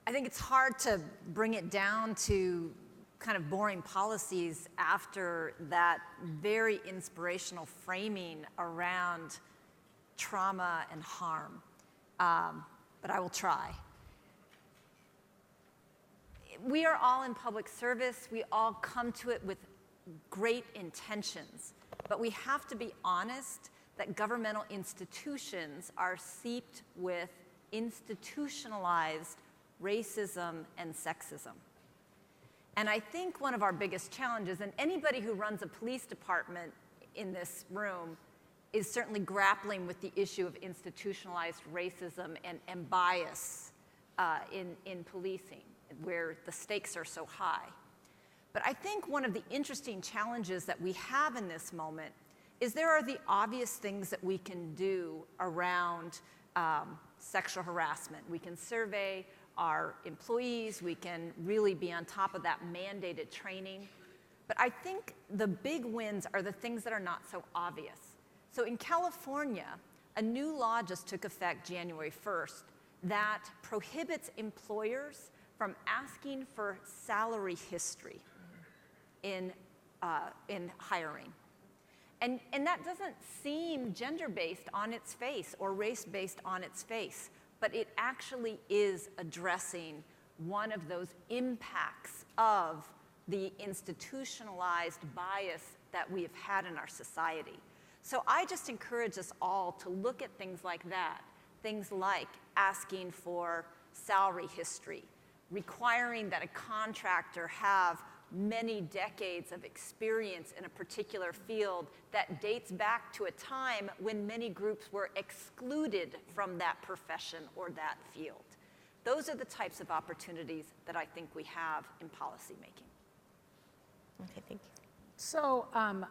I think it's hard to bring it down to kind of boring policies after that very inspirational framing around trauma and harm. But I will try. We are all in public service. We all come to it with great intentions. But we have to be honest that governmental institutions are seeped with institutionalized racism and sexism. And I think one of our biggest challenges, and anybody who runs a police department in this room is certainly grappling with the issue of institutionalized racism and bias in policing, where the stakes are so high. But I think one of the interesting challenges that we have in this moment is there are the obvious things that we can do around sexual harassment. We can survey our employees, we can really be on top of that mandated training. But I think the big wins are the things that are not so obvious. So in California, a new law just took effect January 1st that prohibits employers from asking for salary history in hiring. And that doesn't seem gender-based on its face or race-based on its face, but it actually is addressing one of those impacts of the institutionalized bias that we have had in our society. So I just encourage us all to look at things like that, things like asking for salary history, requiring that a contractor have many decades of experience in a particular field that dates back to a time when many groups were excluded from that profession or that field. Those are the types of opportunities that I think we have in policymaking.
okay, thank you.
So I'm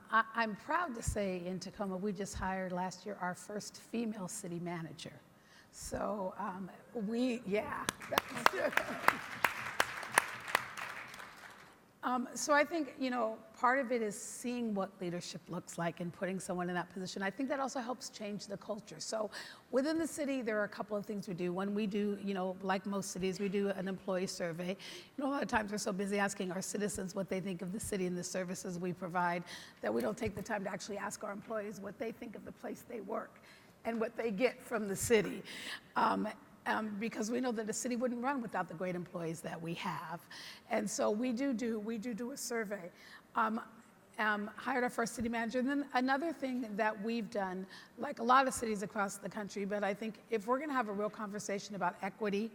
proud to say in Tacoma, we just hired last year our first female city manager. So So I think, part of it is seeing what leadership looks like and putting someone in that position. I think that also helps change the culture. So within the city, there are a couple of things we do. When we do, like most cities, we do an employee survey. A lot of times we're so busy asking our citizens what they think of the city and the services we provide that we don't take the time to actually ask our employees what they think of the place they work and what they get from the city. Because we know that the city wouldn't run without the great employees that we have. And so we do a survey. Hired our first city manager. And then another thing that we've done, like a lot of cities across the country, but I think if we're gonna have a real conversation about equity,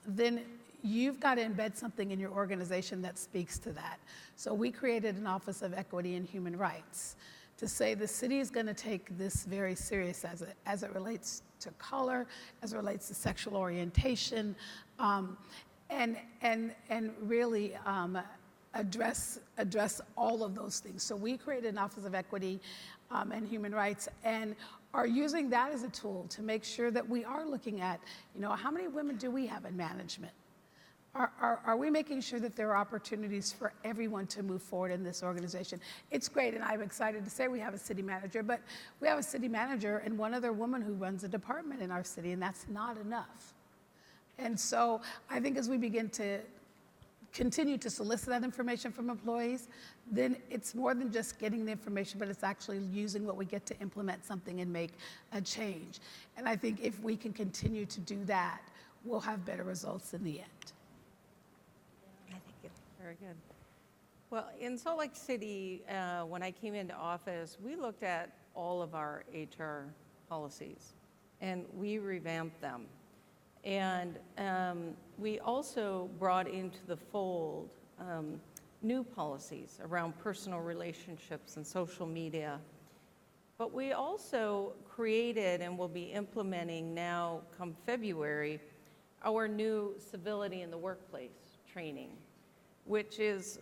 then you've got to embed something in your organization that speaks to that. So we created an Office of Equity and Human Rights to say the city is going to take this very serious as it relates to color, as it relates to sexual orientation, and really address all of those things. So we created an Office of Equity and Human Rights, and are using that as a tool to make sure that we are looking at, how many women do we have in management? Are we making sure that there are opportunities for everyone to move forward in this organization? It's great, and I'm excited to say we have a city manager, but we have a city manager and one other woman who runs a department in our city, and that's not enough. And so I think as we begin to continue to solicit that information from employees, then it's more than just getting the information, but it's actually using what we get to implement something and make a change. And I think if we can continue to do that, we'll have better results in the end.
Very good. Well, in Salt Lake City, when I came into office, we looked at all of our HR policies and we revamped them. And we also brought into the fold new policies around personal relationships and social media. But we also created and will be implementing now, come February, our new civility in the workplace training, which is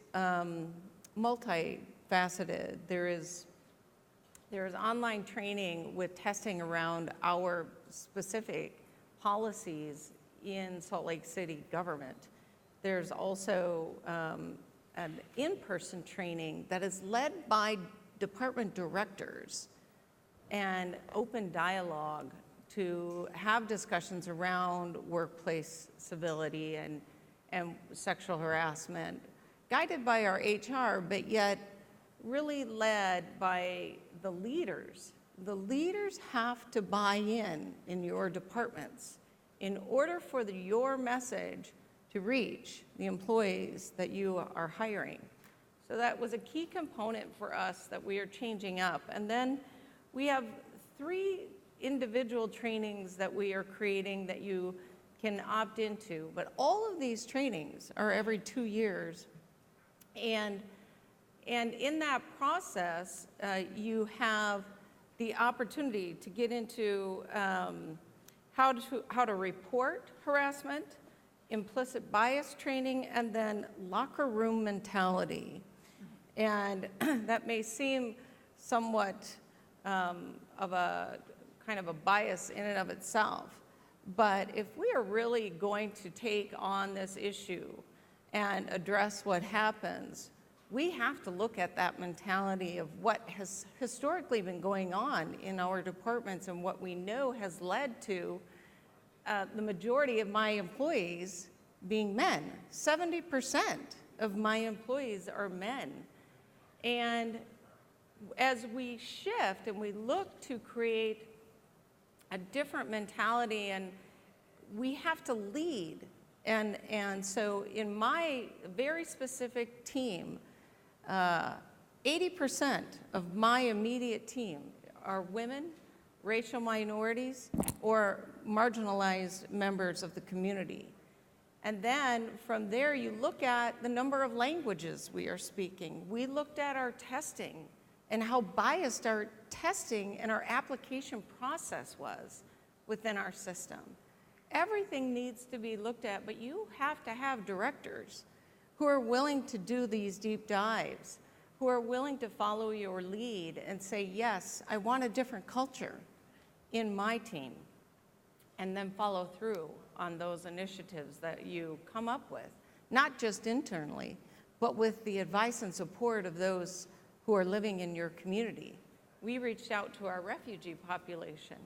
multifaceted. There is online training with testing around our specific policies in Salt Lake City government. There's also an in-person training that is led by department directors and open dialogue to have discussions around workplace civility and sexual harassment, guided by our HR, but yet really led by the leaders. The leaders have to buy in your departments in order for your message to reach the employees that you are hiring. So that was a key component for us that we are changing up. And then we have 3 individual trainings that we are creating that you can opt into, but all of these trainings are every 2 years. And in that process, you have the opportunity to get into how to report harassment, implicit bias training, and then locker room mentality. And that may seem somewhat of a kind of a bias in and of itself. But if we are really going to take on this issue and address what happens, we have to look at that mentality of what has historically been going on in our departments and what we know has led to the majority of my employees being men. 70% of my employees are men. And as we shift and we look to create a different mentality, and we have to lead. And so in my very specific team, 80% of my immediate team are women, racial minorities, or marginalized members of the community. And then from there, you look at the number of languages we are speaking. We looked at our testing and how biased our testing and our application process was within our system. Everything needs to be looked at, but you have to have directors who are willing to do these deep dives, who are willing to follow your lead and say, yes, I want a different culture in my team, and then follow through on those initiatives that you come up with, not just internally, but with the advice and support of those who are living in your community. We reached out to our refugee population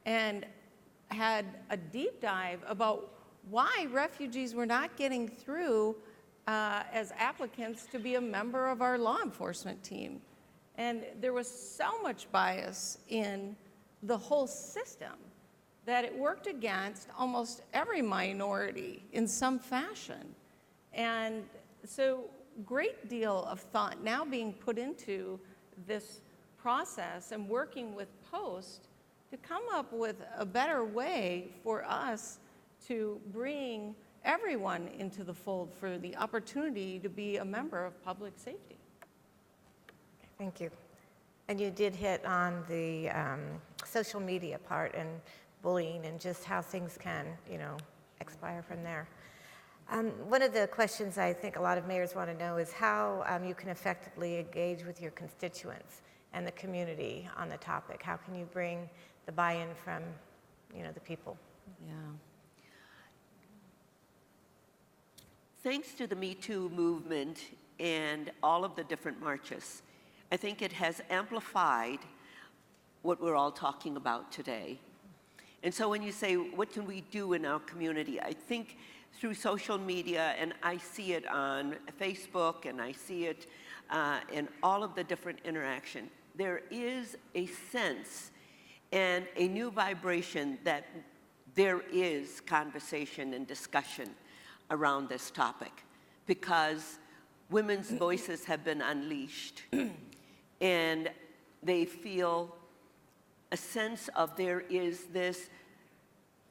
and had a deep dive about why refugees were not getting through as applicants to be a member of our law enforcement team. And there was so much bias in the whole system that it worked against almost every minority in some fashion. And so great deal of thought now being put into this process and working with Post to come up with a better way for us to bring everyone into the fold for the opportunity to be a member of public safety.
Thank you. And you did hit on the social media part and bullying and just how things can, expire from there. One of the questions I think a lot of mayors want to know is how you can effectively engage with your constituents and the community on the topic. How can you bring the buy-in from, the people?
Yeah.
Thanks to the Me Too movement and all of the different marches, I think it has amplified what we're all talking about today. And so when you say, what can we do in our community? I think through social media, and I see it on Facebook, and I see it in all of the different interaction, there is a sense and a new vibration that there is conversation and discussion around this topic because women's voices have been unleashed and they feel a sense of there is this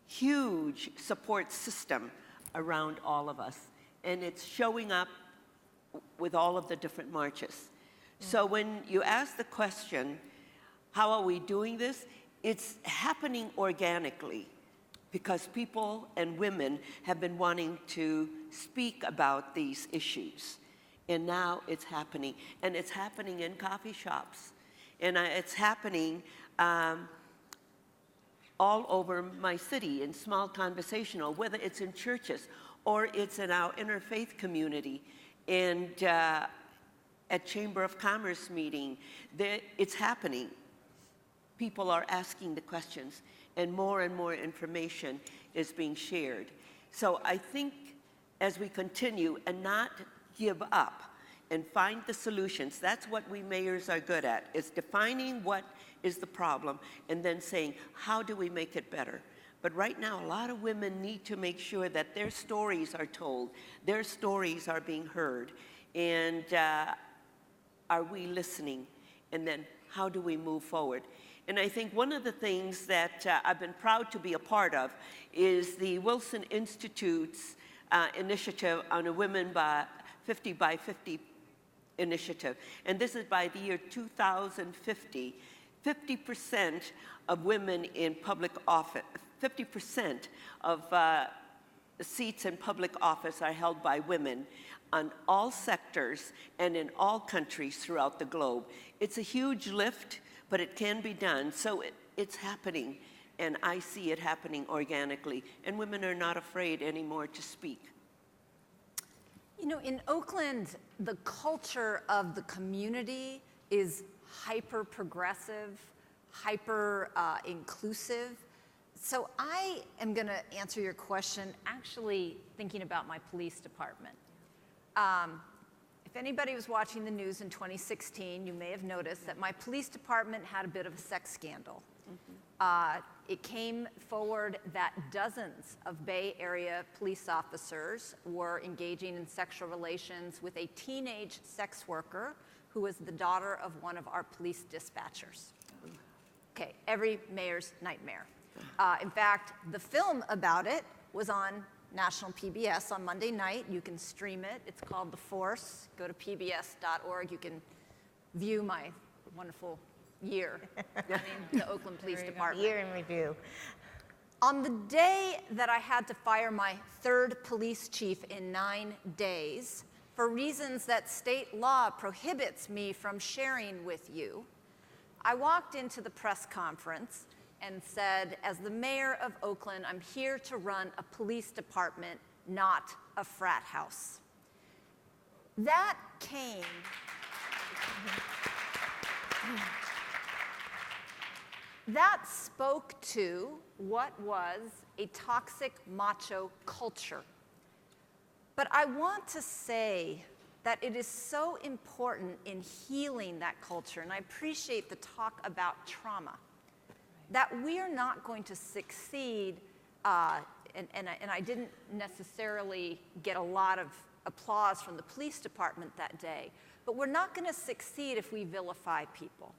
huge support system around all of us, and it's showing up with all of the different marches. So when you ask the question, how are we doing this? It's happening organically because people and women have been wanting to speak about these issues. And now it's happening. And it's happening in coffee shops. And it's happening all over my city in small conversational, whether it's in churches or it's in our interfaith community and at Chamber of Commerce meeting. It's happening. People are asking the questions and more information is being shared. So I think as we continue and not give up and find the solutions, that's what we mayors are good at, is defining what is the problem and then saying, how do we make it better? But right now, a lot of women need to make sure that their stories are told, their stories are being heard, and are we listening? And then how do we move forward? And I think one of the things that I've been proud to be a part of is the Wilson Institute's initiative on a Women by 50 by 50 initiative. And this is by the year 2050, 50% of women in public office, 50% of seats in public office are held by women on all sectors and in all countries throughout the globe. It's a huge lift, but it can be done. So it's happening, and I see it happening organically. And women are not afraid anymore to speak.
In Oakland, the culture of the community is hyper progressive, hyper inclusive. So I am going to answer your question actually thinking about my police department. If anybody was watching the news in 2016, you may have noticed that my police department had a bit of a sex scandal. It came forward that dozens of Bay Area police officers were engaging in sexual relations with a teenage sex worker who was the daughter of one of our police dispatchers. Okay, every mayor's nightmare. In fact, the film about it was on national PBS on Monday night. You can stream it. It's called The Force. Go to pbs.org. You can view my wonderful year in the Oakland Police Department.
Year in review.
On the day that I had to fire my third police chief in 9 days, for reasons that state law prohibits me from sharing with you, I walked into the press conference and said, as the mayor of Oakland, I'm here to run a police department, not a frat house. That came. That spoke to what was a toxic macho culture. But I want to say that it is so important in healing that culture, and I appreciate the talk about trauma, that we are not going to succeed, and I didn't necessarily get a lot of applause from the police department that day, but we're not going to succeed if we vilify people.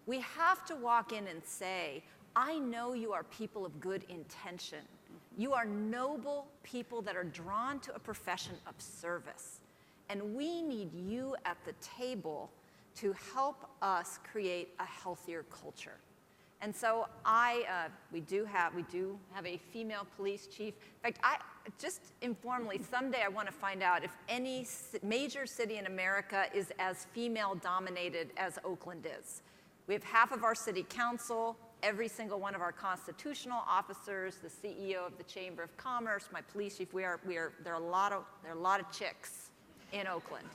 We have to walk in and say, I know you are people of good intention. You are noble people that are drawn to a profession of service. And we need you at the table to help us create a healthier culture. And so we do have a female police chief. In fact, just informally, someday I want to find out if any major city in America is as female dominated as Oakland is. We have half of our city council, every single one of our constitutional officers, the CEO of the Chamber of Commerce, my police chief. There are a lot of chicks in Oakland.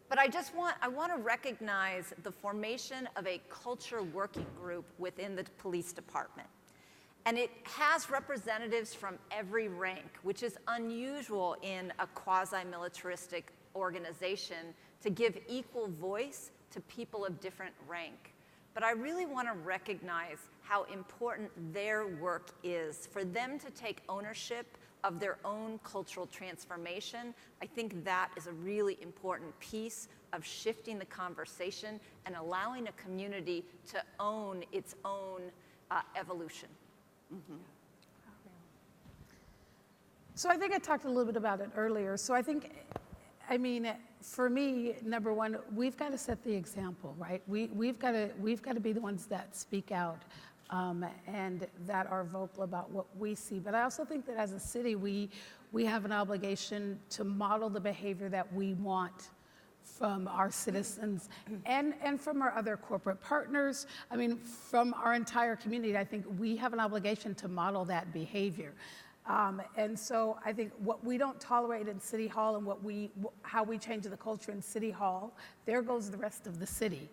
But I want to recognize the formation of a culture working group within the police department. And it has representatives from every rank, which is unusual in a quasi-militaristic organization, to give equal voice to people of different rank. But I really want to recognize how important their work is, for them to take ownership of their own cultural transformation. I think that is a really important piece of shifting the conversation and allowing a community to own its own evolution. Mm-hmm.
So I think I talked a little bit about it earlier. So I mean, for me, number one, we've got to set the example, right? We've got to be the ones that speak out and that are vocal about what we see. But I also think that as a city, we have an obligation to model the behavior that we want from our citizens and from our other corporate partners. I mean, from our entire community, I think we have an obligation to model that behavior. And so I think what we don't tolerate in City Hall and how we change the culture in City Hall, there goes the rest of the city.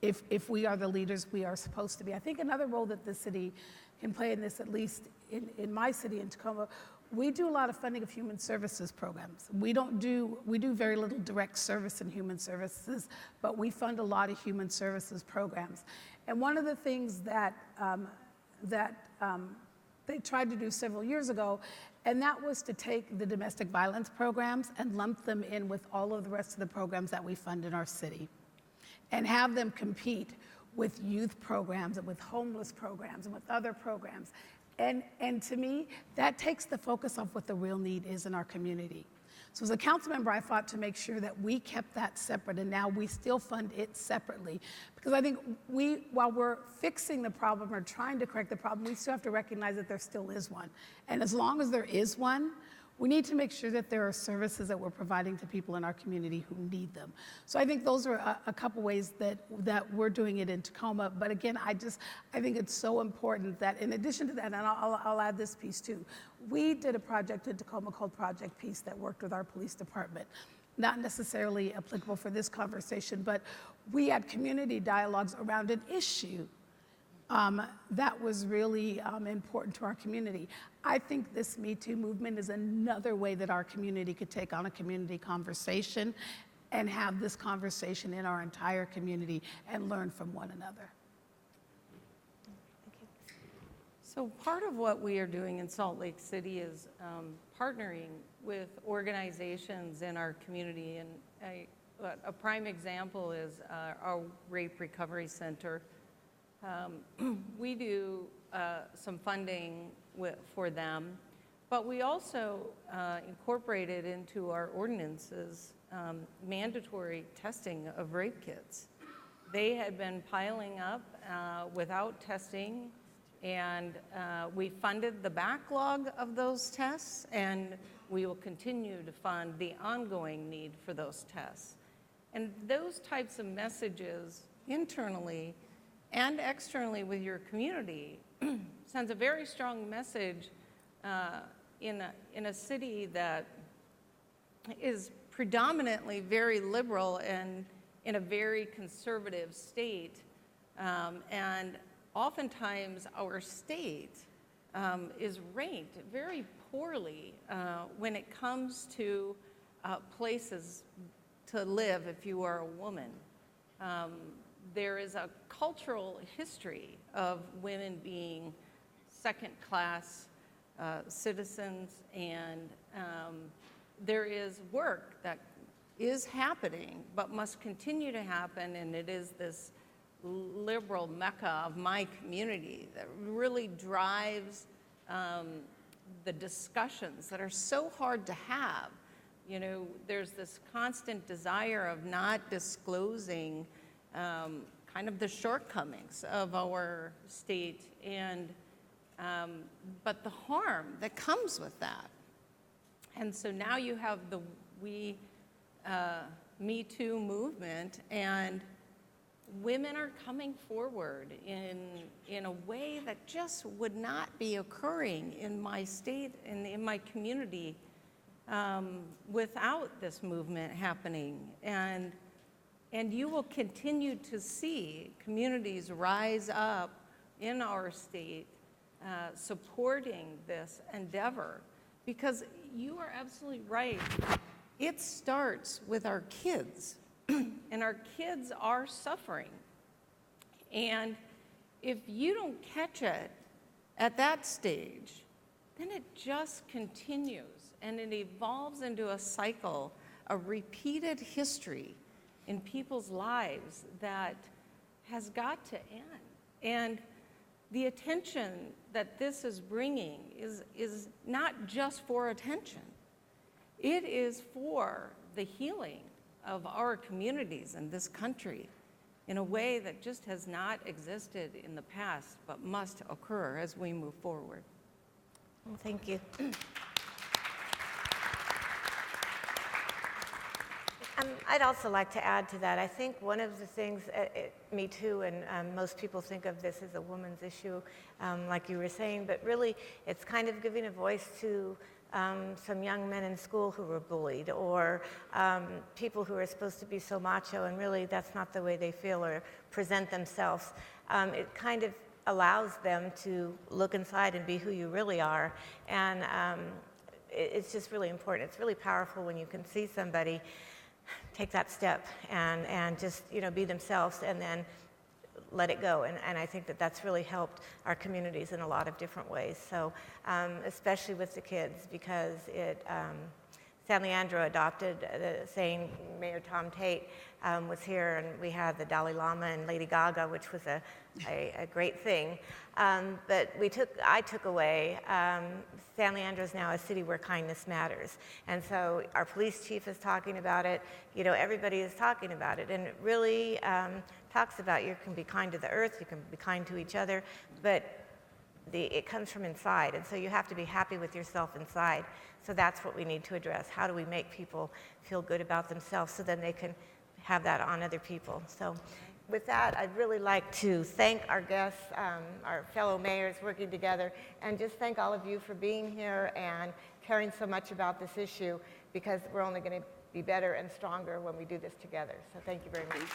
If we are the leaders we are supposed to be. I think another role that the city can play in this, at least in my city, in Tacoma, we do a lot of funding of human services programs. We do very little direct service in human services, but we fund a lot of human services programs. And one of the things that they tried to do several years ago, and that was to take the domestic violence programs and lump them in with all of the rest of the programs that we fund in our city, and have them compete with youth programs and with homeless programs and with other programs. And to me, that takes the focus off what the real need is in our community. So as a council member, I fought to make sure that we kept that separate, and now we still fund it separately. Because I think while we're fixing the problem or trying to correct the problem, we still have to recognize that there still is one. And as long as there is one, we need to make sure that there are services that we're providing to people in our community who need them. So I think those are a couple ways that we're doing it in Tacoma. But again, I think it's so important that in addition to that, and I'll add this piece too, we did a project in Tacoma called Project Peace that worked with our police department. Not necessarily applicable for this conversation, but we had community dialogues around an issue that was really important to our community. I think this Me Too movement is another way that our community could take on a community conversation and have this conversation in our entire community and learn from one another.
So part of what we are doing in Salt Lake City is partnering with organizations in our community. And a prime example is our Rape Recovery Center. We do some funding for them, but we also incorporated into our ordinances mandatory testing of rape kits. They had been piling up without testing, and we funded the backlog of those tests, and we will continue to fund the ongoing need for those tests. And those types of messages internally and externally with your community sends a very strong message in a city that
is predominantly very liberal and in a very conservative state. And oftentimes our state is ranked very poorly when it comes to places to live if you are a woman. There is a cultural history of women being second-class citizens, and there is work that is happening but must continue to happen, and it is this liberal mecca of my community that really drives the discussions that are so hard to have. You know, there's this constant desire of not disclosing kind of the shortcomings of our state, and but the harm that comes with that. And so now you have the Me Too movement, and women are coming forward in a way that just would not be occurring in my state and in my community without this movement happening. And you will continue to see communities rise up in our state supporting this endeavor, because you are absolutely right. It starts with our kids, and our kids are suffering. And if you don't catch it at that stage, then it just continues, and it evolves into a cycle, a repeated history in people's lives that has got to end. And the attention that this is bringing is not just for attention. It is for the healing of our communities in this country in a way that just has not existed in the past, but must occur as we move forward.
Well, thank you. I'd also like to add to that. I think one of the things, Me Too, and most people think of this as a woman's issue, like you were saying, but really it's kind of giving a voice to some young men in school who were bullied, or people who are supposed to be so macho, and really that's not the way they feel or present themselves. It kind of allows them to look inside and be who you really are, and it's just really important. It's really powerful when you can see somebody take that step and just, you know, be themselves and then let it go. And I think that that's really helped our communities in a lot of different ways. So especially with the kids, because San Leandro adopted the saying, Mayor Tom Tate was here, and we had the Dalai Lama and Lady Gaga, which was a great thing. But I took away, San Leandro is now a city where kindness matters. And so our police chief is talking about it, you know, everybody is talking about it. And it really talks about you can be kind to the earth, you can be kind to each other, but it comes from inside. And so you have to be happy with yourself inside. So that's what we need to address. How do we make people feel good about themselves so then they can have that on other people? So with that, I'd really like to thank our guests, our fellow mayors working together, and just thank all of you for being here and caring so much about this issue, because we're only going to be better and stronger when we do this together. So thank you very much.